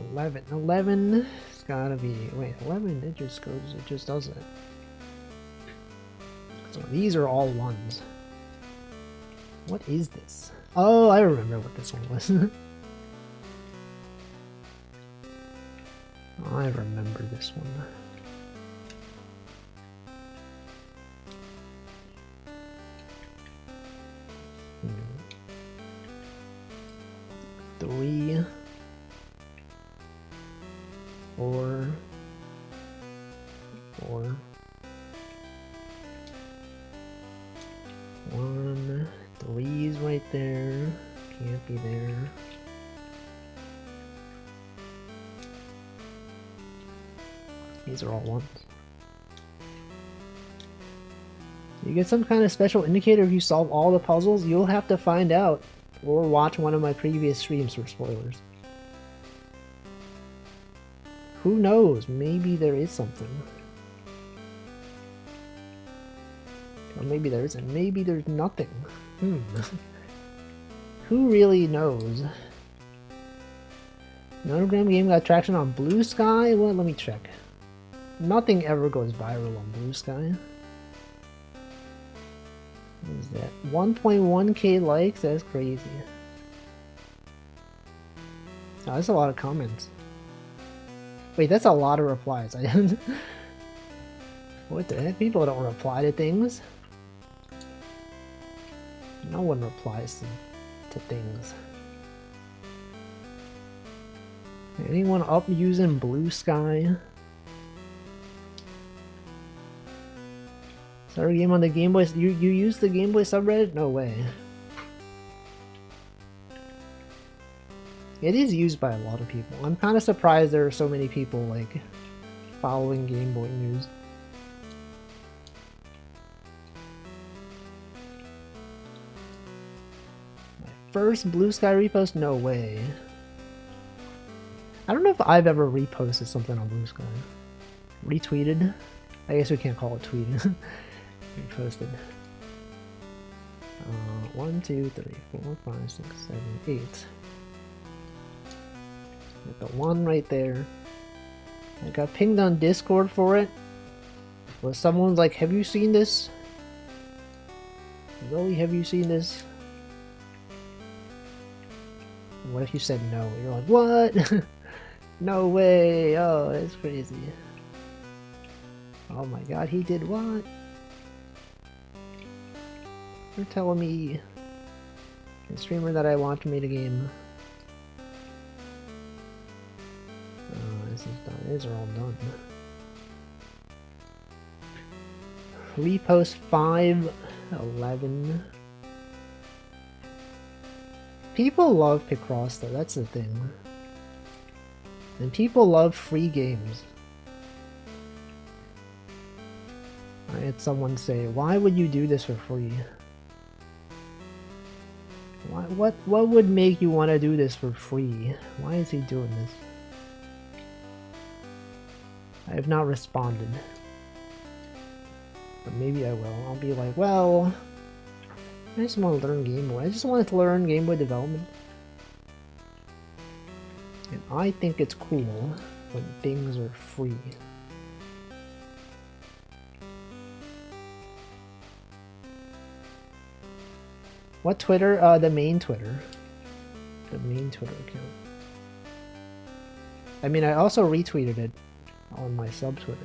11. It's gotta be. Wait, 11. It just goes. It just does it. So these are all ones. What is this? Oh, I remember what this one was. I remember this one. Three, 4, 4, 1, 3's right there, can't be there. These are all ones. You get some kind of special indicator if you solve all the puzzles? You'll have to find out, or watch one of my previous streams for spoilers. Who knows? Maybe there is something. Or maybe there isn't. Maybe there's nothing. Who really knows? Nonogram game got traction on Blue Sky? Well, let me check. Nothing ever goes viral on Blue Sky. What is that? 1.1k likes? That's crazy. Oh, that's a lot of comments. Wait, that's a lot of replies. What the heck? People don't reply to things. No one replies to things. Anyone up using Blue Sky? Start a game on the Game Boy. You use the Game Boy subreddit? No way. It is used by a lot of people. I'm kind of surprised there are so many people like following Game Boy news. My first Blue Sky repost? No way. I don't know if I've ever reposted something on Blue Sky. Retweeted? I guess we can't call it tweeting. Reposted. 1, 2, 3, 4, 5, 6, 7, 8. With the 1 right there. I got pinged on Discord for it. Was someone's like, have you seen this? Zoe, have you seen this? What if you said no? You're like, what? No way! Oh, that's crazy. Oh my god, he did what? You're telling me the streamer that I watched made a game. This is done. These are all done. Repost 511. People love Picross though, that's the thing. And people love free games. I had someone say, why would you do this for free? What would make you want to do this for free? Why is he doing this? I have not responded. But maybe I will. I'll be like, well, I just want to learn Game Boy. I just wanted to learn Game Boy development. And I think it's cool when things are free. What Twitter? The main Twitter. The main Twitter account. I mean, I also retweeted it on my sub-Twitter.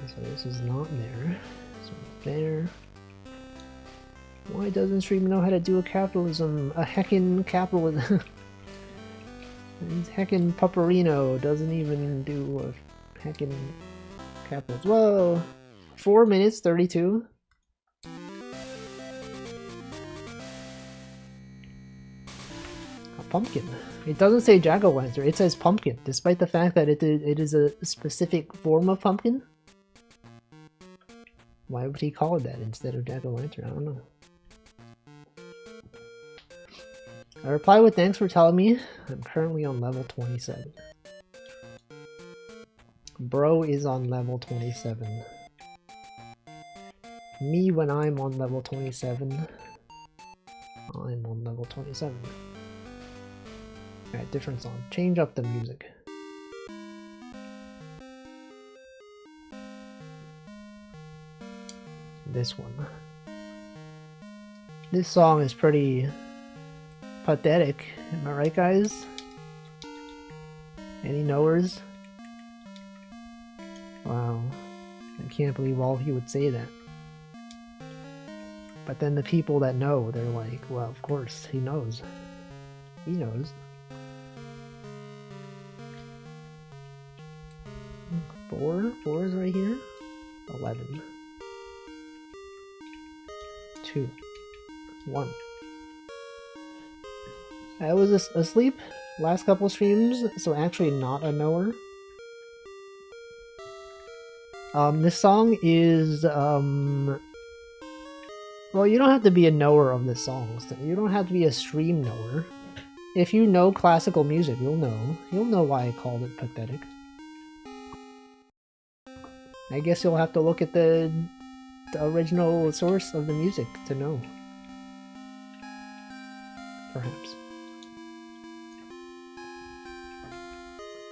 So this is not there. So it's there. Why doesn't stream know how to do a capitalism? A heckin' capitalism. Heckin' Pupperino doesn't even do a heckin' capitalism. Whoa! 4 minutes 32. A pumpkin. It doesn't say jack-o'-lantern, it says pumpkin, despite the fact that it is a specific form of pumpkin. Why would he call it that instead of jack-o'-lantern? I don't know. I reply with thanks for telling me. I'm currently on level 27. Bro is on level 27. Me when I'm on level 27. I'm on level 27. Alright, different song. Change up the music. This one. This song is pretty pathetic. Am I right, guys? Any knowers? Wow. I can't believe Walfie would say that. But then the people that know, they're like, well, of course, he knows. He knows. 4? 4 is right here. 11. 2. 1. I was asleep last couple streams, so actually not a knower. This song is, well, you don't have to be a knower of the songs. You don't have to be a stream knower. If you know classical music, you'll know. You'll know why I called it pathetic. I guess you'll have to look at the original source of the music to know. Perhaps.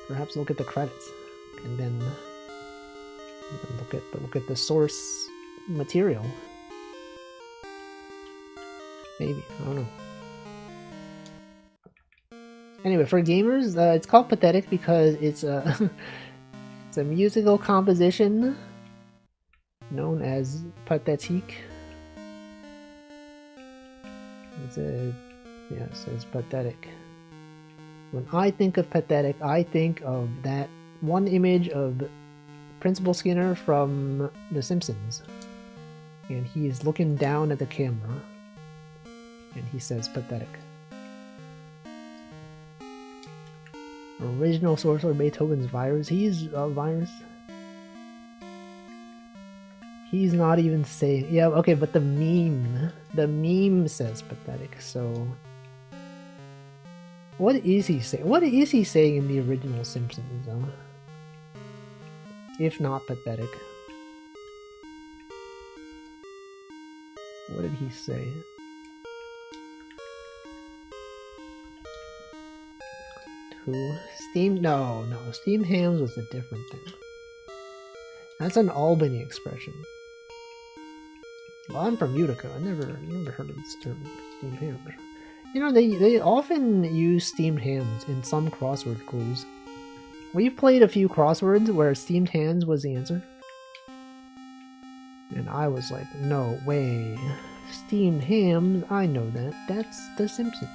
Perhaps look at the credits, and then look at the source material. Maybe, I don't know. Anyway, for gamers, it's called pathetic because it's a it's a musical composition known as pathétique. Yes, it's pathetic. When I think of pathetic, I think of that one image of Principal Skinner from The Simpsons. And he is looking down at the camera. And he says pathetic. Original source of Beethoven's virus. He's a virus. He's not even saying... Yeah, okay, but the meme says pathetic, so... What is he saying? What is he saying in the original Simpsons, though? If not pathetic. What did he say? Who? No, steamed hams was a different thing. That's an Albany expression. Well, I'm from Utica. I never heard of this term, steamed hams. You know, they often use steamed hams in some crossword clues. We've played a few crosswords where steamed hams was the answer. And I was like, no way. Steamed hams, I know that. That's The Simpsons.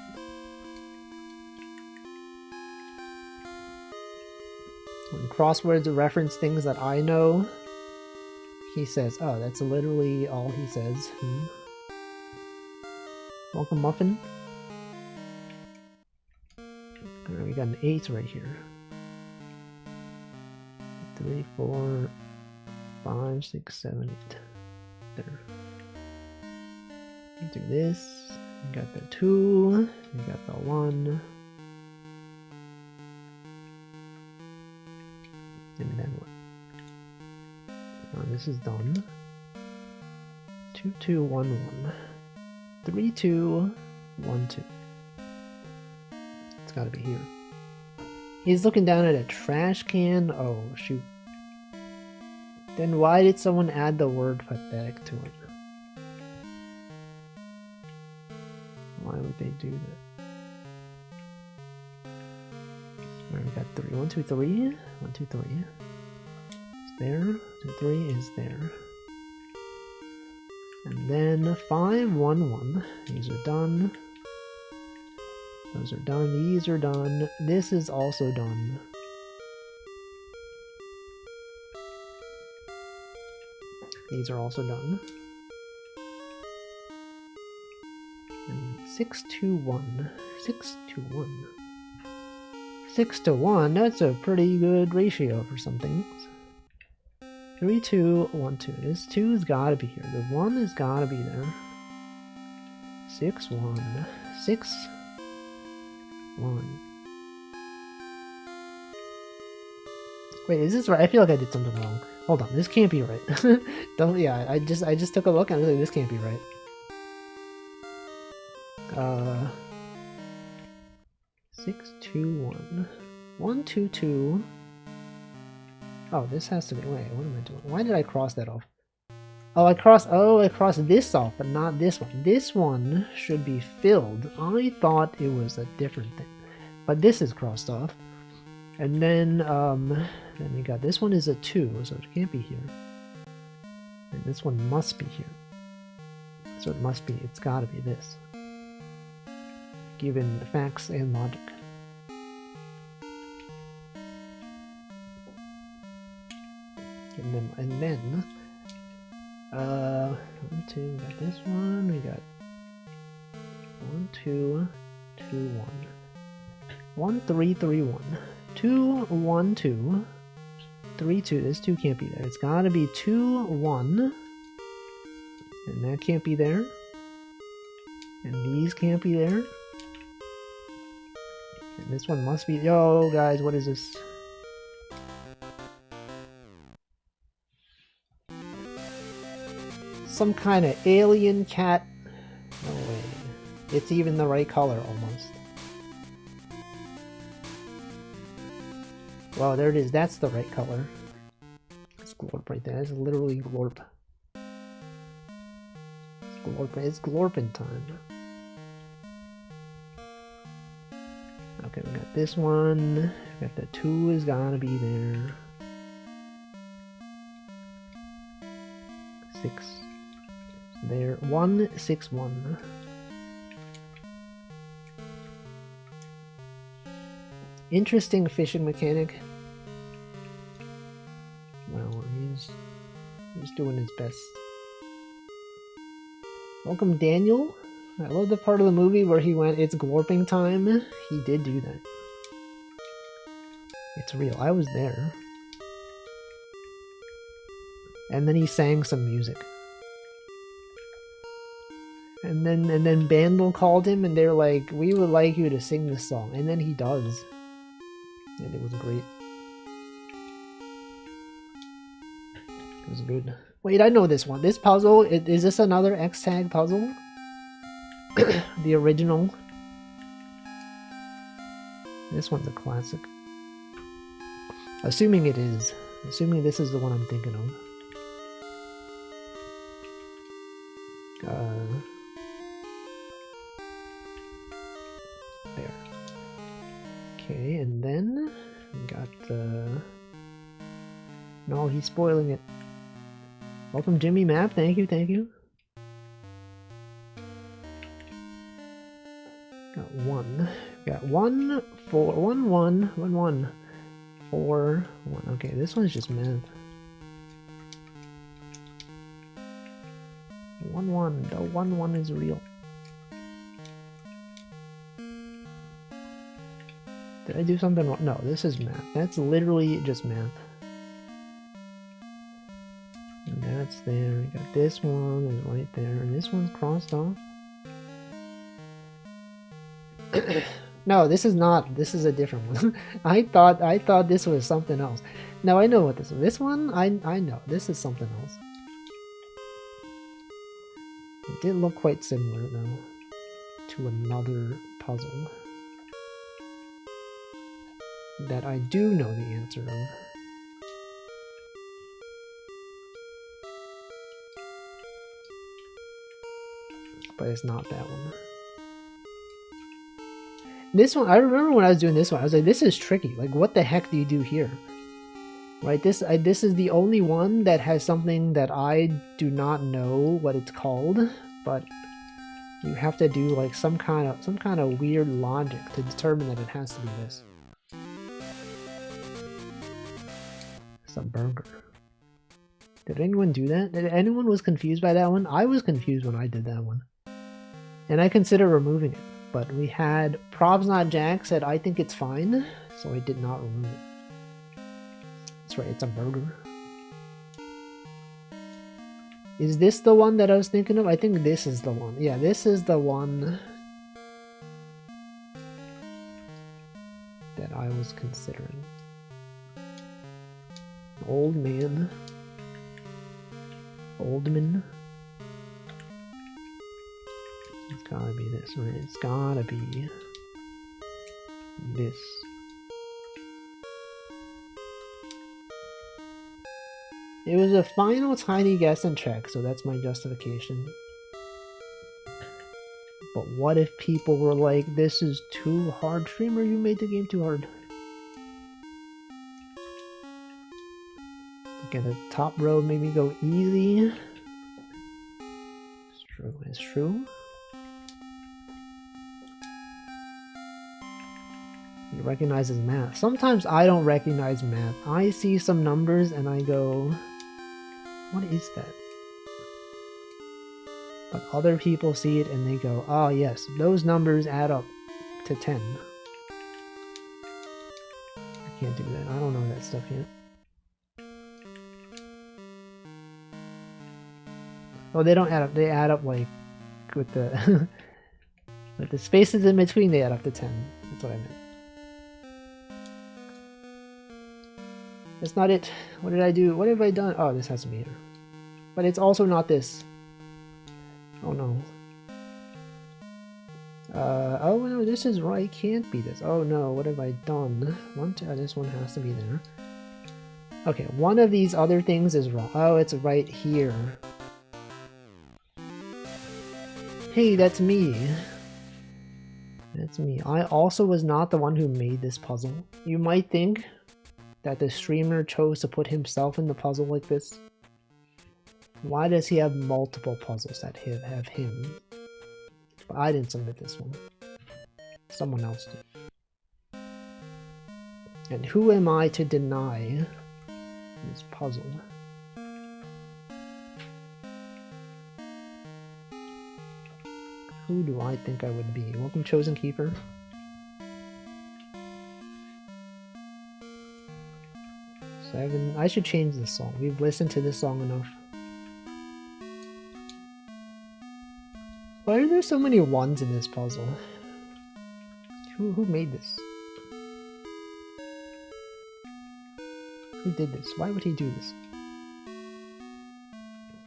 When crosswords reference things that I know, he says, oh, that's literally all he says. Welcome, Muffin. Alright, we got an 8 right here. 3, 4, 5, 6, 7, 8. There. Do this. We got the 2. We got the 1. And then what? Oh, this is done. 2, 2, 1, 1. 3, 2, 1, 2. It's gotta be here. He's looking down at a trash can. Oh, shoot. Then why did someone add the word pathetic to it? Why would they do that? Alright, we got 3. 1, 2, 3. 1, 2, 3. It's there. 2, 3 is there. And then 5, 1, 1. These are done. Those are done. These are done. This is also done. These are also done. And 6 to 1. 6 to 1. 6 to 1, that's a pretty good ratio for some things. 3, 2, 1, 2. This 2's gotta be here. The 1 has gotta be there. 6, 1. 6, 1. Wait, is this right? I feel like I did something wrong. Hold on, this can't be right. Don't, yeah, I just took a look and I was like, this can't be right. 6, 2, 1. 1, 2, 2. Oh, this has to be. Wait, what am I doing? Why did I cross that off? Oh, I crossed this off, but not this one. This one should be filled. I thought it was a different thing, but this is crossed off. And then we got this one is a 2, so it can't be here. And this one must be here. So it must be. It's got to be this. Given facts and logic. And then 1, 2, we got this one, we got 1, 2, 2, 1. 1, 3, 3, 1. 2, 1, 2. 3, 2. This 2 can't be there. It's gotta be 2, 1. And that can't be there. And these can't be there. And this one must be. Yo, guys, what is this? Some kind of alien cat. No way. It's even the right color almost. Wow, there it is. That's the right color. It's glorp right there. It's literally glorp. It's glorp. It's glorping time. Okay, we got this one. We got the 2 is gonna be there. 6. There. 1, 6, 1. Interesting fishing mechanic. Well, he's doing his best. Welcome, Daniel. I love the part of the movie where he went, "It's glorping time." He did do that. It's real. I was there. And then he sang some music. And then Bandle called him and they were like, "We would like you to sing this song." And then he does. And it was great. It was good. Wait, I know this one. This puzzle, is this another X-Tag puzzle? The original. This one's a classic. Assuming it is. Assuming this is the one I'm thinking of. There. Okay, and then we got the... No, he's spoiling it. Welcome, Jimmy Map. Thank you, thank you. Got 1. Got 1, 4, 1, 1, 1, 1, 4, 1. Okay, this one's just math. 1, 1. The 1, 1 is real. Did I do something wrong? No, this is math. That's literally just math. And that's there. We got this one is right there, and this one's crossed off. No, this is not. This is a different one. I thought this was something else. No, I know what this is. This one, I know. This is something else. It did look quite similar though to another puzzle that I do know the answer of. But it's not that one. This one, I remember when I was doing this one, I was like, this is tricky. Like, what the heck do you do here? Right, this is the only one that has something that I do not know what it's called, but you have to do like some kind of weird logic to determine that it has to be this. It's a burger. Did anyone do that? Did anyone was confused by that one? I was confused when I did that one. And I considered removing it, but we had Probs Not Jack said, "I think it's fine," so I did not remove it. That's right, it's a burger. Is this the one that I was thinking of? I think this is the one. Yeah, this is the one that I was considering. Old man. Oldman. It's gotta be this, right? It's gotta be this. It was a final tiny guess and check, so that's my justification. But what if people were like, this is too hard, streamer, you made the game too hard. Okay, the top row made me go easy. It's true, it's true. He recognizes math. Sometimes I don't recognize math. I see some numbers and I go, what is that? But other people see it and they go, oh yes, those numbers add up to 10. I can't do that. I don't know that stuff yet. Oh, they don't add up. They add up like with the with the spaces in between. They add up to 10. That's what I meant. That's not it. What did I do? What have I done? Oh, this has to be here. But it's also not this. Oh no. Oh no, this is right. Can't be this. Oh no, what have I done? This one has to be there. Okay, one of these other things is wrong. Oh, it's right here. Hey, that's me. That's me. I also was not the one who made this puzzle. You might think that the streamer chose to put himself in the puzzle like this. Why does he have multiple puzzles that have him? But I didn't submit this one. Someone else did. And who am I to deny this puzzle? Who do I think I would be? Welcome, Chosen Keeper. I should change this song. We've listened to this song enough. Why are there so many ones in this puzzle? Who made this? Who did this? Why would he do this?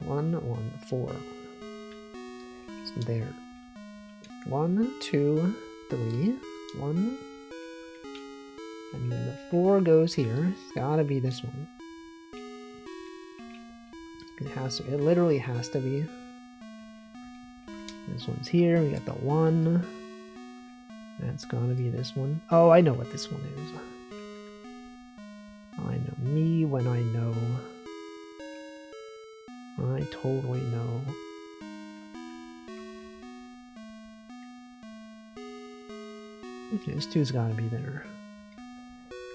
1, 1, 4. It's there. 1, 2, 3. 1. And then the 4 goes here. It's gotta be this one. It has to. It literally has to be. This one's here. We got the 1. That's gonna be this one. Oh, I know what this one is. I know me when I know. I totally know. Okay, this 2's gotta be there.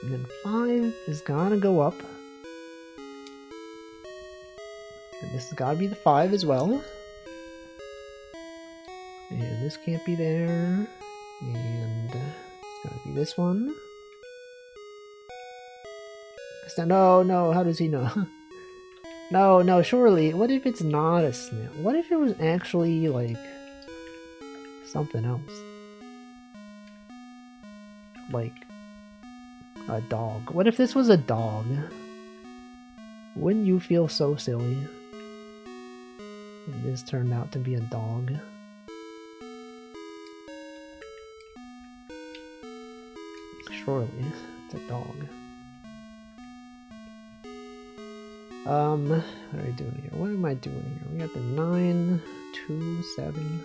And then 5 is gotta go up. And this has gotta be the 5 as well. And this can't be there. And it's gotta be this one. No, how does he know? No, surely. What if it's not a snail? What if it was actually, like, something else? Like a dog. What if this was a dog? Wouldn't you feel so silly if this turned out to be a dog? Surely, it's a dog. What are we doing here? What am I doing here? We got the 9, 2, 7,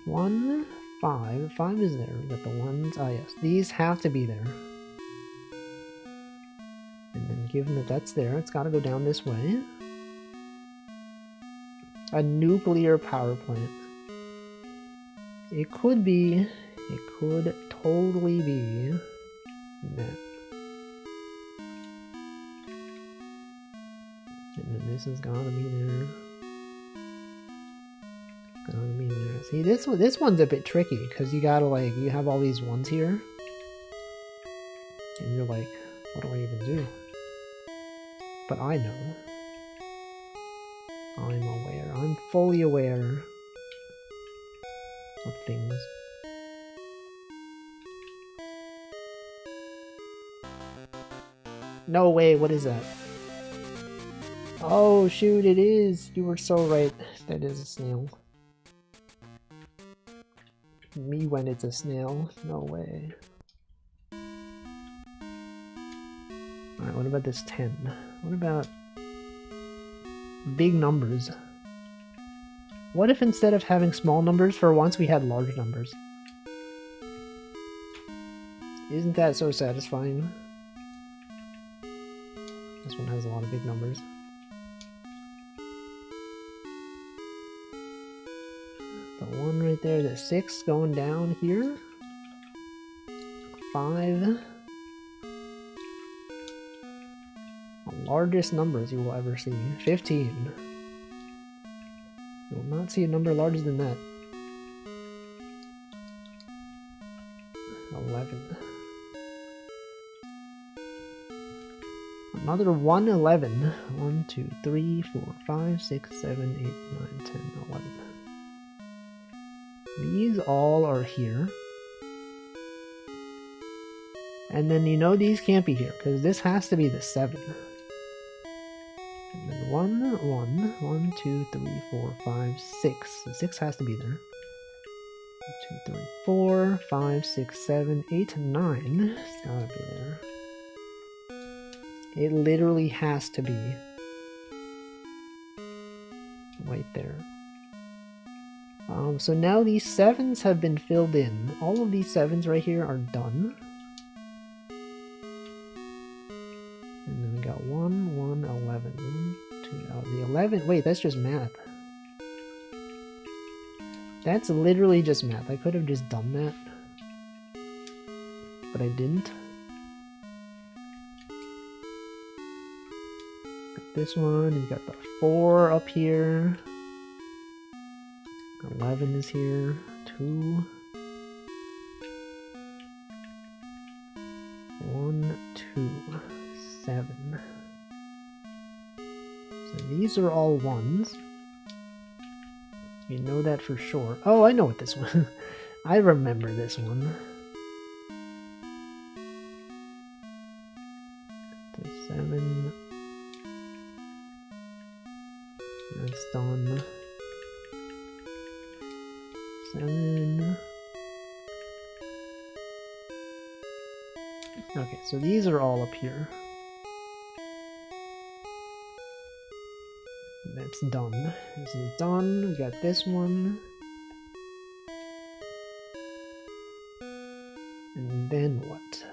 1, 5. 5 is there. We got the 1s. Ah, yes. These have to be there. And then given that that's there, it's got to go down this way. A nuclear power plant. It could be. It could totally be that. And then this has gotta be there. Gotta be there. See, this one's a bit tricky because you gotta you have all these ones here, and you're like, what do I even do? But I know. I'm aware. I'm fully aware of things. No way, what is that? Oh shoot, it is! You were so right. That is a snail. Me when it's a snail. No way. Alright, what about this 10? What about big numbers? What if instead of having small numbers, for once we had large numbers? Isn't that so satisfying? This one has a lot of big numbers. The one right there, the 6 going down here. 5. The largest numbers you will ever see. 15. You will not see a number larger than that. 11. Another 111. 1, 2, 3, 4, 5, 6, 7, 8, 9, 10, 11. These all are here. And then you know these can't be here, because this has to be the 7. And then 1, 2, 3, 4, 5, 6. The 6 has to be there. 1, 2, 3, 4, 5, 6, 7, 8, 9. It's gotta be there. It literally has to be right there. So now these 7s have been filled in. All of these 7s right here are done. And then we got 1, 1, 11. 1, 2, the 11. Wait, that's just math. That's literally just math. I could have just done that, but I didn't. Got this one. You got the 4 up here. 11 is here. 2. 1, 2, 7. So these are all 1s. You know that for sure. Oh, I know what this one. I remember this one. 7. That's done. 7. Okay, so these are all up here. That's done. This is done. We got this one. And then what?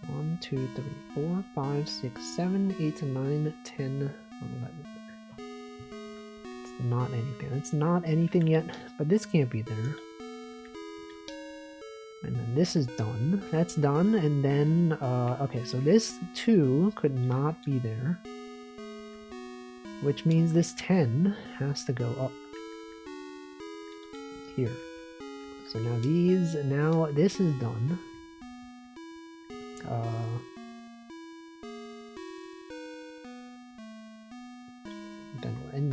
1, 2, 3, 4, 5, 6, 7, 8, 9, 10, 11. It's not anything. It's not anything yet, but this can't be there. And then this is done. That's done, and then, okay, so this 2 could not be there. Which means this 10 has to go up. Here. So now this is done.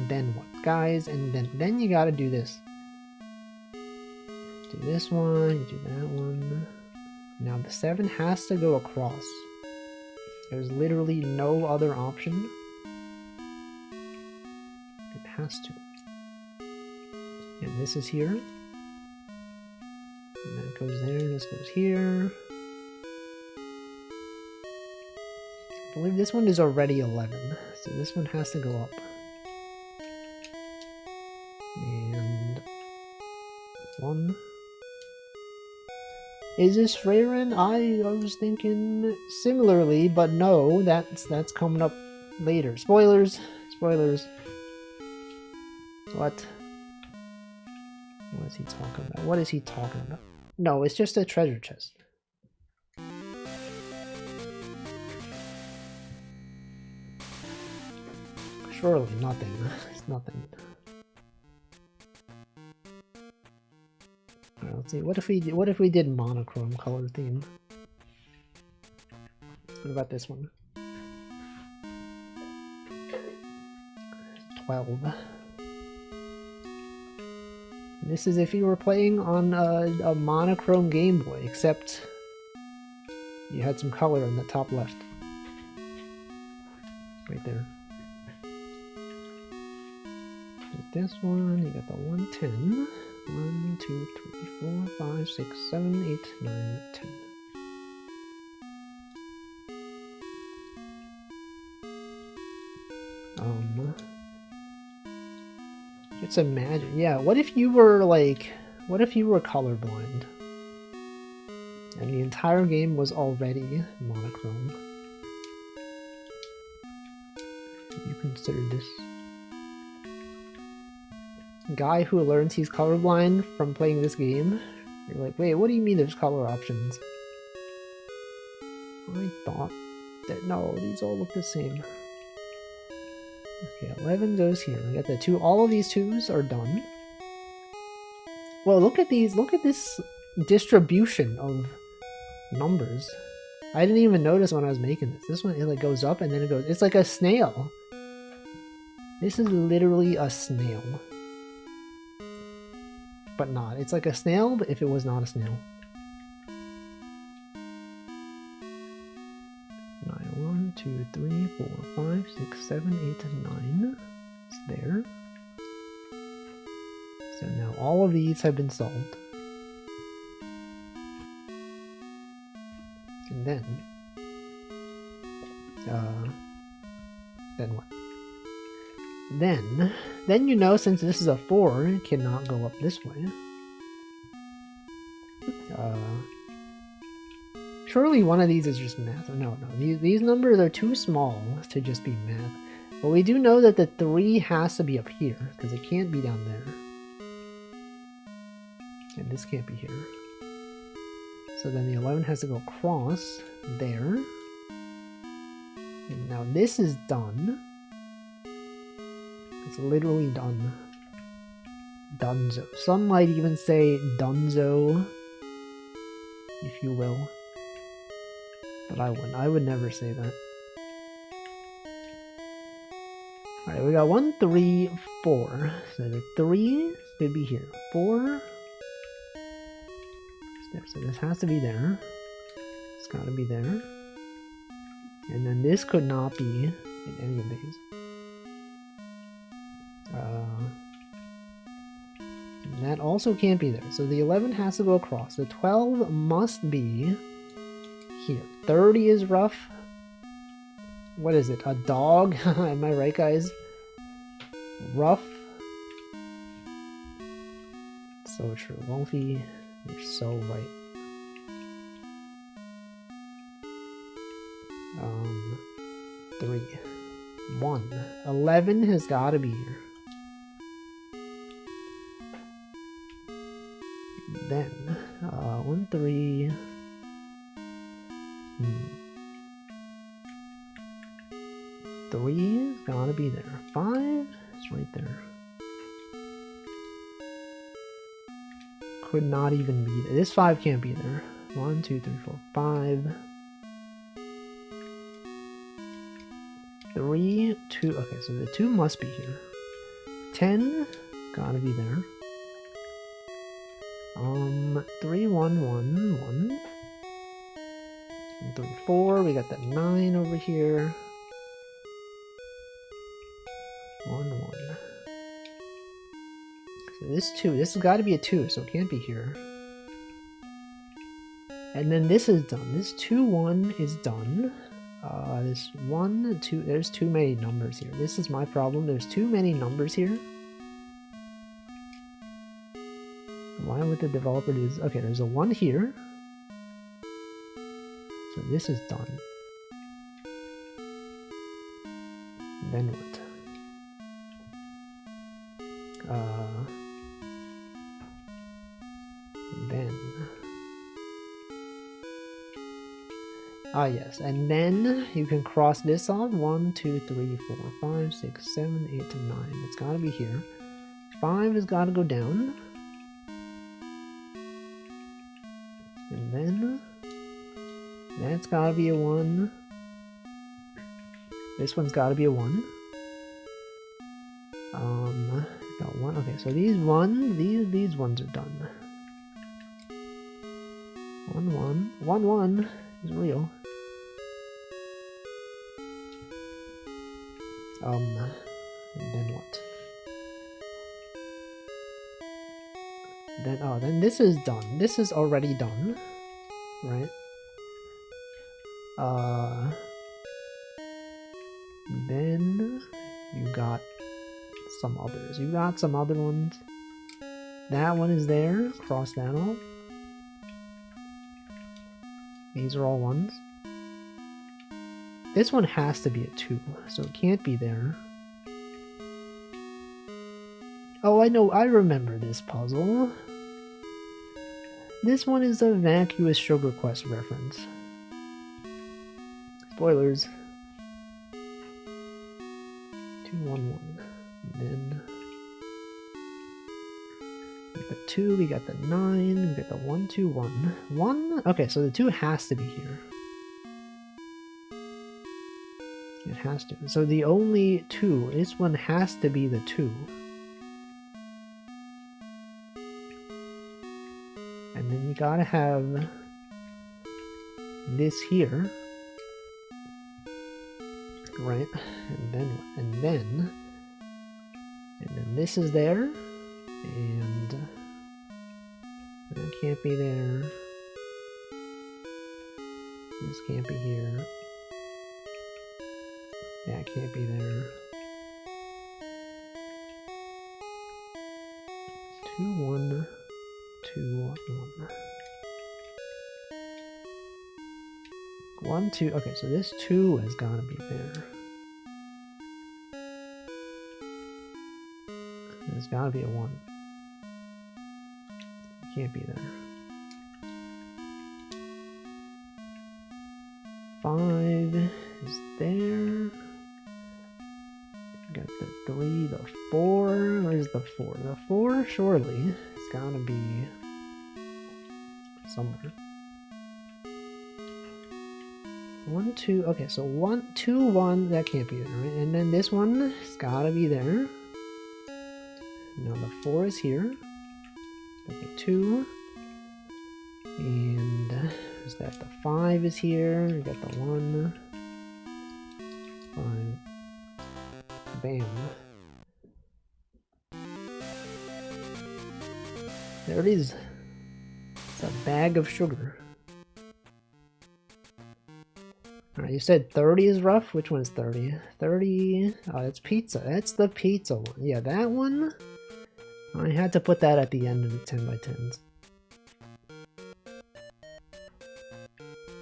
Then what? Guys, and then you gotta do this. Do this one, you do that one. Now the 7 has to go across. There's literally no other option. It has to. And this is here. And that goes there, this goes here. I believe this one is already 11, so this one has to go up. And 1. Is this Freyren? I was thinking similarly, but no, that's coming up later. Spoilers! Spoilers. What? What is he talking about? What is he talking about? No, it's just a treasure chest. Surely nothing. It's nothing. Alright, let's see. What if we did monochrome color theme? What about this one? 12. This is if you were playing on a monochrome Game Boy, except you had some color in the top left. Right there. This one, you got the 110. 1, 2, 3, 4, 5, 6, 7, 8, 9, 10. Just imagine, yeah, what if you were colorblind? And the entire game was already monochrome. You consider this guy who learns he's colorblind from playing this game. You're like, wait, what do you mean there's color options? I thought that, no, these all look the same. Okay, 11 goes here. We got the 2. All of these 2s are done. Well, look at these. Look at this distribution of numbers. I didn't even notice when I was making this. This one, it like goes up and then it goes. It's like a snail. This is literally a snail. But not. It's like a snail, but if it was not a snail. 1, 2, 3, 4, 5, 6, 7, 8, 9. It's there. So now all of these have been solved. And then what? Then you know, since this is a 4, it cannot go up this way. Surely one of these is just math. No, these numbers are too small to just be math. But we do know that the 3 has to be up here, because it can't be down there. And this can't be here. So then the 11 has to go across there. And now this is done. It's literally done. Dunzo. Some might even say dunzo, if you will. But I wouldn't. I would never say that. Alright, we got 1, 3, 4. So the 3 could be here. 4. So this has to be there. It's gotta be there. And then this could not be in any of these. And that also can't be there. So the 11 has to go across. The 12 must be here. 30 is rough. What is it? A dog? Am I right, guys? Rough. So true. Walfie, you're so right. 3. 1. 11 has got to be here. Then, 1, 3. 3 is gotta be there. 5 is right there. Could not even be there. This 5 can't be there. 1, 2, 3, 4, 5. 3, 2. Okay, so the 2 must be here. 10 gotta be there. 3, 1, 1, 1. 3, 4. We got that 9 over here. 1, 1. So this 2. This has got to be a 2, so it can't be here. And then this is done. This 2, 1 is done. This 1, 2. There's too many numbers here. This is my problem. There's too many numbers here. Why would the developer do this? Okay, there's a 1 here. So this is done. Then what? Then. Yes, and then you can cross this off. 1, 2, 3, 4, 5, 6, 7, 8, 9. It's gotta be here. 5 has gotta go down. And then that's gotta be a 1. This one's got to be a 1. Got 1. Okay, so these ones are done. 1 1 1 1 is real. And then what? Then this is done. This is already done, right? Then you got some others. You got some other ones. That one is there. Cross that off. These are all 1s. This one has to be a 2, so it can't be there. Oh, I know. I remember this puzzle. This one is a vacuous Sugar Quest reference. Spoilers. 2 1 1. Then we got the 2, we got the 9, we got the 1 2 1. 1? Okay, so the 2 has to be here. It has to. So the only 2, this one has to be the 2. And then you gotta have this here. Right? And then this is there. And that can't be there. This can't be here. That can't be there. 2 1 2 1 1 2. Okay, so this 2 has got to be there. There's got to be a 1. It can't be there. 5 is there. Got the 3, the 4. Where's the 4? The 4, surely, it's gotta be somewhere. 1 2. Okay, so 1 2 1. That can't be there, right? And then this one has gotta be there. Now the 4 is here. Got the 2. And is that the 5 is here? We got the 1. 5. Bam. There it is. It's a bag of sugar. Alright, you said 30 is rough? Which one is 30? 30... Oh, that's pizza. That's the pizza one. Yeah, that one... I had to put that at the end of the 10 by 10s.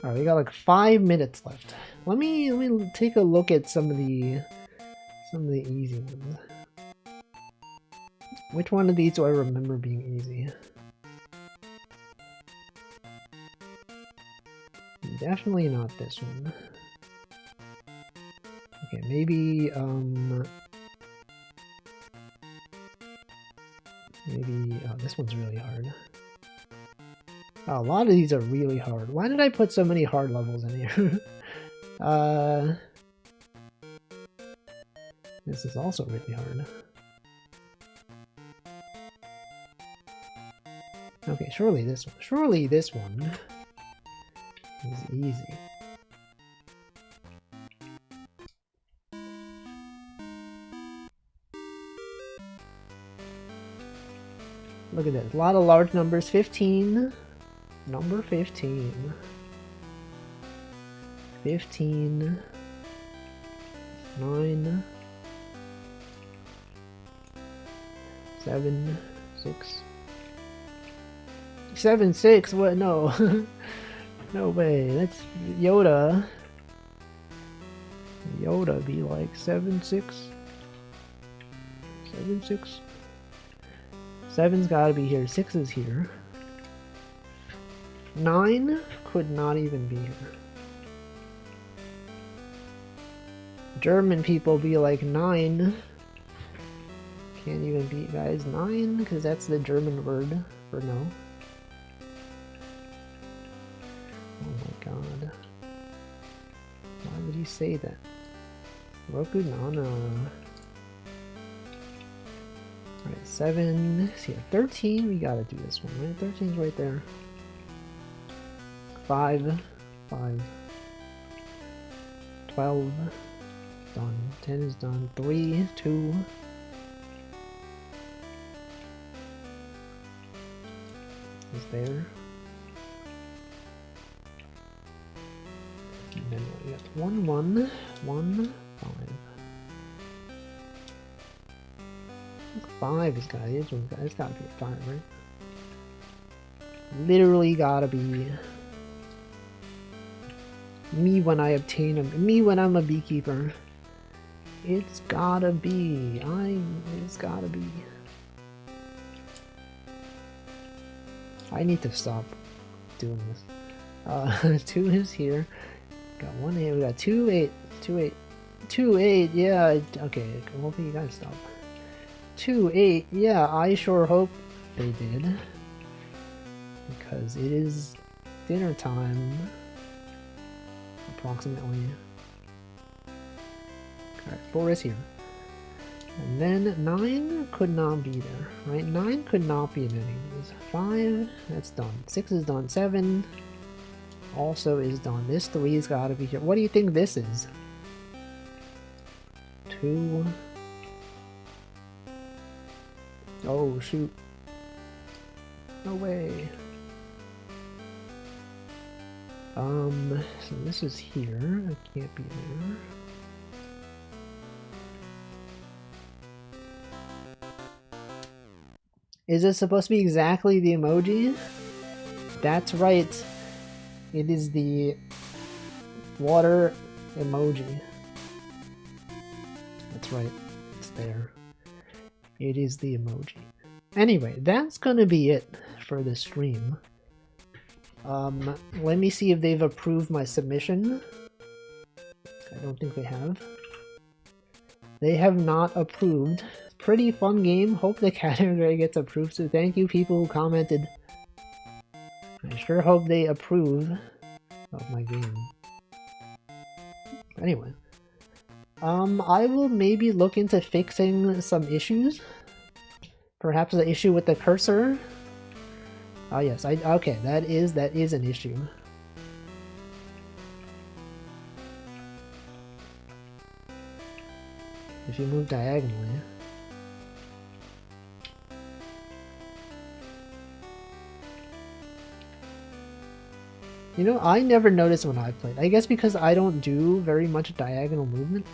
Alright, we got like 5 minutes left. Let me take a look at some of the easy ones. Which one of these do I remember being easy? Definitely not this one. Okay, maybe oh, this one's really hard. Oh, a lot of these are really hard. Why did I put so many hard levels in here? This is also really hard. Okay, surely this one. Surely this one is easy. Look at this. A lot of large numbers. 15. Number 15. 15. 9. 7. 6. 7 6. What? No. No way. That's Yoda. Yoda be like 7 6. 7 6. 7's gotta be here. 6 is here. 9 could not even be here. German people be like 9. Can't even be, guys, 9, because that's the German word for no. Oh my god. Why would he say that? Roku Nana. Alright, 7. See, 13. We gotta do this one, right? 13's right there. 5. 5. 12. Done. 10 is done. 3. 2. Is there. And then we got 1, 1, 1, 5. 5 is gotta, it's gotta be a 5, right? Literally gotta be me when I obtain me when I'm a beekeeper. It's gotta be. It's gotta be. I need to stop doing this. 2 is here. Got 1 8. We got 2 8. 2 8. 2 8. Yeah. Okay. Hopefully you guys stop. 2 8. Yeah. I sure hope they did, because it is dinner time. Approximately. Alright, 4 is here. And then 9 could not be there, right? 9 could not be in any of these. 5, that's done. 6 is done. 7 also is done. This 3's gotta be here. What do you think this is? 2. Oh, shoot. No way. So this is here. It can't be there. Is it supposed to be exactly the emoji? That's right. It is the water emoji. That's right. It's there. It is the emoji. Anyway, that's gonna be it for the stream. Let me see if they've approved my submission. I don't think they have. They have not approved. Pretty fun game. Hope the category gets approved. So thank you people who commented. I sure hope they approve of my game. Anyway. I will maybe look into fixing some issues. Perhaps the issue with the cursor. Oh yes, okay, that is an issue. If you move diagonally. You know, I never noticed when I played. I guess because I don't do very much diagonal movement.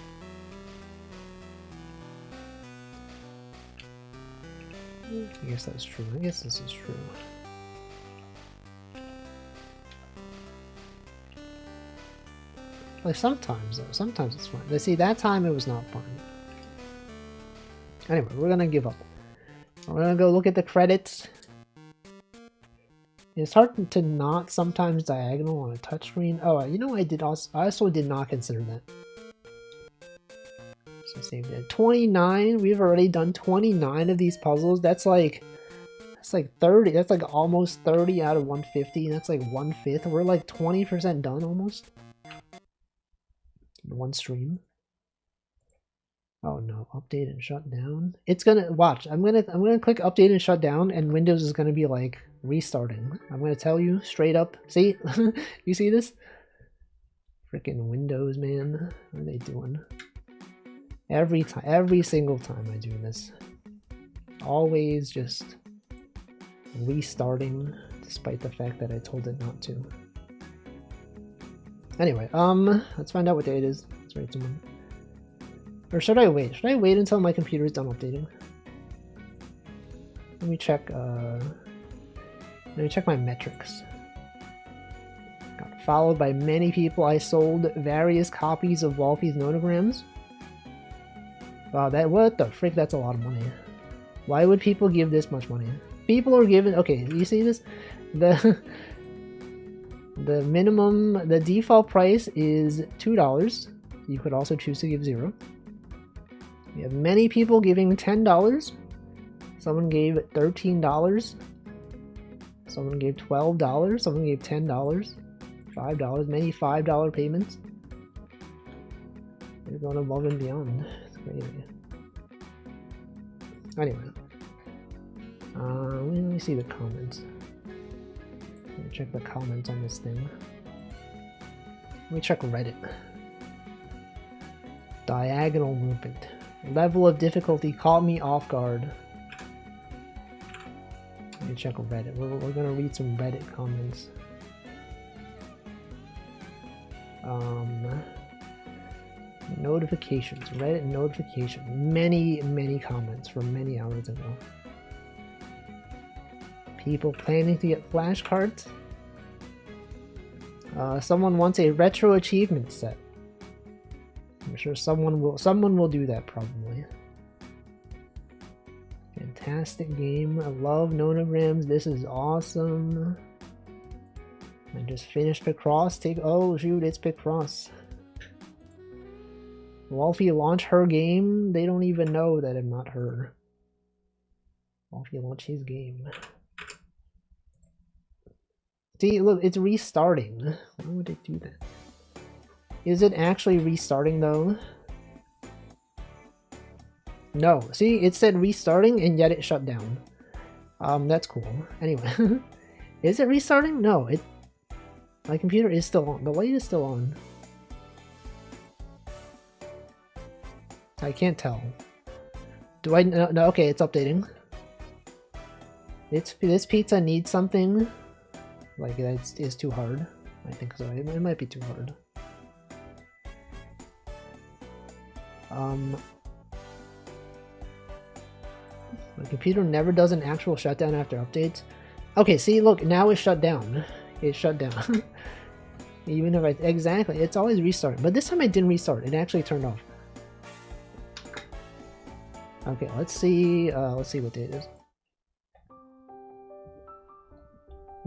I guess that's true. I guess this is true. Like sometimes though, sometimes it's fun. But see, that time it was not fun. Anyway, we're gonna give up. We're gonna go look at the credits. It's hard to not sometimes diagonal on a touchscreen. Oh, you know, I also did not consider that. So save that. 29. We've already done 29 of these puzzles. That's like 30. That's like almost 30 out of 150. That's like 1/5. We're like 20% done almost. In one stream. Oh no, update and shut down. It's gonna watch. I'm gonna click update and shut down, and Windows is gonna be like restarting. I'm gonna tell you straight up. See, you see this? Freaking Windows, man. What are they doing? Every time, every single time I do this, always just restarting, despite the fact that I told it not to. Anyway, let's find out what day it is. Let's write someone. Or should I wait? Should I wait until my computer is done updating? Let me check, my metrics. Got followed by many people. I sold various copies of Walfie's Nonograms. Wow, what the frick? That's a lot of money. Why would people give this much money? People are giving, okay, you see this? The minimum, the default price is $2. You could also choose to give 0. We have many people giving $10. Someone gave $13. Someone gave $12. Someone gave $10. $5. Many $5 payments. You're going above and beyond. It's crazy. Anyway. Let me see the comments. Let me check the comments on this thing. Let me check Reddit. Diagonal movement. Level of difficulty caught me off guard. Let me check Reddit. We're gonna read some Reddit comments. Notifications. Reddit notification. Many comments from many hours ago. People planning to get flashcards. Someone wants a retro achievement set. I'm sure someone will do that probably. Fantastic game. I love Nonograms. This is awesome. I just finished Picross. Oh shoot, it's Picross. Walfie launched her game. They don't even know that I'm not her. Walfie launched his game. See, look, it's restarting. Why would it do that? Is it actually restarting though? No. See, it said restarting and yet it shut down. That's cool. Anyway. Is it restarting? No, my computer is still on. The light is still on. I can't tell. Do I no, okay, it's updating. This pizza needs something. Like that is too hard. I think so. It might be too hard. My computer never does an actual shutdown after updates. Okay, see, look, now it's shut down. It shut down. Even if exactly, it's always restarting. But this time it didn't restart. It actually turned off. Okay, let's see what date it is.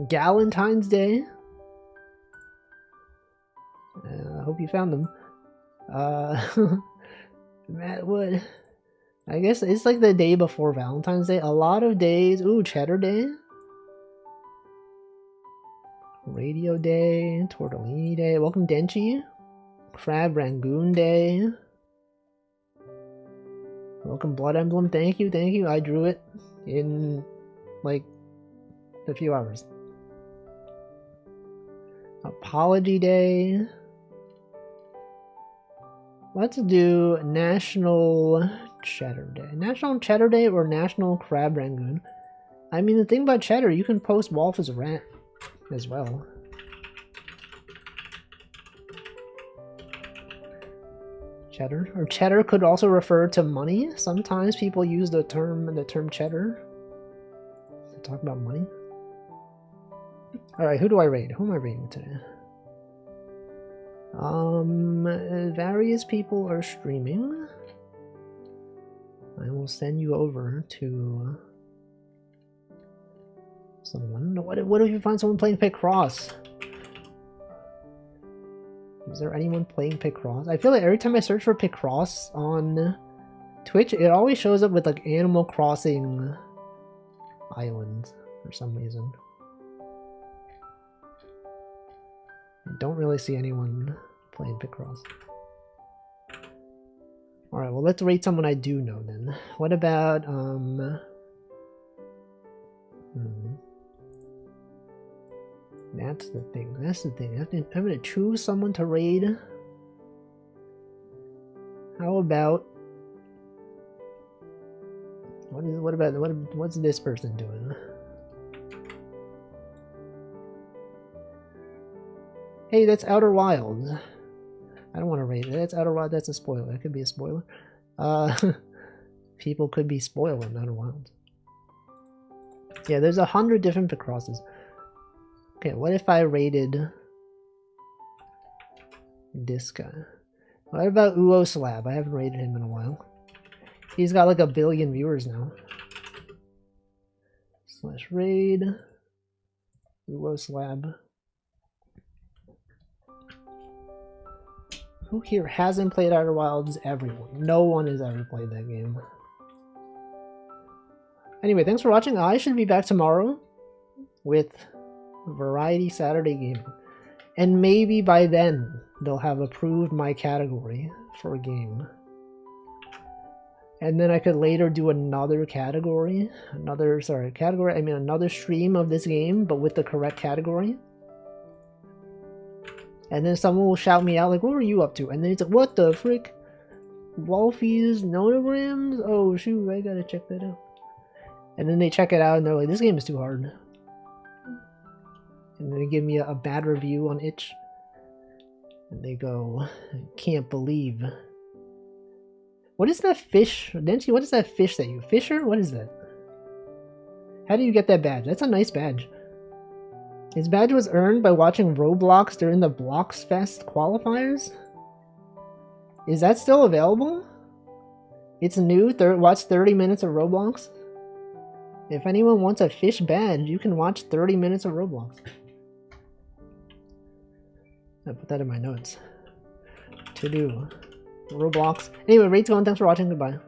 Galentine's Day. I hope you found them. Matt Wood. I guess it's like the day before Valentine's Day. A lot of days. Ooh, Cheddar Day. Radio Day. Tortellini Day. Welcome, Denchi. Crab Rangoon Day. Welcome, Blood Emblem. Thank you, thank you. I drew it in like a few hours. Apology Day. Let's do National Cheddar Day. National Cheddar Day or National Crab Rangoon? I mean, the thing about cheddar, you can post Wolf as a rat as well. Cheddar, or cheddar could also refer to money. Sometimes people use the term cheddar to talk about money. All right, who do I raid? Who am I raiding today? Various people are streaming. I will send you over to someone. What if you find someone playing Picross? Is there anyone playing Picross? I feel like every time I search for Picross on Twitch, it always shows up with like Animal Crossing Islands for some reason. I don't really see anyone playing Picross. Alright, well, let's rate someone I do know then. What about, That's the thing. That's the thing. I'm gonna choose someone to raid. How about... What's this person doing? Hey, that's Outer Wilds. I don't want to raid it. That's Outer Wilds. That's a spoiler. That could be a spoiler. People could be spoiling Outer Wilds. Yeah, there's 100 different Picrosses. Okay, what if I raided this guy? What about Uo Slab? I haven't raided him in a while. He's got like 1 billion viewers now. / raid Uo Slab. Who here hasn't played Outer Wilds? Everyone. No one has ever played that game. Anyway, thanks for watching. I should be back tomorrow with Variety Saturday Gaming. And maybe by then they'll have approved my category for a game. And then I could later do another category, another stream of this game, but with the correct category. And then someone will shout me out like, what were you up to? And then it's like, what the frick? Walfie's Nonograms? Oh shoot, I gotta check that out. And then they check it out and they're like, this game is too hard. And then they give me a bad review on itch. And they go, I can't believe. What is that fish? Nancy, what is that fish that you... Fisher? What is that? How do you get that badge? That's a nice badge. His badge was earned by watching Roblox during the Blocks Fest qualifiers? Is that still available? It's new. Watch 30 minutes of Roblox. If anyone wants a fish badge, you can watch 30 minutes of Roblox. I put that in my notes. To do. Roblox. Anyway, rate's going. Thanks for watching. Goodbye.